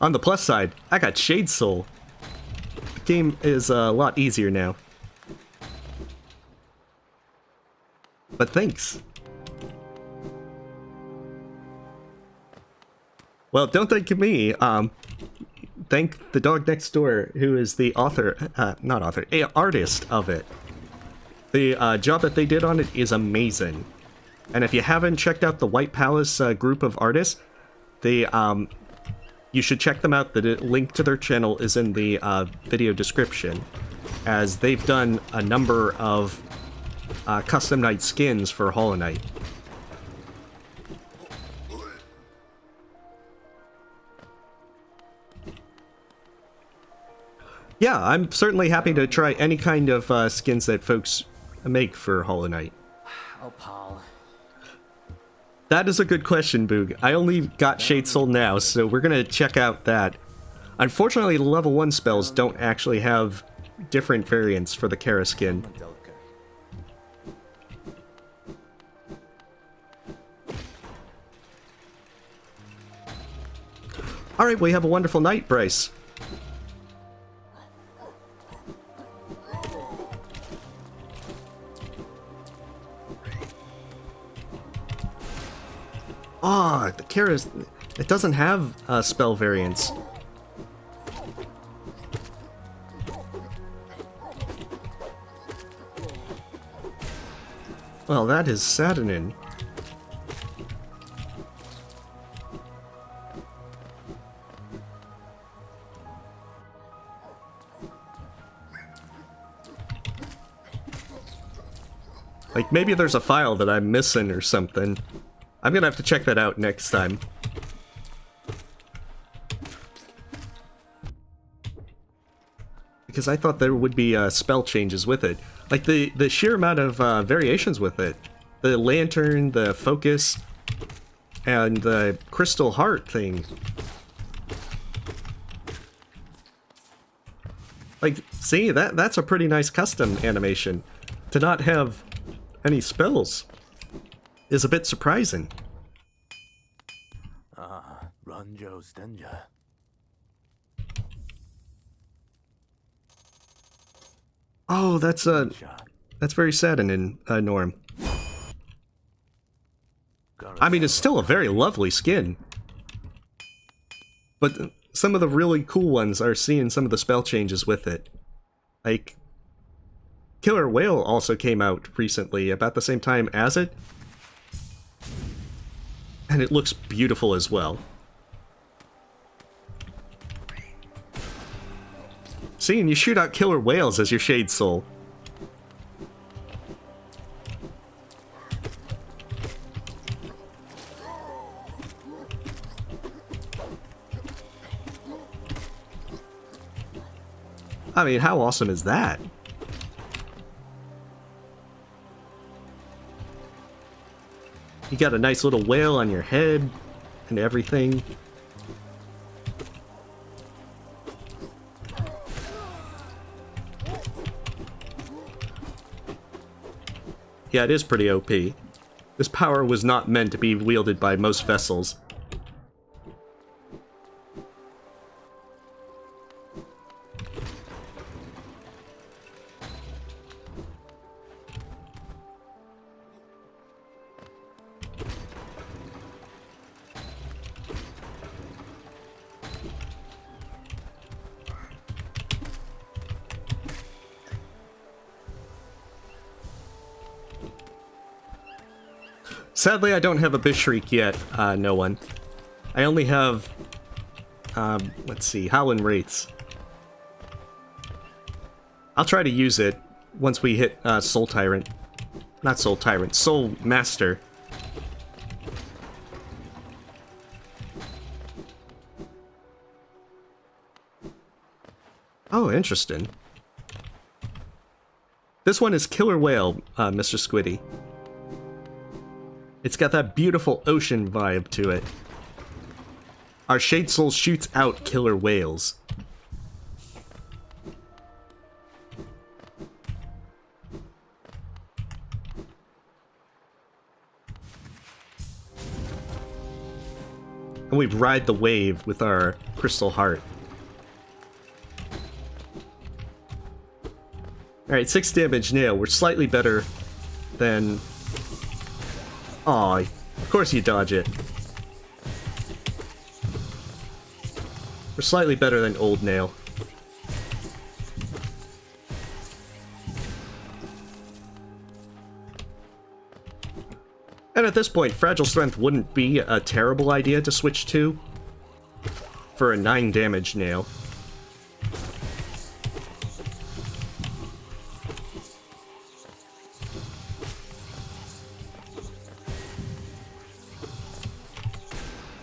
On the plus side, I got Shade Soul. The game is a lot easier now. But thanks. Well, don't thank me. Thank the dog next door, who is the author, not author, artist of it. The job that they did on it is amazing. And if you haven't checked out the White Palace group of artists, they, you should check them out. The link to their channel is in the video description, as they've done a number of custom night skins for Hollow Knight. Yeah, I'm certainly happy to try any kind of skins that folks make for Hollow Knight. Oh, Paul. That is a good question, Boog. I only got Shade Soul now, so we're gonna check out that. Unfortunately, level 1 spells don't actually have different variants for the Kara skin. Alright, we have a wonderful night, Bryce. Ah, the Kara's... it doesn't have spell variants. Well, that is saddening. Like, maybe there's a file that I'm missing or something. I'm gonna have to check that out next time. Because I thought there would be spell changes with it. Like, the sheer amount of variations with it. The lantern, the focus, and the crystal heart thing. Like, see, that's a pretty nice custom animation. To not have any spells is a bit surprising. Ranjo Stenja. Oh, that's very saddening, Norm. I mean, it's still a very lovely skin. But some of the really cool ones are seeing some of the spell changes with it. Like, Killer Whale also came out recently, about the same time as it. And it looks beautiful as well. See, and you shoot out killer whales as your Shade Soul. I mean, how awesome is that? You got a nice little whale on your head and everything. Yeah, it is pretty OP. This power was not meant to be wielded by most vessels. Sadly, I don't have a Bishriek yet, no one. I only have, let's see, Howlin' Wraiths. I'll try to use it once we hit Soul Tyrant. Not Soul Tyrant, Soul Master. Oh, interesting. This one is Killer Whale, Mr. Squiddy. It's got that beautiful ocean vibe to it. Our Shade Soul shoots out killer whales. And we ride the wave with our Crystal Heart. Alright, 6 damage nail. We're slightly better than... Aw, of course you dodge it. We're slightly better than old nail. And at this point, Fragile Strength wouldn't be a terrible idea to switch to for a 9 damage nail.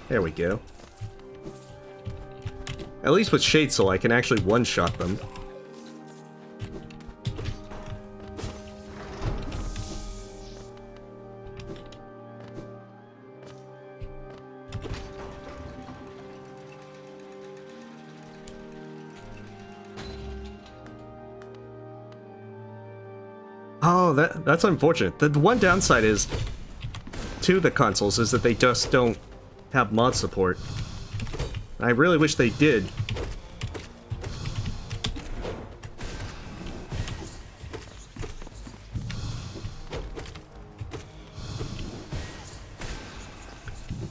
There we go. At least with Shade Soul, I can actually one-shot them. Oh, that's unfortunate. The one downside is to the consoles is that they just don't have mod support. I really wish they did.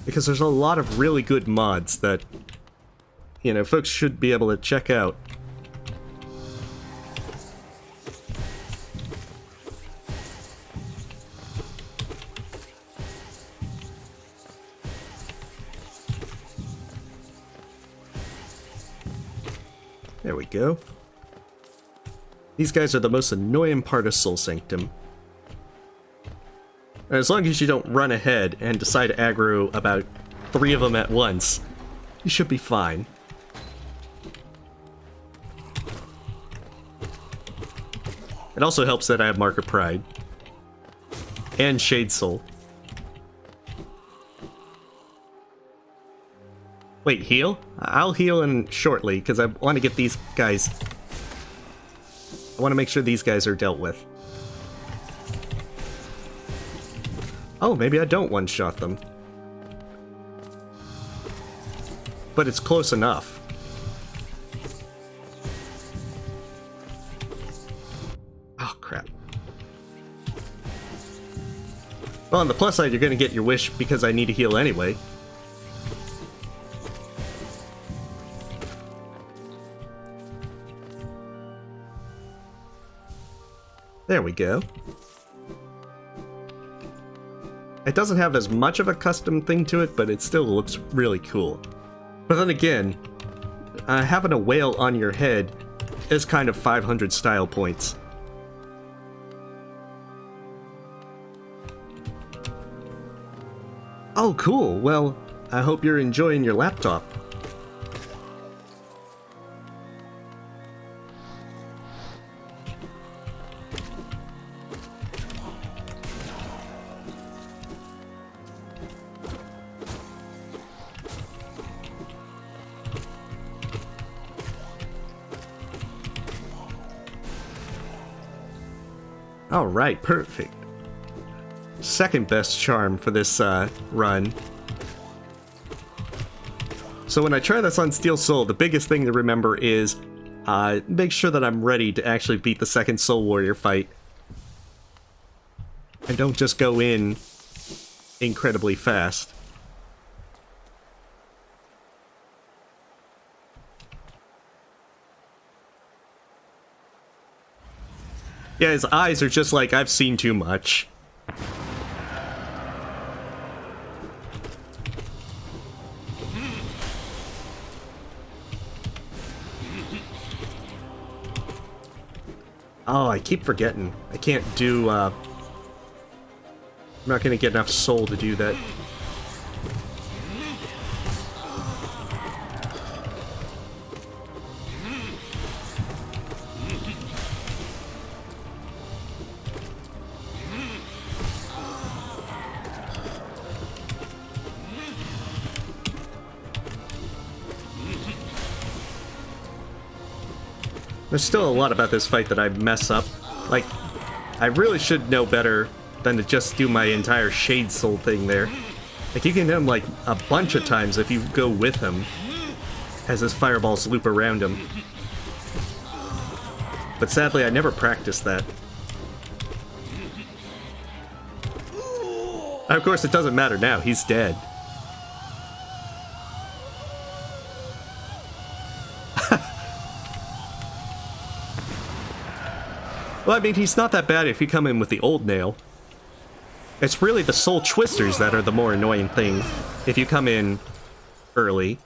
Because there's a lot of really good mods that, you know, folks should be able to check out. There we go. These guys are the most annoying part of Soul Sanctum. And as long as you don't run ahead and decide to aggro about 3 of them at once, you should be fine. It also helps that I have Marker Pride. And Shade Soul. Wait, heal? I'll heal in shortly, because I want to get these guys... I want to make sure these guys are dealt with. Oh, maybe I don't one-shot them. But it's close enough. Oh, crap. Well, on the plus side, you're going to get your wish because I need to heal anyway. There we go. It doesn't have as much of a custom thing to it, but it still looks really cool. But then again, having a whale on your head is kind of 500 style points. Oh, cool. Well, I hope you're enjoying your laptop. Alright, perfect. Second best charm for this run. So when I try this on Steel Soul, the biggest thing to remember is make sure that I'm ready to actually beat the second Soul Warrior fight. And don't just go in incredibly fast. Yeah, his eyes are just like, I've seen too much. Oh, I keep forgetting. I can't do, I'm not gonna get enough soul to do that. There's still a lot about this fight that I mess up. Like, I really should know better than to just do my entire Shade Soul thing there. Like, you can hit him, like, a bunch of times if you go with him, as his fireballs loop around him. But sadly, I never practiced that. Of course, it doesn't matter now. He's dead. Well, I mean, he's not that bad if you come in with the old nail. It's really the soul twisters that are the more annoying thing if you come in early.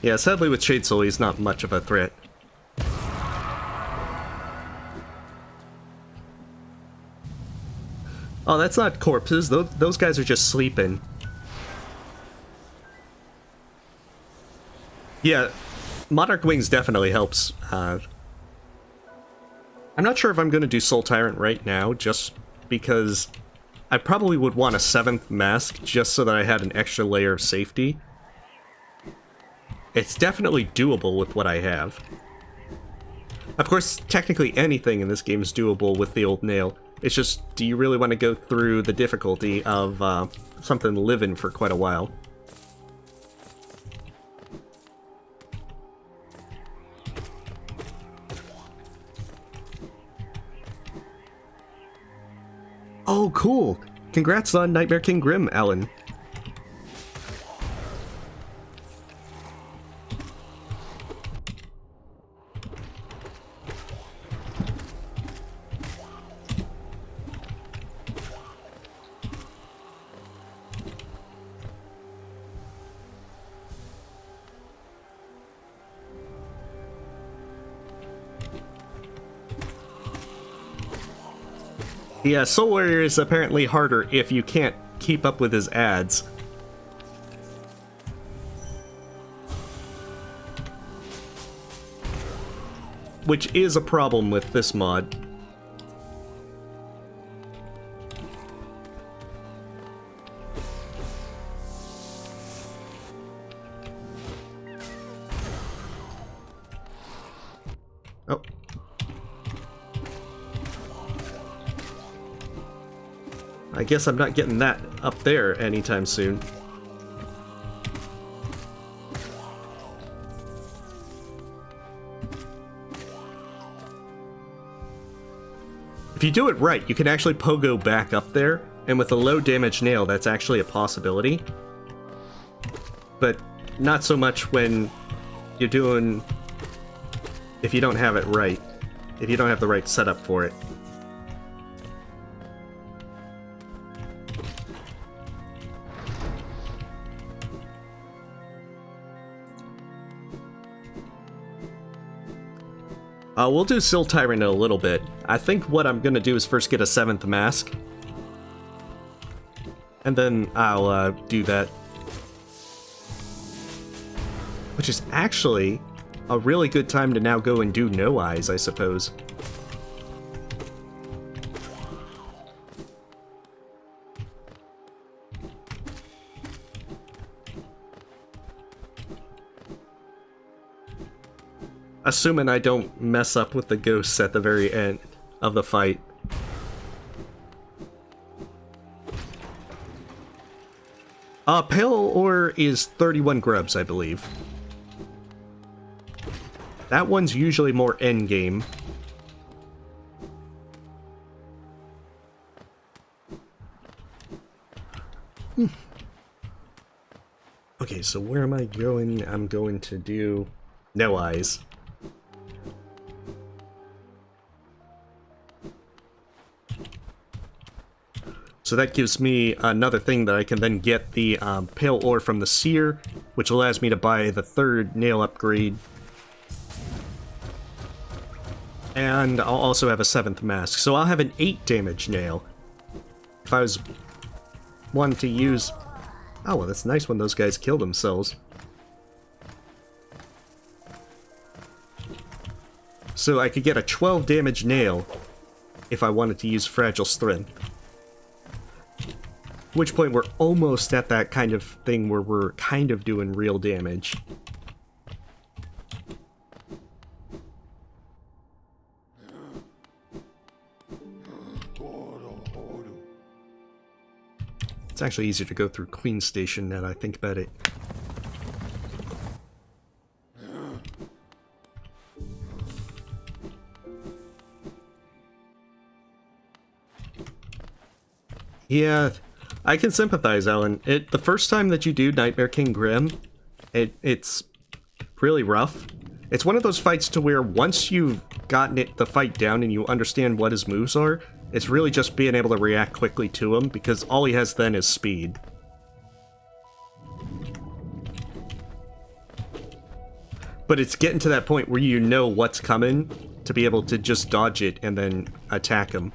Yeah, sadly with Shade Soul, he's not much of a threat. Oh, that's not corpses. Those guys are just sleeping. Yeah, Monarch Wings definitely helps. I'm not sure if I'm going to do Soul Tyrant right now, just because I probably would want a 7th mask just so that I had an extra layer of safety. It's definitely doable with what I have. Of course, technically anything in this game is doable with the old nail. It's just, do you really want to go through the difficulty of something living for quite a while? Oh, cool! Congrats on Nightmare King Grim, Alan. Yeah, Soul Warrior is apparently harder if you can't keep up with his ads. Which is a problem with this mod. Oh. I guess I'm not getting that up there anytime soon. If you do it right, you can actually pogo back up there, and with a low damage nail, that's actually a possibility. But not so much when you're doing... if you don't have it right. If you don't have the right setup for it. We'll do Soul Tyrant in a little bit. I think what I'm gonna do is first get a 7th mask. And then I'll do that. Which is actually a really good time to now go and do No Eyes, I suppose. Assuming I don't mess up with the ghosts at the very end of the fight. Pale Ore is 31 grubs, I believe. That one's usually more endgame. Okay, so where am I going? I'm going to do No Eyes. So that gives me another thing that I can then get the pale ore from the seer, which allows me to buy the 3rd nail upgrade. And I'll also have a 7th mask, so I'll have an 8 damage nail. If I was wanting to use... Oh, well, that's nice when those guys kill themselves. So I could get a 12 damage nail if I wanted to use Fragile Strength. At which point we're almost at that kind of thing where we're kind of doing real damage. It's actually easier to go through Queen Station now that I think about it. Yeah, I can sympathize, Alan. The first time that you do Nightmare King Grim, it's really rough. It's one of those fights to where once you've gotten the fight down and you understand what his moves are, it's really just being able to react quickly to him, because all he has then is speed. But it's getting to that point where you know what's coming to be able to just dodge it and then attack him.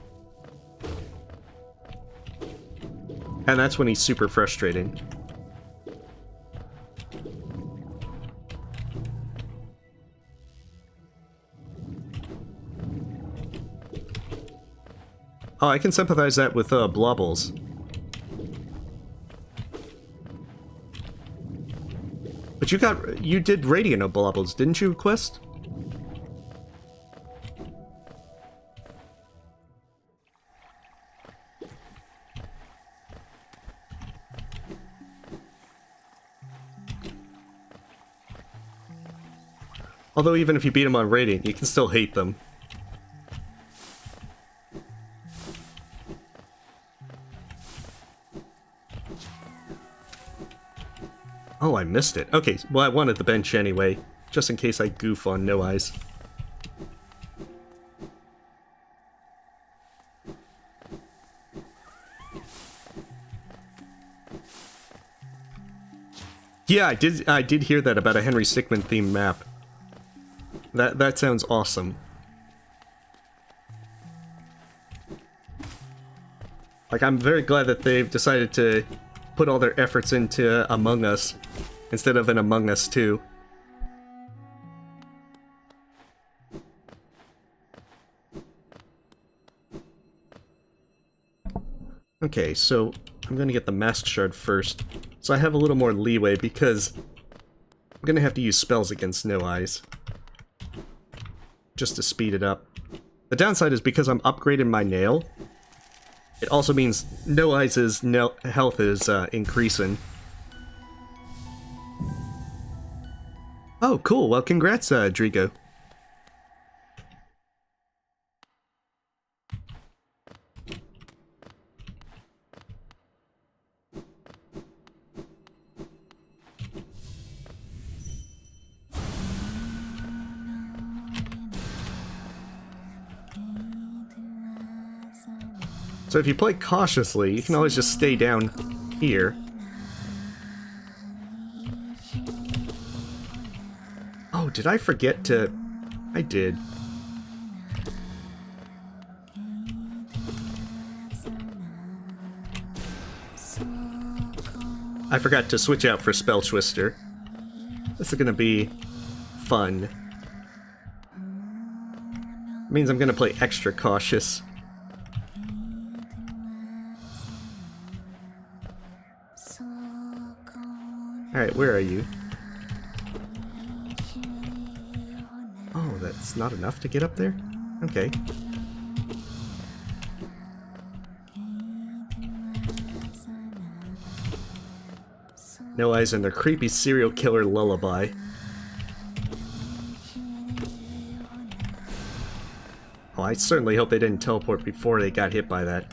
And that's when he's super frustrating. Oh, I can sympathize that with Blobbles. But you did Radiant of Blobbles, didn't you, Quest? Although even if you beat them on Radiant, you can still hate them. Oh, I missed it. Okay, well I wanted the bench anyway, just in case I goof on No Eyes. Yeah, I did hear that about a Henry Stickmin themed map. That sounds awesome. Like, I'm very glad that they've decided to put all their efforts into Among Us instead of an Among Us 2. Okay, so I'm gonna get the Mask Shard first, so I have a little more leeway because I'm gonna have to use spells against No Eyes just to speed it up. The downside is because I'm upgrading my nail, it also means No Eyes' health is increasing. Oh, cool. Well, congrats, Drigo. So if you play cautiously, you can always just stay down here. Oh, did I forget to... I did. I forgot to switch out for Spell Twister. This is gonna be fun. It means I'm gonna play extra cautious. Alright, where are you? Oh, that's not enough to get up there? Okay. No Eyes and their creepy serial killer lullaby. Oh, I certainly hope they didn't teleport before they got hit by that.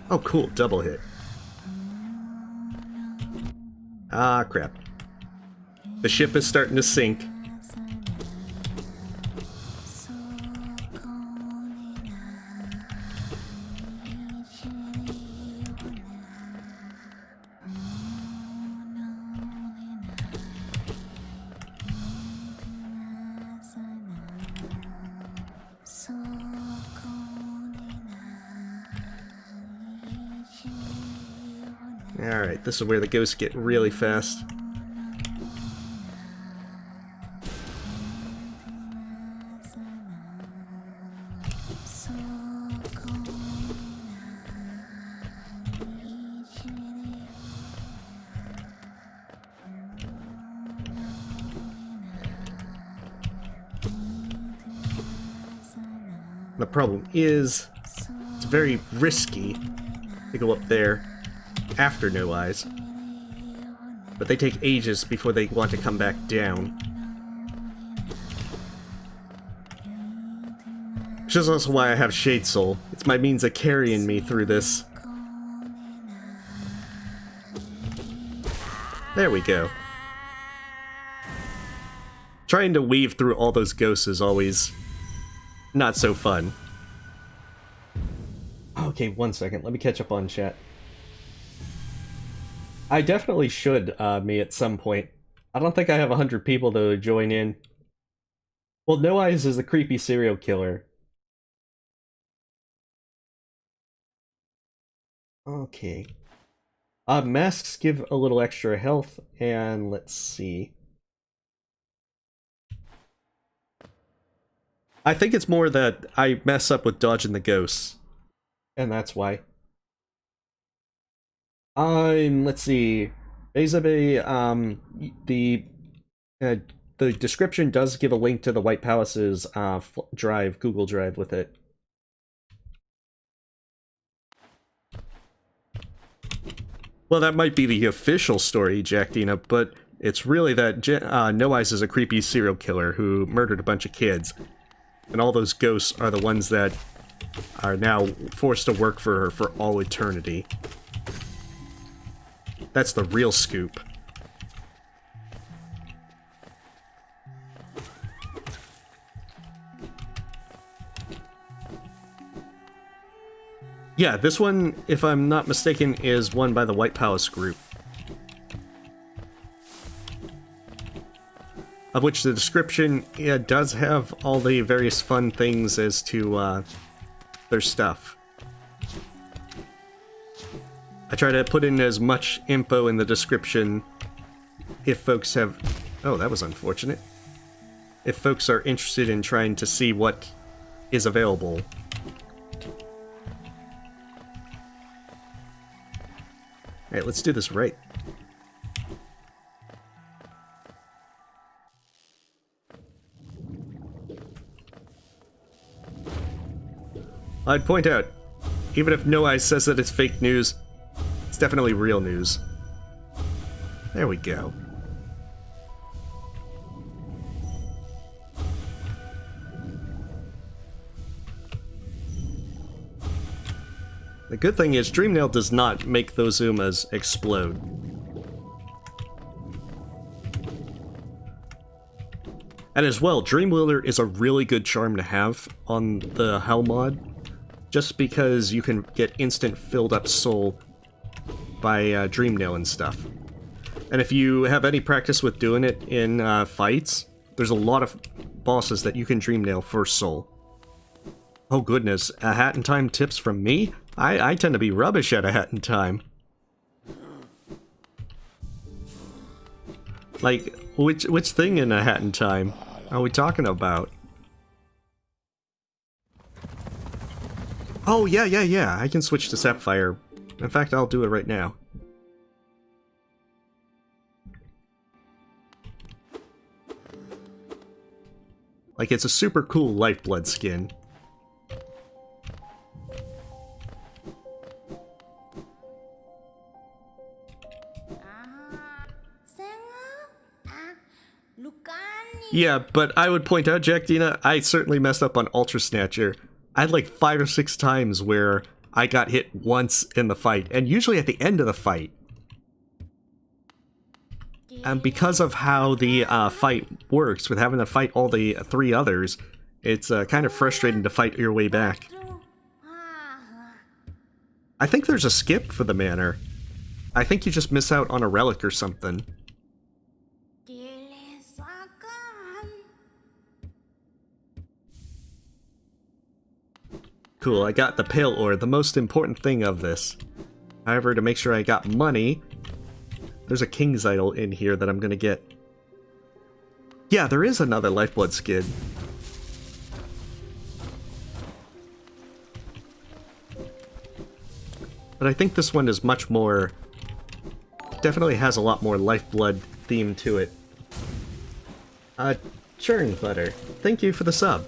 Oh, cool. Double hit. Ah, crap. The ship is starting to sink. Alright, this is where the ghosts get really fast. The problem is, it's very risky to go up there after No Eyes, but they take ages before they want to come back down. Which is also why I have Shade Soul. It's my means of carrying me through this. There we go. Trying to weave through all those ghosts is always not so fun. Okay, 1 second. Let me catch up on chat. I definitely should, me, at some point. I don't think I have 100 people to join in. Well, No Eyes is the creepy serial killer. Okay. Masks give a little extra health, and let's see. I think it's more that I mess up with dodging the ghosts. And that's why. Let's see. Basically, the description does give a link to the White Palace's drive, Google Drive with it. Well, that might be the official story, Jack Dina, but it's really that No Eyes is a creepy serial killer who murdered a bunch of kids. And all those ghosts are the ones that are now forced to work for her for all eternity. That's the real scoop. Yeah, this one, if I'm not mistaken, is won by the White Palace group. Of which the description does have all the various fun things as to their stuff. I try to put in as much info in the description if folks have... Oh, that was unfortunate. If folks are interested in trying to see what is available. Alright, let's do this right. I'd point out, even if No Eyes says that it's fake news, it's definitely real news. There we go. The good thing is, Dreamnail does not make those Umas explode. And as well, Dreamwheeler is a really good charm to have on the Hell mod, just because you can get instant filled up soul by Dreamnail and stuff. And if you have any practice with doing it in fights, there's a lot of bosses that you can Dreamnail for soul. Oh goodness, a Hat in Time tips from me? I tend to be rubbish at a Hat in Time. Like, which thing in a Hat in Time are we talking about? Oh, yeah, I can switch to Sapphire. In fact, I'll do it right now. Like, it's a super cool Lifeblood skin. Yeah, but I would point out, Jack Dina, I certainly messed up on Ultra Snatcher. I had like 5 or 6 times where I got hit once in the fight, and usually at the end of the fight. And because of how the fight works, with having to fight all the 3 others, it's kind of frustrating to fight your way back. I think there's a skip for the manor. I think you just miss out on a relic or something. Cool, I got the pale ore, the most important thing of this. However, to make sure I got money, there's a king's idol in here that I'm gonna get. Yeah, there is another lifeblood skid. But I think this one is much more... definitely has a lot more lifeblood theme to it. Churn Butter, thank you for the sub.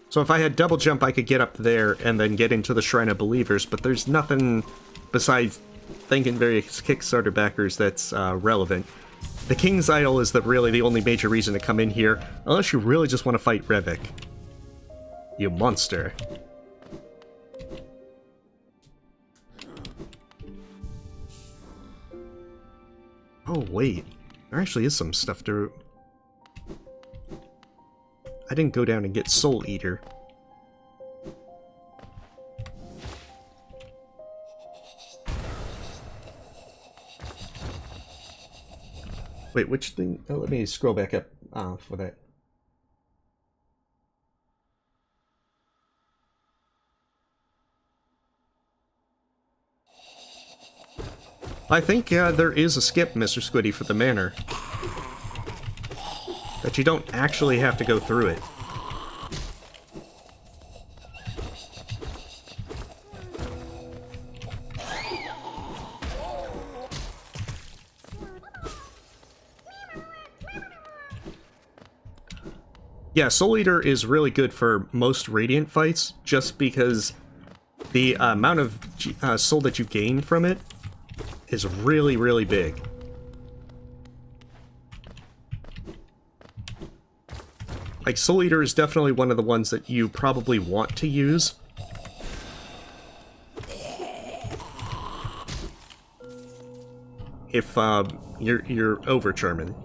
So if I had double jump, I could get up there and then get into the Shrine of Believers, but there's nothing besides thanking various Kickstarter backers that's relevant. The King's Idol is really the only major reason to come in here, unless you really just want to fight Revik. You monster. Oh wait, there actually is some stuff to... I didn't go down and get Soul Eater. Wait, which thing? Oh, let me scroll back up for that. I think there is a skip, Mr. Squiddy, for the manor. That you don't actually have to go through it. Yeah, Soul Eater is really good for most Radiant fights, just because the amount of soul that you gain from it is really, really big. Like, Soul Eater is definitely one of the ones that you probably want to use. If you're over Charmin.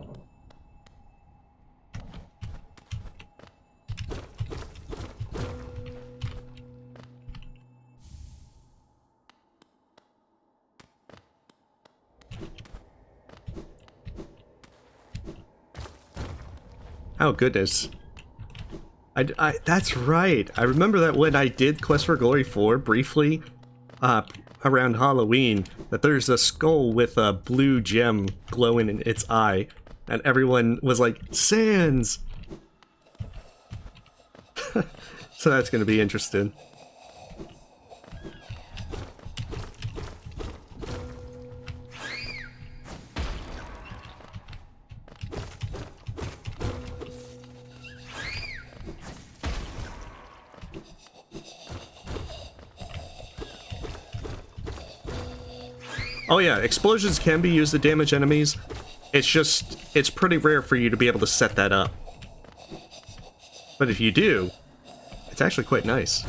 Oh goodness. That's right. I remember that when I did Quest for Glory 4 briefly, around Halloween, that there's a skull with a blue gem glowing in its eye, and everyone was like, Sans! So that's gonna be interesting. Oh yeah, explosions can be used to damage enemies. It's pretty rare for you to be able to set that up. But if you do, it's actually quite nice.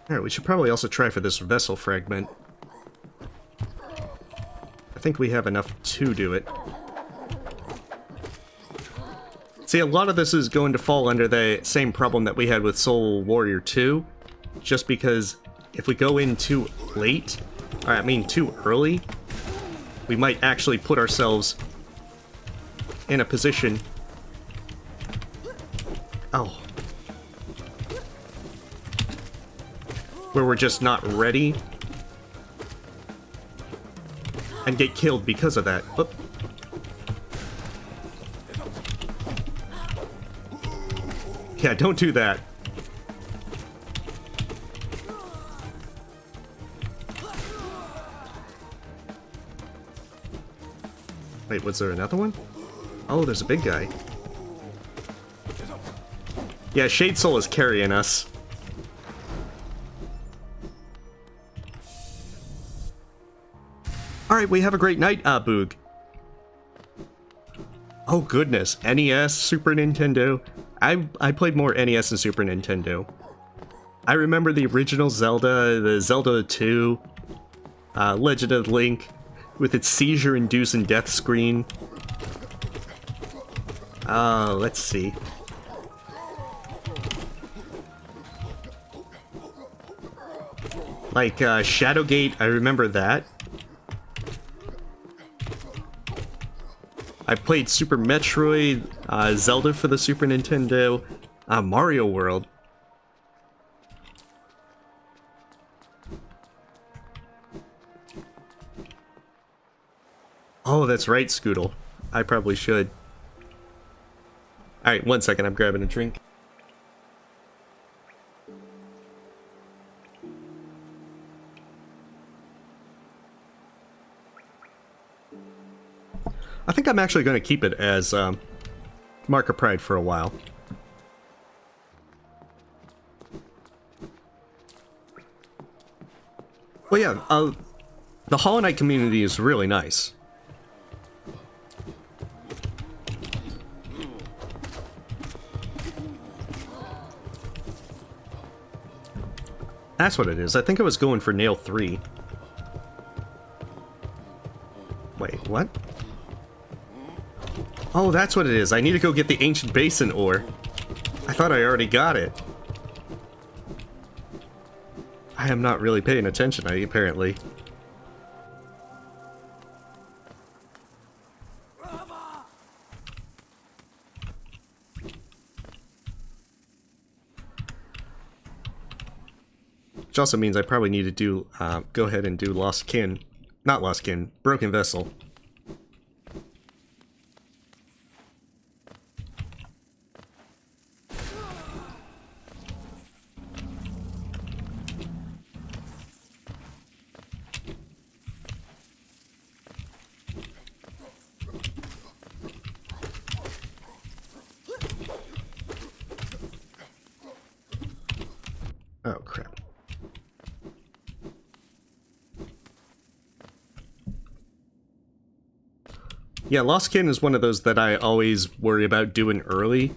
Alright, we should probably also try for this vessel fragment. I think we have enough to do it. See, a lot of this is going to fall under the same problem that we had with Soul Warrior 2, just because if we go in too late, or I mean too early, we might actually put ourselves in a position... Oh. Where we're just not ready and get killed because of that. Oop. Yeah, don't do that. Wait, was there another one? Oh, there's a big guy. Yeah, Shade Soul is carrying us. Alright, we have a great night, Boog. Oh goodness, NES, Super Nintendo. I played more NES and Super Nintendo. I remember the original Zelda, the Zelda 2, Legend of Link, with its seizure-inducing death screen. Let's see. Like, Shadowgate, I remember that. I played Super Metroid, Zelda for the Super Nintendo, Mario World. Oh, that's right, Scoodle. I probably should. Alright, 1 second, I'm grabbing a drink. I think I'm actually going to keep it as Mark of Pride for a while. Well, yeah, the Hollow Knight community is really nice. That's what it is. I think I was going for nail 3. Wait, what? Oh, that's what it is. I need to go get the Ancient Basin ore. I thought I already got it. I am not really paying attention, apparently. Which also means I probably need to do, go ahead and do Lost Kin. Not Lost Kin, Broken Vessel. Oh, crap. Yeah, Lost Kin is one of those that I always worry about doing early.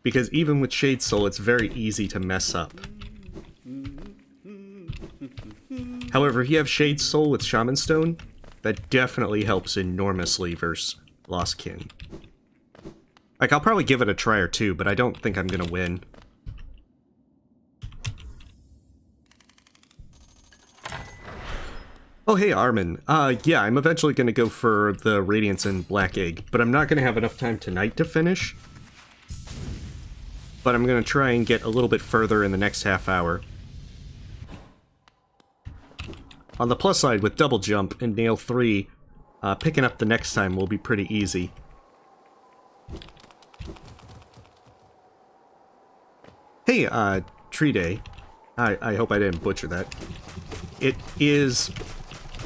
Because even with Shade Soul, it's very easy to mess up. However, if you have Shade Soul with Shaman Stone, that definitely helps enormously versus Lost Kin. Like, I'll probably give it a try or two, but I don't think I'm gonna win. Oh, hey, Armin. Yeah, I'm eventually going to go for the Radiance and Black Egg, but I'm not going to have enough time tonight to finish. But I'm going to try and get a little bit further in the next half hour. On the plus side, with Double Jump and Nail 3, picking up the next time will be pretty easy. Hey, Tree Day. I hope I didn't butcher that. It is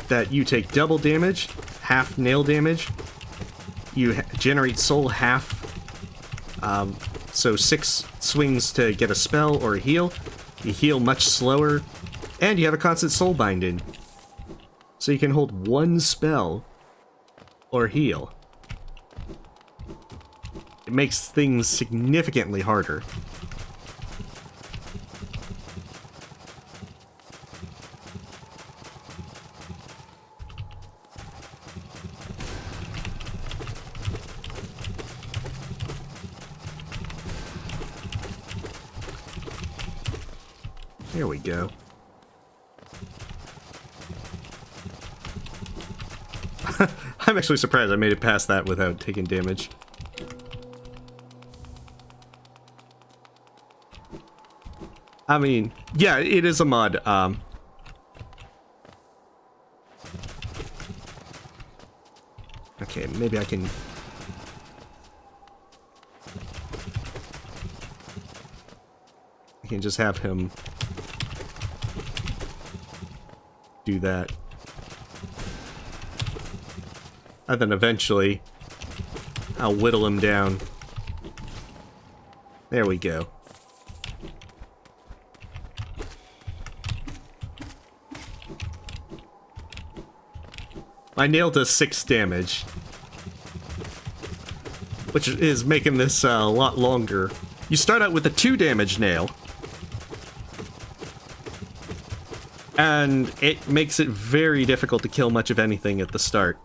that you take double damage, half nail damage, you generate soul half, so 6 swings to get a spell or a heal, you heal much slower, and you have a constant soul binding. So you can hold 1 spell or heal. It makes things significantly harder. There we go. I'm actually surprised I made it past that without taking damage. I mean, yeah, it is a mod. Okay, maybe I can... I can just have him do that. And then eventually, I'll whittle him down. There we go. My nail does 6 damage, which is making this a lot longer. You start out with a 2 damage nail, and it makes it very difficult to kill much of anything at the start.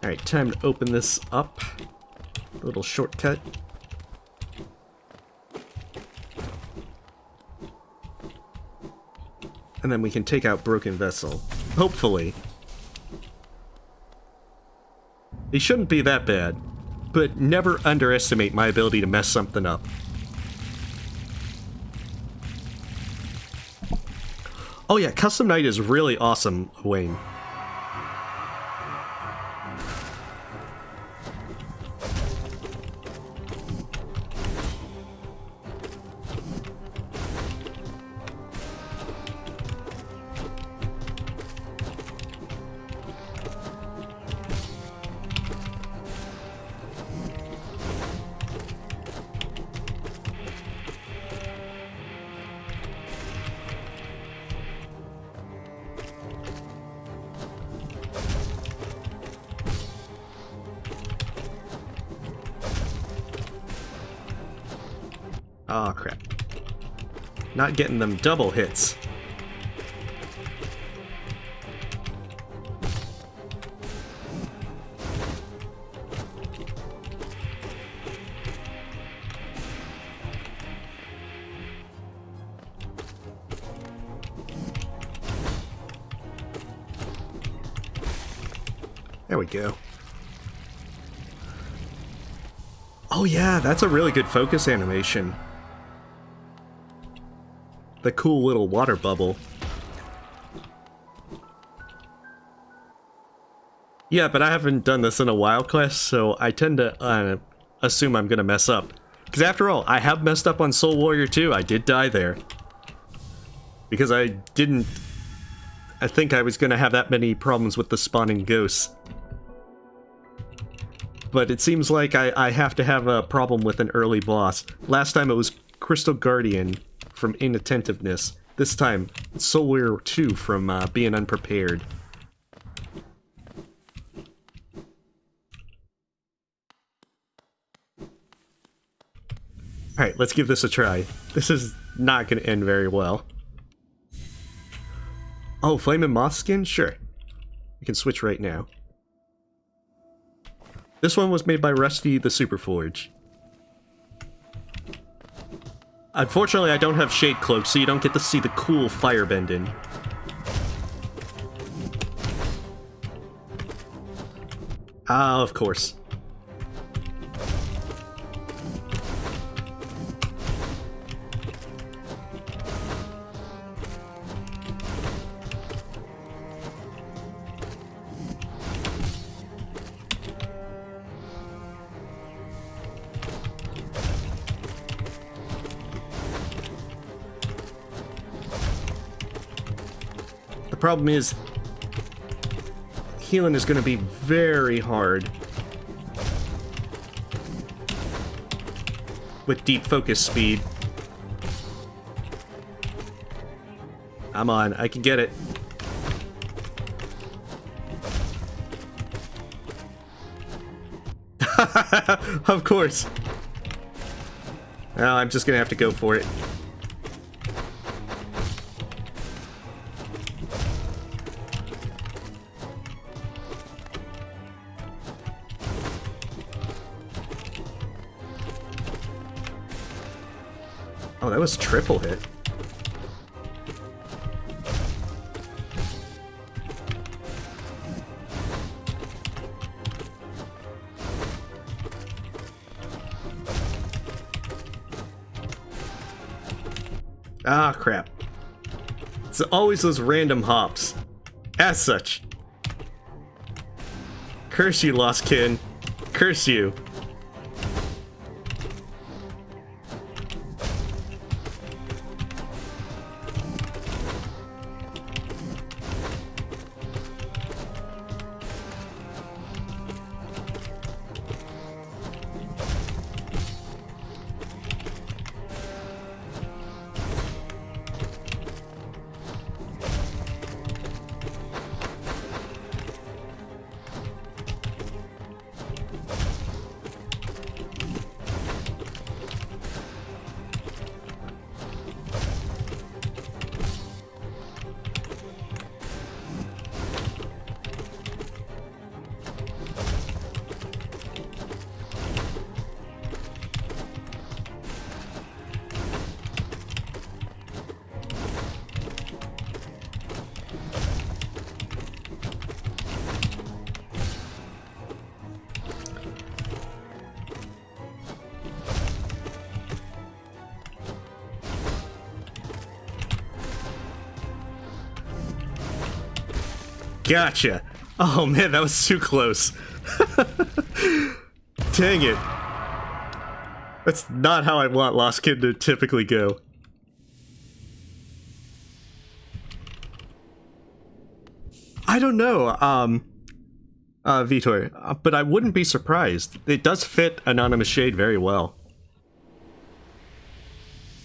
Alright, time to open this up. A little shortcut. And then we can take out Broken Vessel. Hopefully. They shouldn't be that bad, but never underestimate my ability to mess something up. Oh yeah, Custom Night is really awesome, Wayne. Aw, crap. Not getting them double hits. There we go. Oh yeah, that's a really good focus animation. The cool little water bubble. Yeah, but I haven't done this in a while, Quest, so I tend to assume I'm gonna mess up. Because after all, I have messed up on Soul Warrior 2. I did die there. Because I think I was gonna have that many problems with the spawning ghosts. But it seems like I have to have a problem with an early boss. Last time it was Crystal Guardian from inattentiveness. This time, it's Soul Warrior 2 from being unprepared. Alright, let's give this a try. This is not going to end very well. Oh, Flame and Moth skin? Sure. We can switch right now. This one was made by Rusty the Superforge. Unfortunately, I don't have Shade Cloak, so you don't get to see the cool firebending. Ah, of course. The problem is, healing is going to be very hard with deep focus speed. I'm on, I can get it. Of course. Well, I'm just gonna have to go for it. Oh, that was triple hit. Ah, crap. It's always those random hops. As such. Curse you, Lost Kin. Curse you. Gotcha. Oh man, that was too close. Dang it. That's not how I want Lost Kid to typically go. I don't know, Vitor, but I wouldn't be surprised. It does fit Anonymous Shade very well.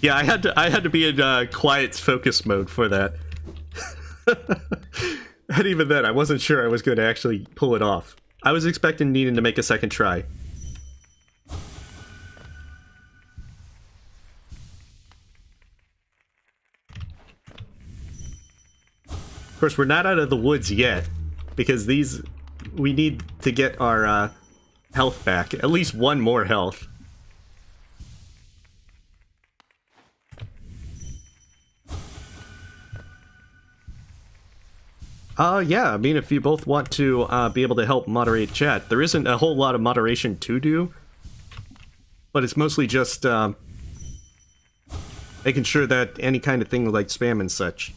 Yeah, I had to be in quiet focus mode for that. And even then, I wasn't sure I was going to actually pull it off. I was expecting needing to make a second try. Of course, we're not out of the woods yet, because we need to get our health back. At least one more health. Yeah, I mean, if you both want to be able to help moderate chat, there isn't a whole lot of moderation to do, but it's mostly just making sure that any kind of thing like spam and such.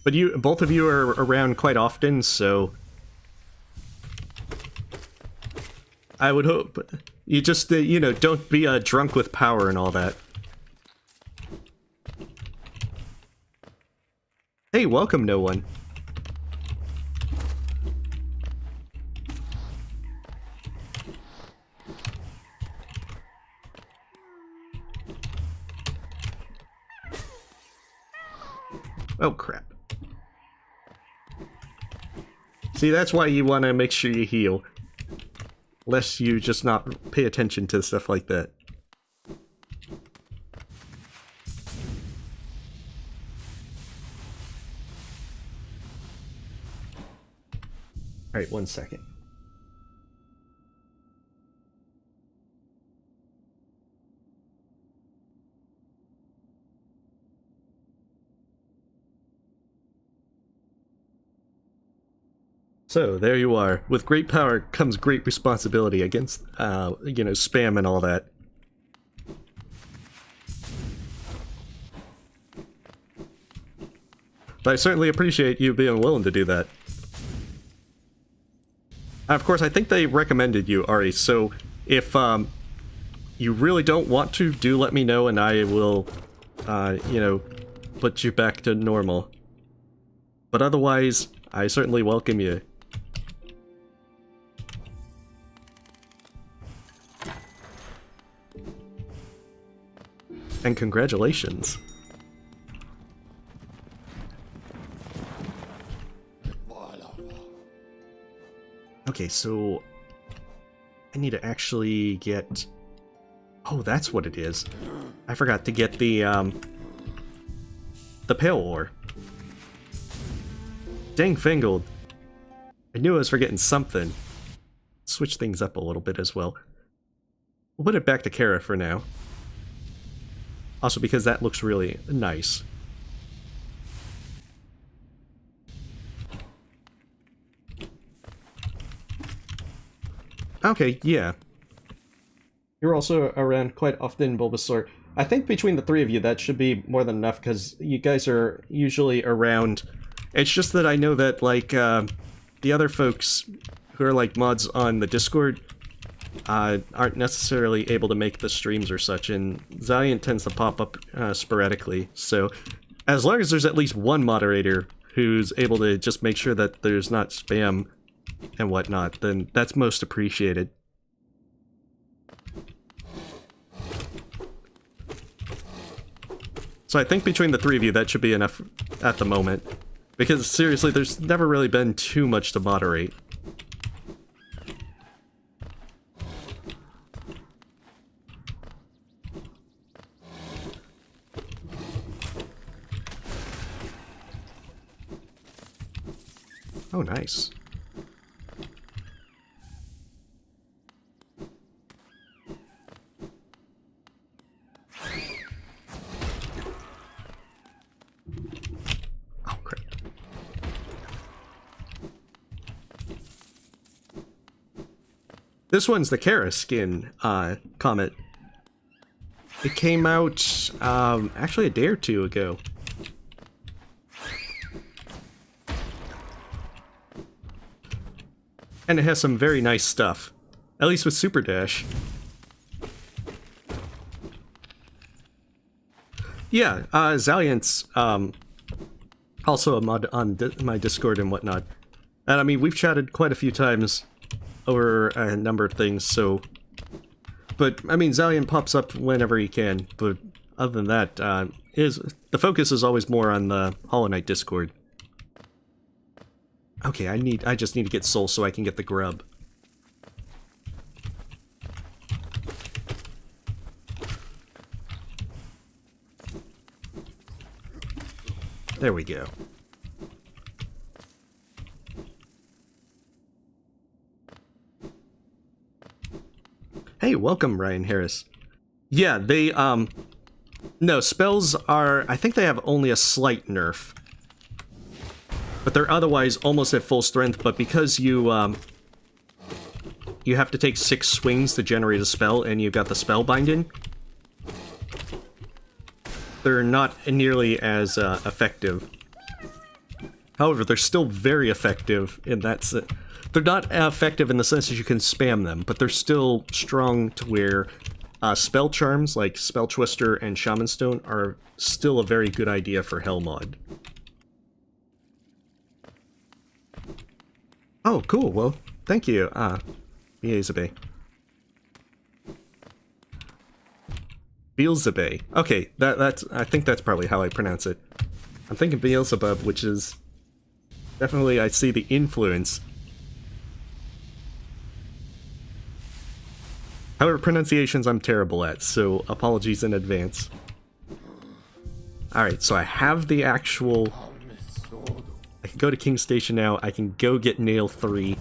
But both of you are around quite often, so I would hope you just, you know, don't be drunk with power and all that. Hey, welcome, no one. Oh, crap. See, that's why you want to make sure you heal. Lest you just not pay attention to stuff like that. Alright, 1 second. So, there you are. With great power comes great responsibility against, you know, spam and all that. But I certainly appreciate you being willing to do that. Of course, I think they recommended you, Ari, so if you really don't want to, do let me know and I will, you know, put you back to normal. But otherwise, I certainly welcome you. And congratulations. Okay, so I need to actually get... Oh, that's what it is. I forgot to get the pale ore. Dang fingled. I knew I was forgetting something. Switch things up a little bit as well. We'll put it back to Kara for now. Also because that looks really nice. Okay, yeah. You're also around quite often, Bulbasaur. I think between the three of you that should be more than enough, because you guys are usually around. It's just that I know that, like, the other folks who are, like, mods on the Discord aren't necessarily able to make the streams or such, and Zaliant tends to pop up sporadically, so as long as there's at least one moderator who's able to just make sure that there's not spam and whatnot, then that's most appreciated. So I think between the three of you that should be enough at the moment, because seriously, there's never really been too much to moderate. Oh, nice. Oh, crap. This one's the Kara skin comet. It came out actually a day or two ago. And it has some very nice stuff. At least with Super Dash. Yeah, Zaliant's also a mod on my Discord and whatnot. And I mean, we've chatted quite a few times over a number of things, so... But, I mean, Zaliant pops up whenever he can, but other than that, the focus is always more on the Hollow Knight Discord. Okay, I just need to get Soul so I can get the grub. There we go. Hey, welcome, Ryan Harris. Yeah, they, no, spells are, I think they have only a slight nerf. But they're otherwise almost at full strength, but because you have to take 6 swings to generate a spell, and you've got the spell binding, they're not nearly as effective. However, they're still very effective in that sense. They're not effective in the sense that you can spam them, but they're still strong to where spell charms like Spell Twister and Shaman Stone are still a very good idea for Hell mod. Oh, cool. Well, thank you, Beelzebub. Beelzebub. Okay, that's. I think that's probably how I pronounce it. I'm thinking Beelzebub, which is definitely I see the influence. However, pronunciations I'm terrible at, so apologies in advance. Alright, so I have the actual... I can go to King Station now, I can go get Nail 3.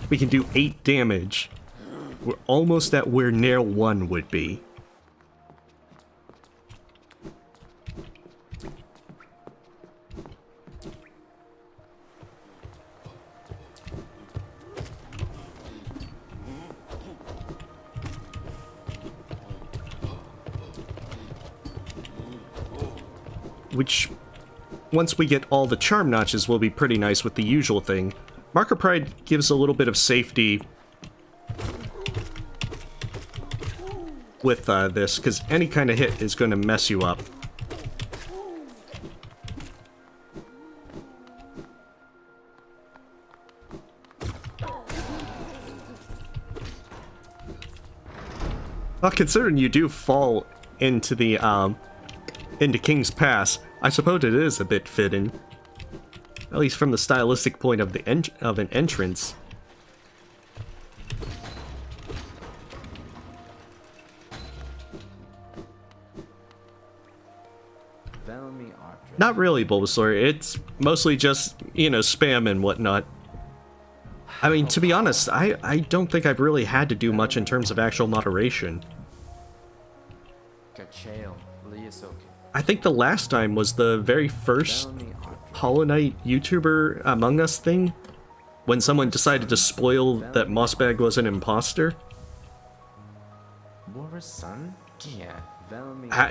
We can do 8 damage. We're almost at where Nail 1 would be. Which, once we get all the charm notches, will be pretty nice with the usual thing. Marker Pride gives a little bit of safety with this, because any kind of hit is going to mess you up. Well, considering you do fall into the, into King's Pass, I suppose it is a bit fitting. At least from the stylistic point of an entrance. Not really, Bulbasaur. It's mostly just, you know, spam and whatnot. I mean, to be honest, I don't think I've really had to do much in terms of actual moderation. I think the last time was the very first Hollow Knight YouTuber Among Us thing, when someone decided to spoil that Mossbag was an imposter.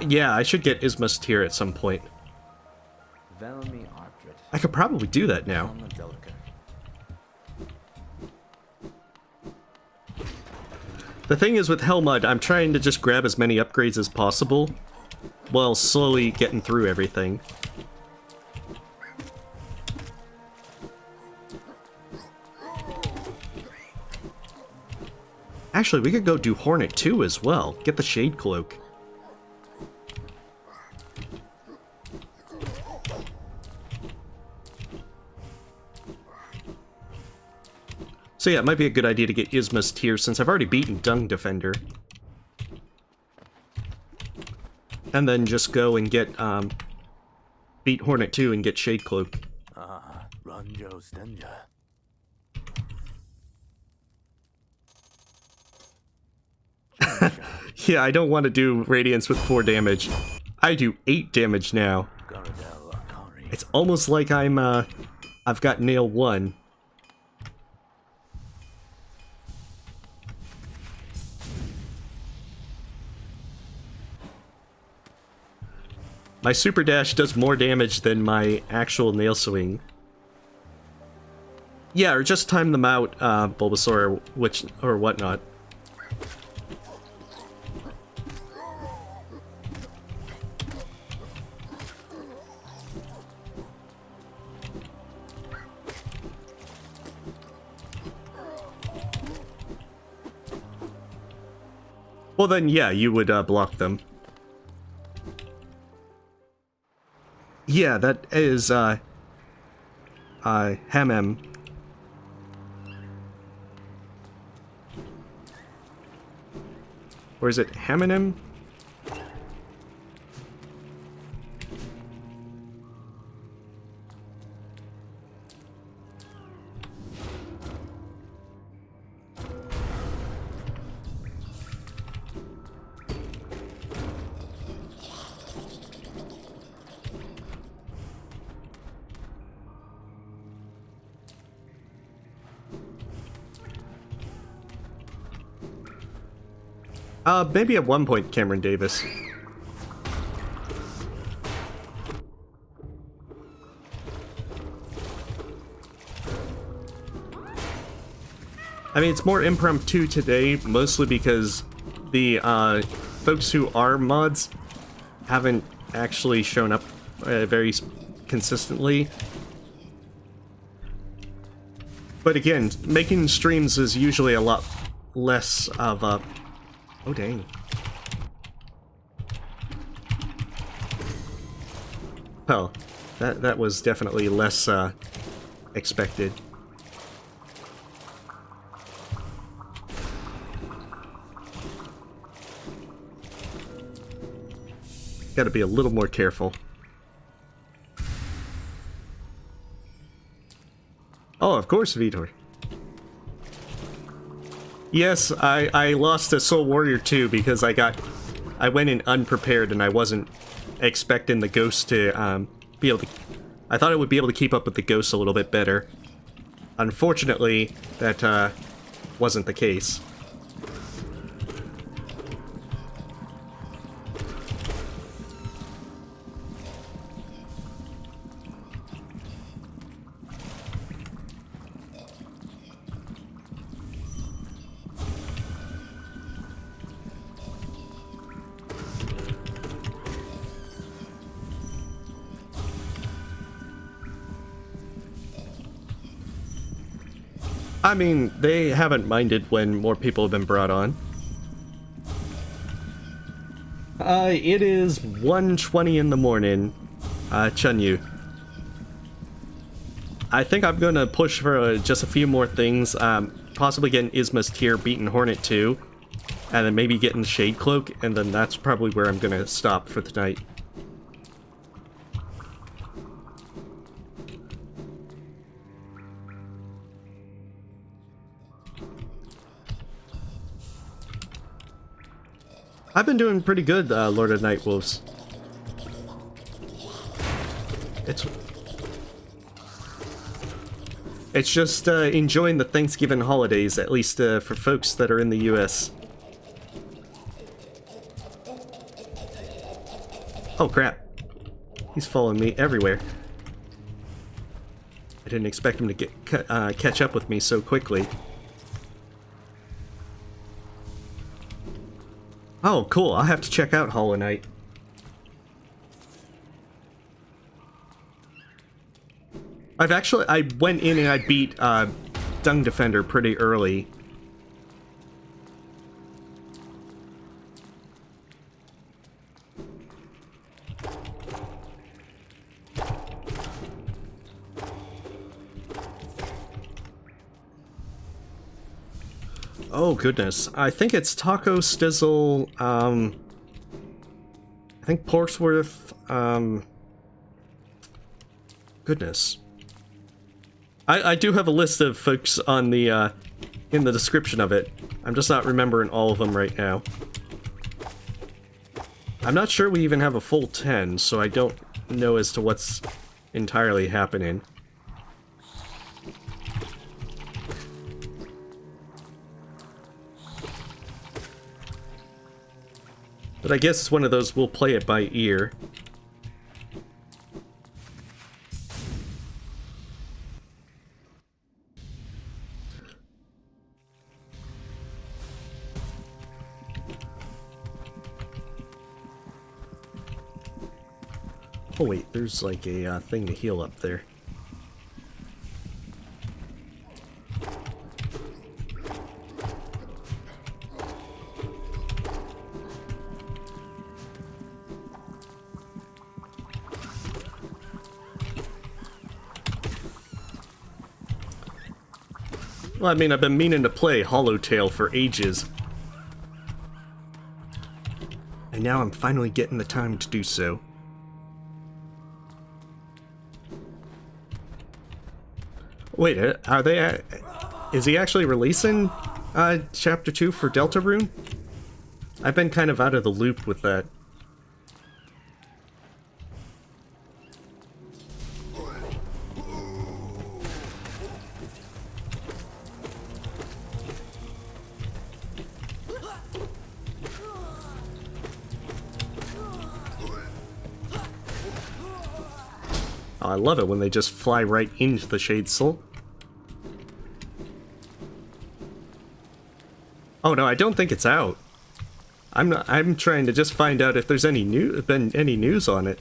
Yeah, I should get Isma's tier at some point. I could probably do that now. The thing is with Hellmud, I'm trying to just grab as many upgrades as possible, while slowly getting through everything. Actually, we could go do Hornet 2 as well. Get the Shade Cloak. So yeah, it might be a good idea to get Isma's tier since I've already beaten Dung Defender. And then just go and get, beat Hornet 2 and get Shade Cloak. Yeah, I don't want to do Radiance with 4 damage. I do 8 damage now. It's almost like I've got Nail 1. My Super Dash does more damage than my actual Nail Swing. Yeah, or just time them out, Bulbasaur, or whatnot. Well then, yeah, you would block them. Yeah, that is Hamem. Or is it Haminem? Maybe at one point, Cameron Davis. I mean, it's more impromptu today, mostly because the folks who are mods haven't actually shown up very consistently. But again, making streams is usually a lot less of a... Oh, dang. Well, that was definitely less expected. Gotta be a little more careful. Oh, of course, Vitor. Yes, I lost a Soul Warrior too because I went in unprepared and I wasn't expecting the ghost to be able to... I thought it would be able to keep up with the ghost a little bit better. Unfortunately, that wasn't the case. I mean, they haven't minded when more people have been brought on. It is 1:20 in the morning, Chunyu. I think I'm gonna push for just a few more things, possibly getting Isma's tier, beating Hornet 2, and then maybe getting the Shade Cloak, and then that's probably where I'm gonna stop for tonight. I've been doing pretty good, Lord of Nightwolves. It's just enjoying the Thanksgiving holidays, at least for folks that are in the US. Oh crap. He's following me everywhere. I didn't expect him to catch up with me so quickly. Oh, cool. I'll have to check out Hollow Knight. I went in and I beat Dung Defender pretty early. Oh goodness, I think it's Taco Stizzle, I think Porksworth, goodness. I do have a list of folks on the, in the description of it. I'm just not remembering all of them right now. I'm not sure we even have a full 10, so I don't know as to what's entirely happening. But I guess it's one of those, we'll play it by ear. Oh wait, there's like a thing to heal up there. Well, I mean, I've been meaning to play Hollowtail for ages. And now I'm finally getting the time to do so. Wait, are they... is he actually releasing Chapter 2 for Deltarune? I've been kind of out of the loop with that. Oh, I love it when they just fly right into the Shade Soul. Oh no, I don't think it's out. I'm trying to just find out if there's any been any news on it.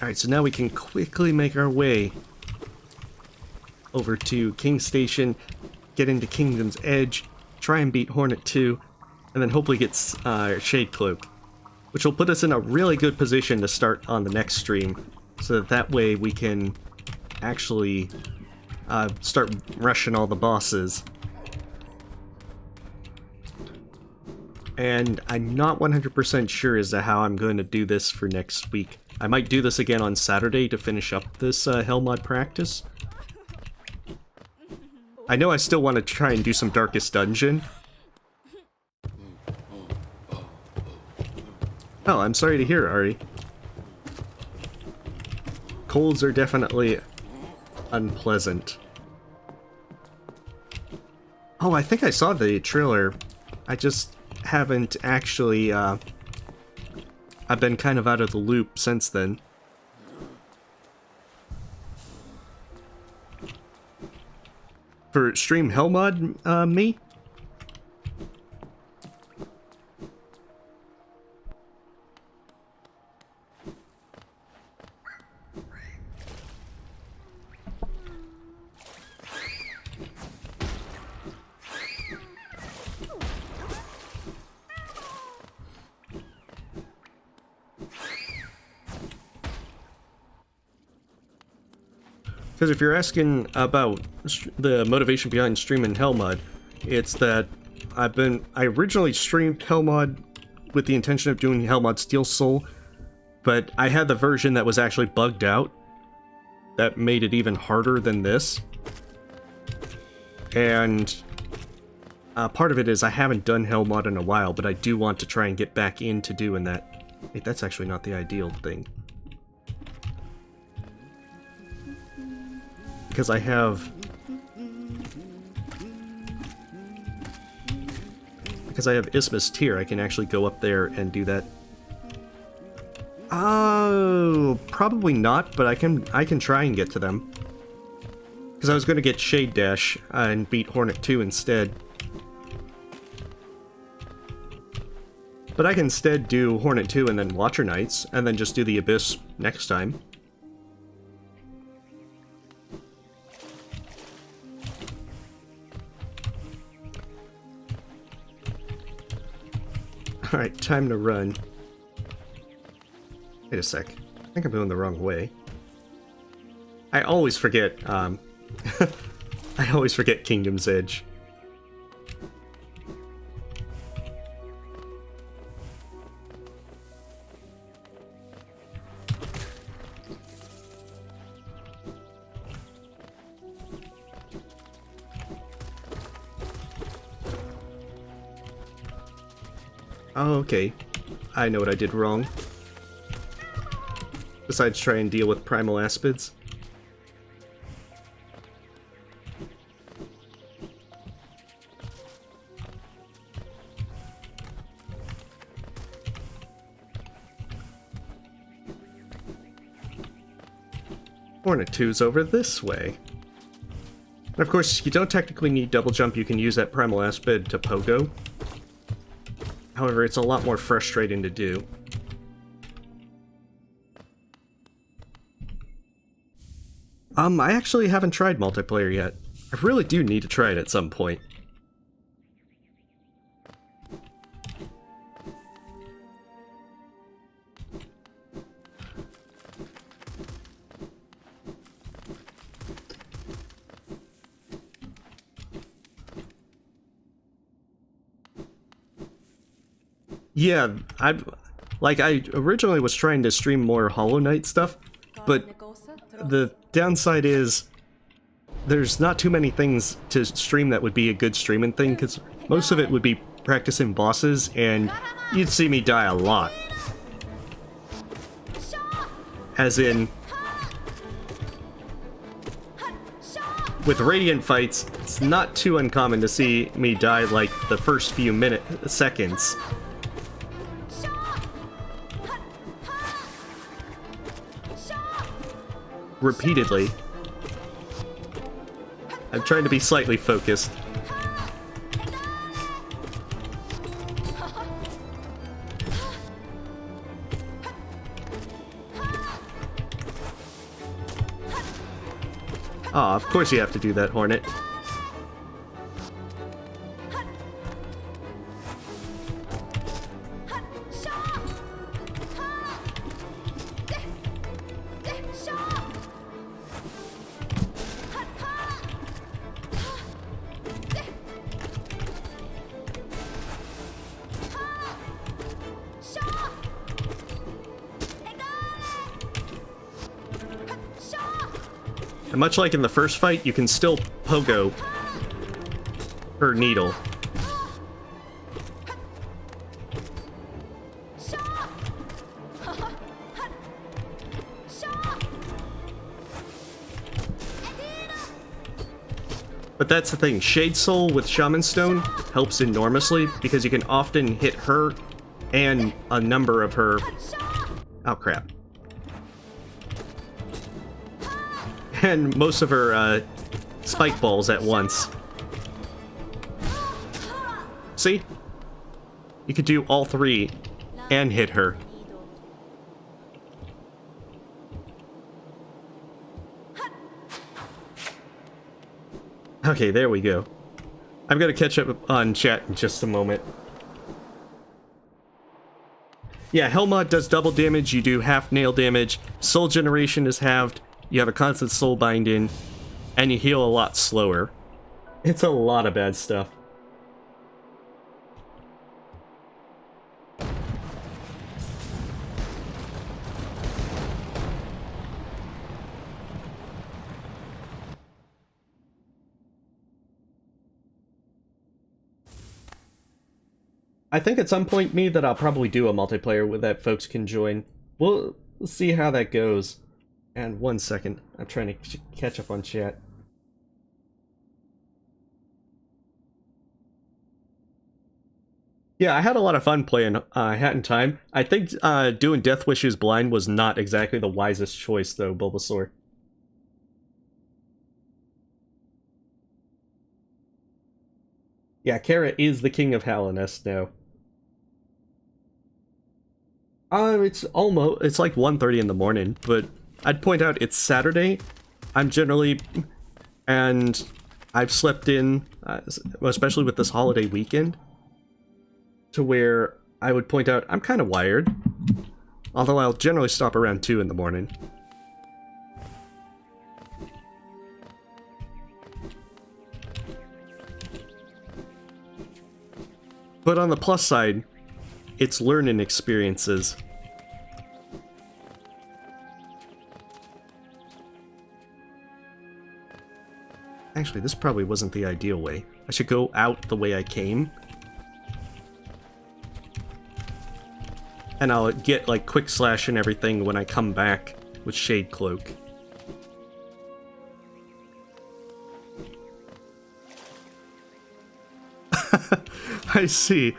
Alright, so now we can quickly make our way over to King Station, get into Kingdom's Edge, try and beat Hornet 2, and then hopefully get Shade Cloak, which will put us in a really good position to start on the next stream, so that way we can actually start rushing all the bosses. And I'm not 100% sure as to how I'm going to do this for next week. I might do this again on Saturday to finish up this Hell mod practice. I know I still want to try and do some Darkest Dungeon. Oh, I'm sorry to hear, Ari. Colds are definitely unpleasant. Oh, I think I saw the trailer. I just haven't actually, I've been kind of out of the loop since then. For stream Hell mod, me? Because if you're asking about the motivation behind streaming Hell mod, it's that I originally streamed Hell mod with the intention of doing Hell mod Steel Soul, but I had the version that was actually bugged out. That made it even harder than this. And part of it is I haven't done Hell mod in a while, but I do want to try and get back into doing that. Wait, that's actually not the ideal thing. Because I have... Because I have Isthmus Tier, I can actually go up there and do that. Oh, probably not, but I can try and get to them. Because I was going to get Shade Dash and beat Hornet 2 instead. But I can instead do Hornet 2 and then Watcher Knights, and then just do the Abyss next time. Alright, time to run. Wait a sec. I think I'm going the wrong way. I always forget, I always forget Kingdom's Edge. Oh, okay. I know what I did wrong. besides try and deal with primal aspids. Hornet 2's over this way. And of course, you don't technically need double jump, you can use that primal aspid to pogo. However, it's a lot more frustrating to do. I actually haven't tried multiplayer yet. I really do need to try it at some point. Yeah, I originally was trying to stream more Hollow Knight stuff, but the downside is there's not too many things to stream that would be a good streaming thing, because most of it would be practicing bosses, and you'd see me die a lot. As in, with Radiant fights, it's not too uncommon to see me die like the first few seconds. Repeatedly. I'm trying to be slightly focused. Ah, of course you have to do that, Hornet. And much like in the first fight, you can still pogo her needle. But that's the thing, Shade Soul with Shaman Stone helps enormously because you can often hit her and a number of her... Oh crap. And most of her spike balls at once. See? You could do all three and hit her. Okay, there we go. I'm gonna catch up on chat in just a moment. Yeah, Hellmod does double damage, you do half nail damage, soul generation is halved, you have a constant soul binding, and you heal a lot slower. It's a lot of bad stuff. I think at some point, that I'll probably do a multiplayer with that folks can join. We'll see how that goes. And 1 second, I'm trying to catch up on chat. Yeah, I had a lot of fun playing Hat in Time. I think doing Death Wishes blind was not exactly the wisest choice, though, Bulbasaur. Yeah, Kara is the king of Hallownest now. It's like 1:30 in the morning, but I'd point out it's Saturday. I'm generally, and I've slept in, especially with this holiday weekend, to where I would point out I'm kind of wired, although I'll generally stop around 2 in the morning. But on the plus side, it's learning experiences. Actually, this probably wasn't the ideal way. I should go out the way I came. And I'll get, like, quick slash and everything when I come back. with Shade Cloak. I see.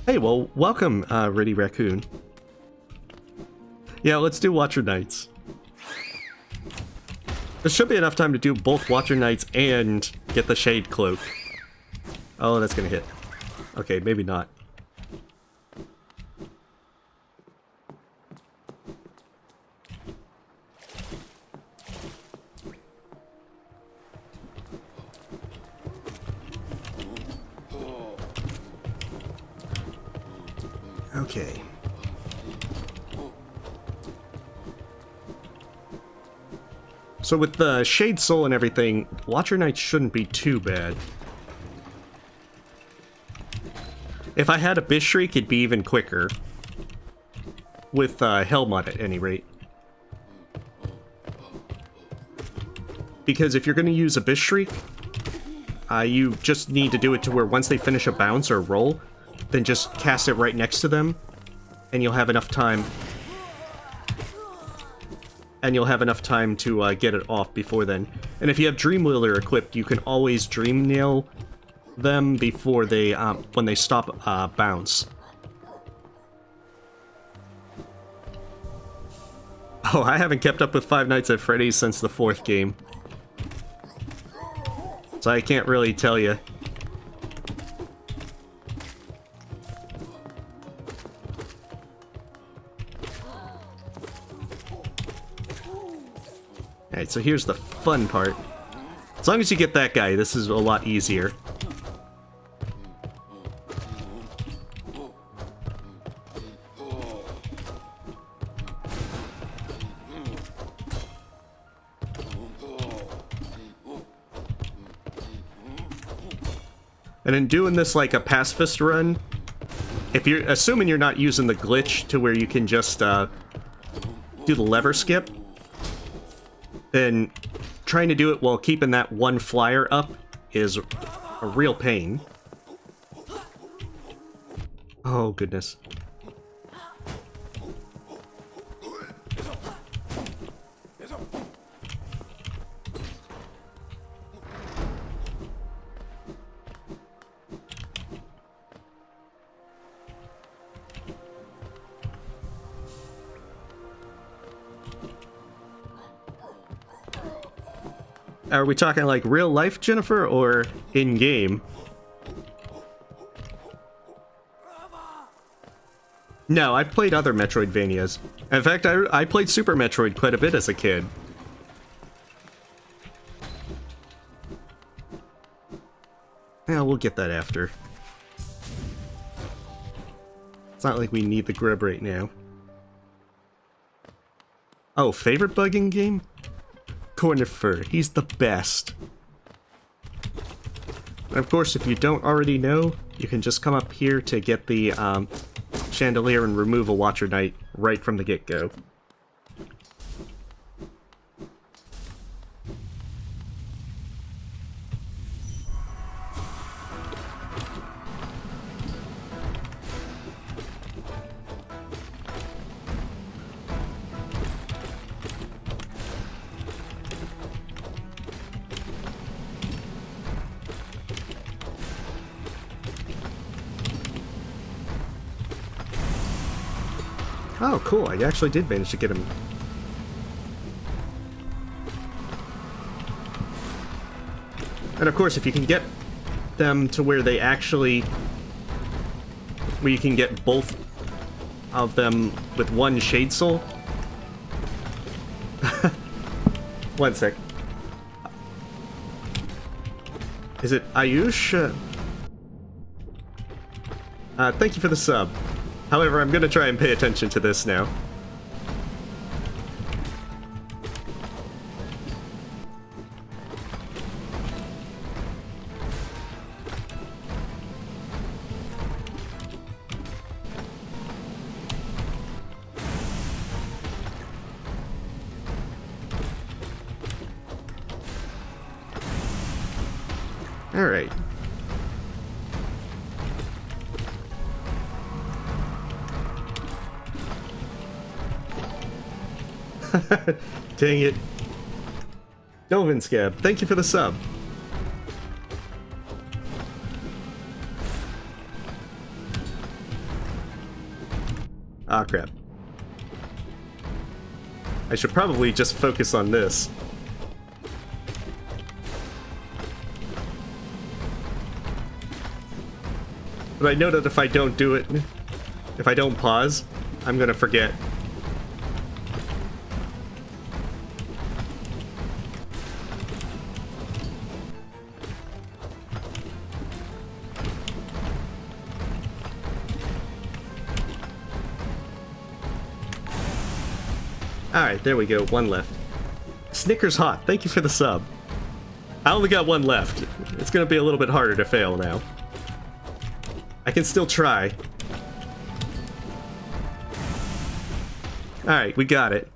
Hey, well, welcome, Riddy Raccoon. Yeah, let's do Watcher Knights. There should be enough time to do both Watcher Knights and get the Shade Cloak. Oh, that's gonna hit. Okay, maybe not. Okay. So with the Shade Soul and everything, Watcher Knights shouldn't be too bad. If I had a Bishriek, it'd be even quicker. With Helmut at any rate. Because if you're going to use a Bishriek, you just need to do it to where once they finish a bounce or roll, then just cast it right next to them, and you'll have enough time. And you'll have enough time to get it off before then. And if you have Dreamwheeler equipped, you can always Dream Nail them before they, when they stop bounce. Oh, I haven't kept up with Five Nights at Freddy's since the 4th game. So I can't really tell you. Alright, so here's the fun part. As long as you get that guy, this is a lot easier. And in doing this like a pacifist run, if you're assuming you're not using the glitch to where you can just do the lever skip, then trying to do it while keeping that one flyer up is a real pain. Oh, goodness. Are we talking like real life, Jennifer, or in game? No, I've played other Metroidvanias. In fact, I played Super Metroid quite a bit as a kid. Yeah, we'll get that after. It's not like we need the grub right now. Oh, favorite bug in game? Cornifer, he's the best. And of course, if you don't already know, you can just come up here to get the chandelier and remove a Watcher Knight right from the get-go. Oh, cool. I actually did manage to get him. And of course, if you can get them to where they actually... where you can get both of them with one Shade Soul. One sec. Is it Ayush? Thank you for the sub. However, I'm gonna try and pay attention to this now. Alright. Dang it. Dovin Scab, thank you for the sub. Ah, crap. I should probably just focus on this. But I know that if I don't do it, if I don't pause, I'm gonna forget. Alright, there we go, one left. Snickers Hot, thank you for the sub. I only got one left. It's gonna be a little bit harder to fail now. I can still try. Alright, we got it.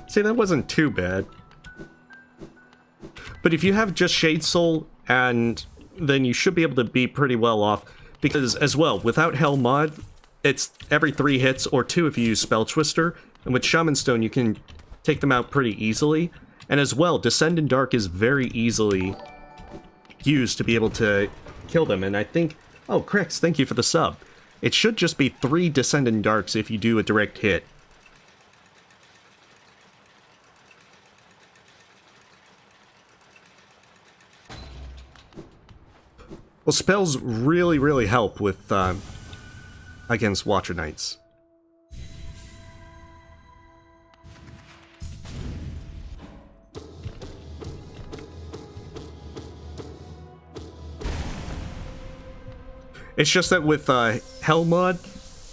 See, that wasn't too bad. But if you have just Shade Soul, and then you should be able to be pretty well off. Because, as well, without Hell Mod, it's every 3 hits, or 2 if you use Spell Twister. And with Shaman Stone, you can take them out pretty easily. And as well, Descend in Dark is very easily used to be able to kill them. And I think... Oh, Crix, thank you for the sub. It should just be 3 Descend in Darks if you do a direct hit. Well, spells really, really help with, against Watcher Knights. It's just that with, Hell Mod,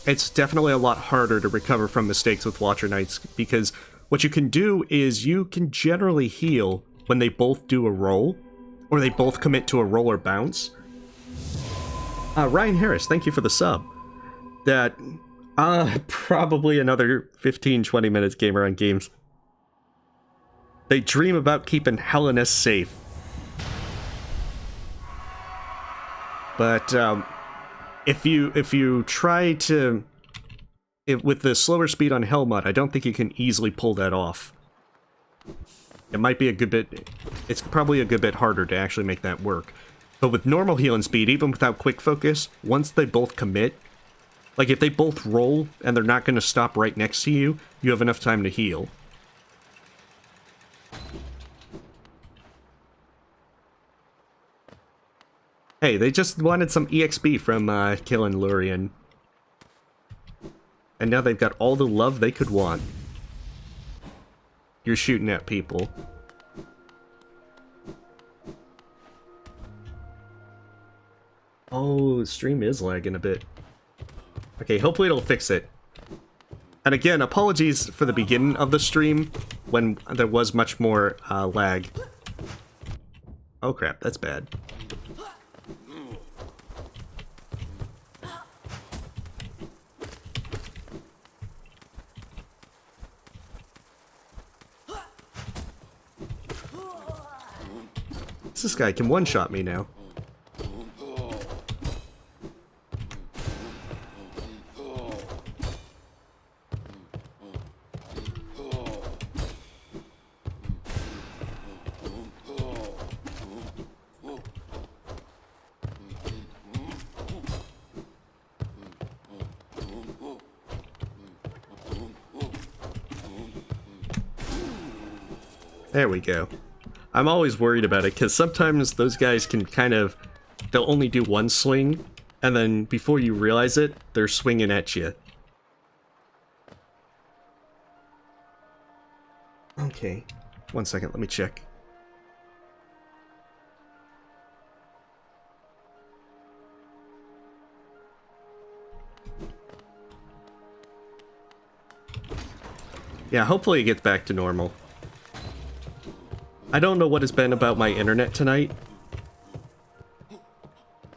it's definitely a lot harder to recover from mistakes with Watcher Knights, because what you can do is you can generally heal when they both do a roll, or they both commit to a roll or bounce. Ryan Harris, thank you for the sub. That, probably another 15-20 minutes gamer on games. They dream about keeping Hellenist safe. But, if you try to... with the slower speed on Hellmod, I don't think you can easily pull that off. It might be a good bit... It's probably a good bit harder to actually make that work. But with normal healing speed, even without quick focus, once they both commit, like if they both roll and they're not going to stop right next to you, you have enough time to heal. Hey, they just wanted some EXP from killing Lurian. And now they've got all the love they could want. You're shooting at people. Oh, the stream is lagging a bit. Okay, hopefully it'll fix it. And again, apologies for the beginning of the stream, when there was much more lag. Oh crap, that's bad. This guy can one-shot me now. There we go. I'm always worried about it, because sometimes those guys can kind of... They'll only do one swing, and then before you realize it, they're swinging at you. Okay. 1 second, let me check. Yeah, hopefully it gets back to normal. I don't know what has been about my internet tonight,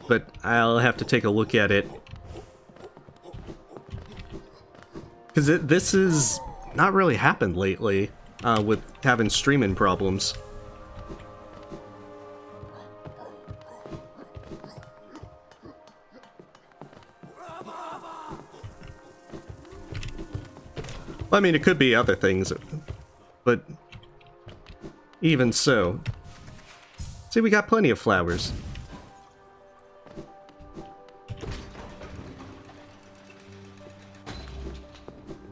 but I'll have to take a look at it. Because this has not really happened lately, with having streaming problems. Well, I mean, it could be other things, but even so. See, we got plenty of flowers.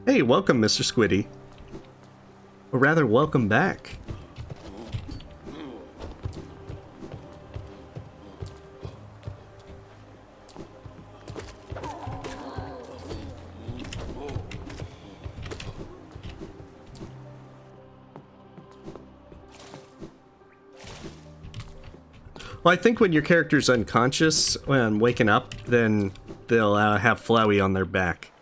Hey, welcome, Mr. Squiddy. Or rather, welcome back. Well, I think when your character's unconscious and waking up, then they'll have Flowey on their back.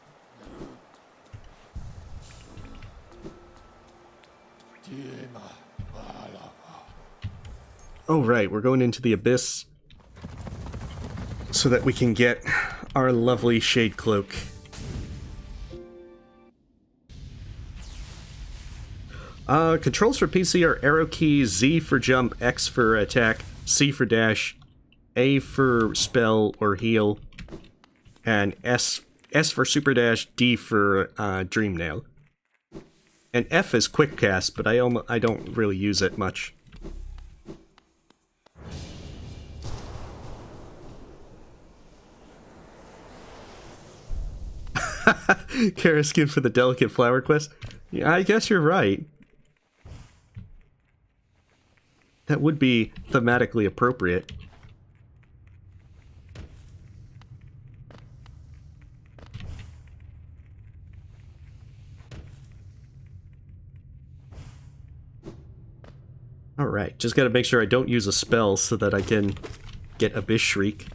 Oh, right, we're going into the Abyss so that we can get our lovely Shade Cloak. Controls for PC are arrow key, Z for jump, X for attack, C for dash, A for spell or heal, and S for super dash, D for dream nail. And F is quick cast, but I don't really use it much. Kara skin for the delicate flower quest? Yeah, I guess you're right. That would be thematically appropriate. Alright, just gotta make sure I don't use a spell so that I can get Abyss Shriek.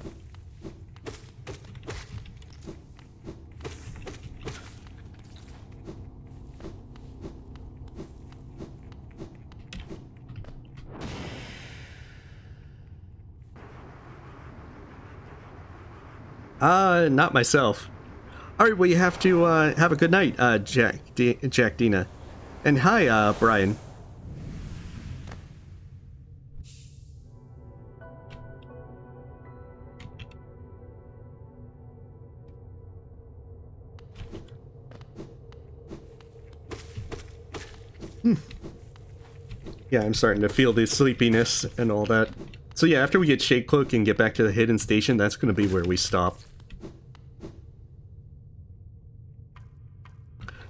Not myself. Alright, well you have to, have a good night, Jack Dina. And hi, Brian. Yeah, I'm starting to feel the sleepiness and all that. So yeah, after we get Shade Cloak and get back to the hidden station, that's going to be where we stop.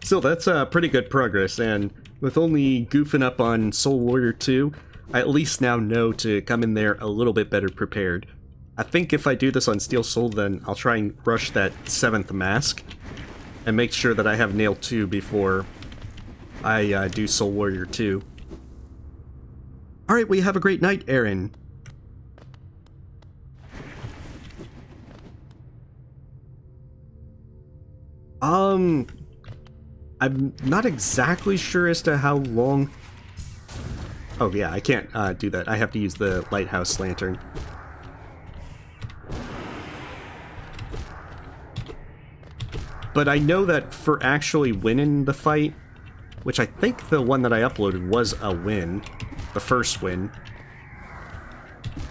Still, that's pretty good progress, and with only goofing up on Soul Warrior 2, I at least now know to come in there a little bit better prepared. I think if I do this on Steel Soul, then I'll try and rush that 7th mask, and make sure that I have Nail 2 before I do Soul Warrior 2. Alright, well you have a great night, Aaron. I'm not exactly sure as to how long... Oh yeah, I can't do that. I have to use the lighthouse lantern. But I know that for actually winning the fight, which I think the one that I uploaded was a win, the first win,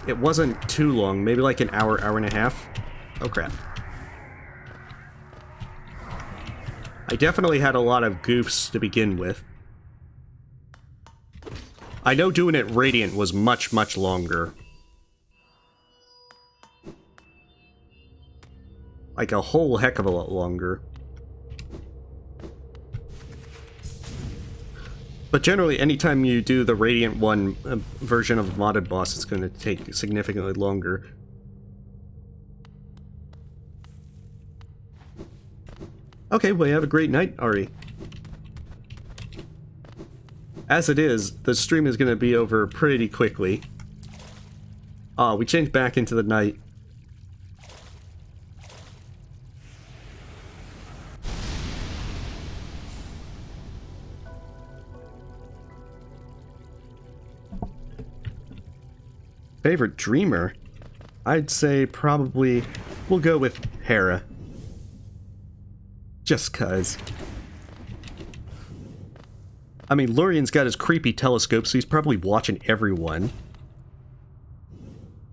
it wasn't too long, maybe like an hour, hour and a half. Oh crap. I definitely had a lot of goofs to begin with. I know doing it Radiant was much, much longer. Like a whole heck of a lot longer. But generally, anytime you do the Radiant 1 version of a modded boss, it's going to take significantly longer. Okay, well, you have a great night, Ari. As it is, the stream is going to be over pretty quickly. Ah, we changed back into the night. Favorite dreamer? I'd say probably we'll go with Hera. Just cuz. I mean, Lurian's got his creepy telescope, so he's probably watching everyone.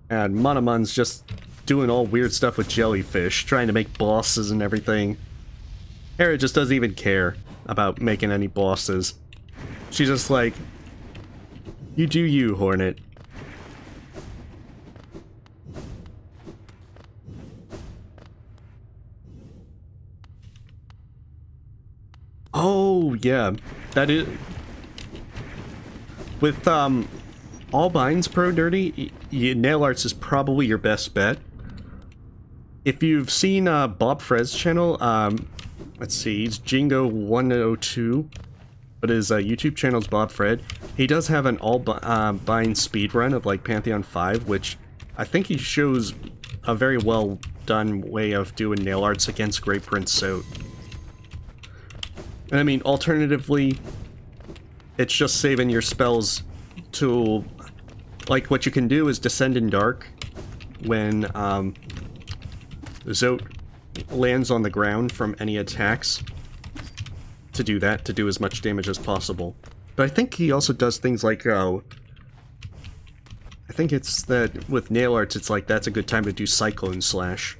And Monomon's just doing all weird stuff with jellyfish, trying to make bosses and everything. Hera just doesn't even care about making any bosses. She's just like, you do you, Hornet. Oh, yeah. That is... With, all binds Pro Dirty, Nail Arts is probably your best bet. If you've seen, Bob Frez's channel, let's see, he's Jingo102, but his, YouTube channel's Bob Fred. He does have an all bind speedrun of, like, Pantheon 5, which I think he shows a very well done way of doing Nail Arts against Great Prince Sot. And I mean, alternatively, it's just saving your spells to... Like, what you can do is Descend in Dark when, Zot lands on the ground from any attacks. To do that, to do as much damage as possible. But I think he also does things like, I think it's that with Nail Arts, it's like, that's a good time to do Cyclone Slash.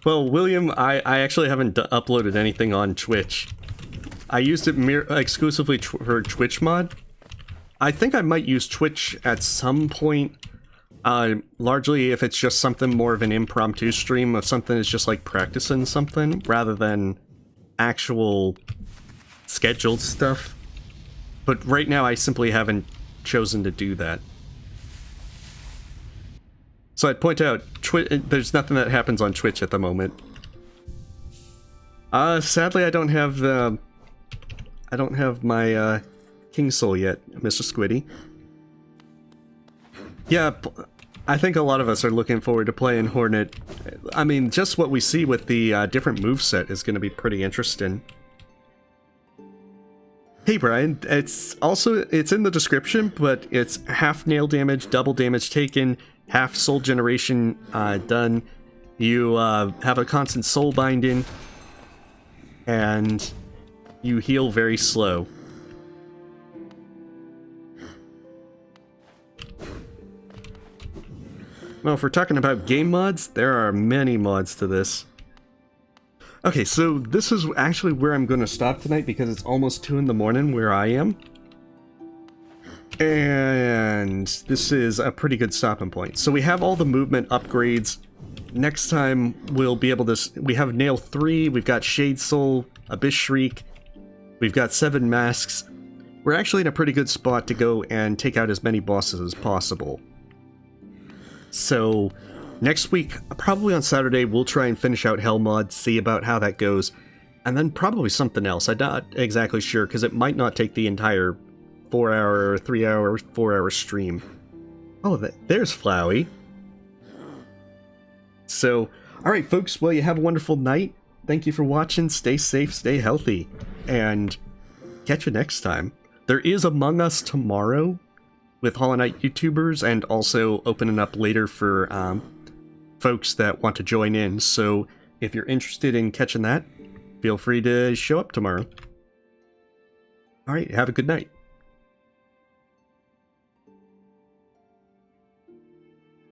Well, William, I actually haven't uploaded anything on Twitch. I used it exclusively for Twitch mod. I think I might use Twitch at some point, largely if it's just something more of an impromptu stream of something that's just like practicing something, rather than actual scheduled stuff. But right now I simply haven't chosen to do that. So I'd point out, there's nothing that happens on Twitch at the moment. Sadly I don't have my, King Soul yet, Mr. Squiddy. Yeah, I think a lot of us are looking forward to playing Hornet. I mean, just what we see with the, different moveset is going to be pretty interesting. Hey Brian, it's in the description, but it's half nail damage, double damage taken, half soul generation done. You have a constant soul binding, and you heal very slow. Well, if we're talking about game mods, there are many mods to this. Okay, so this is actually where I'm going to stop tonight because it's almost 2 in the morning where I am. And this is a pretty good stopping point. So we have all the movement upgrades. Next time we'll be able to... We have Nail 3, we've got Shade Soul, Abyss Shriek, we've got 7 Masks. We're actually in a pretty good spot to go and take out as many bosses as possible. So next week, probably on Saturday, we'll try and finish out Hell Mod, see about how that goes, and then probably something else. I'm not exactly sure, because it might not take the entire 4-hour, 3-hour, 4-hour stream. Oh, there's Flowey. So, alright folks, well, you have a wonderful night. Thank you for watching, stay safe, stay healthy, and catch you next time. There is Among Us tomorrow with Hollow Knight YouTubers, and also opening up later for folks that want to join in. So if you're interested in catching that, feel free to show up tomorrow. Alright, have a good night.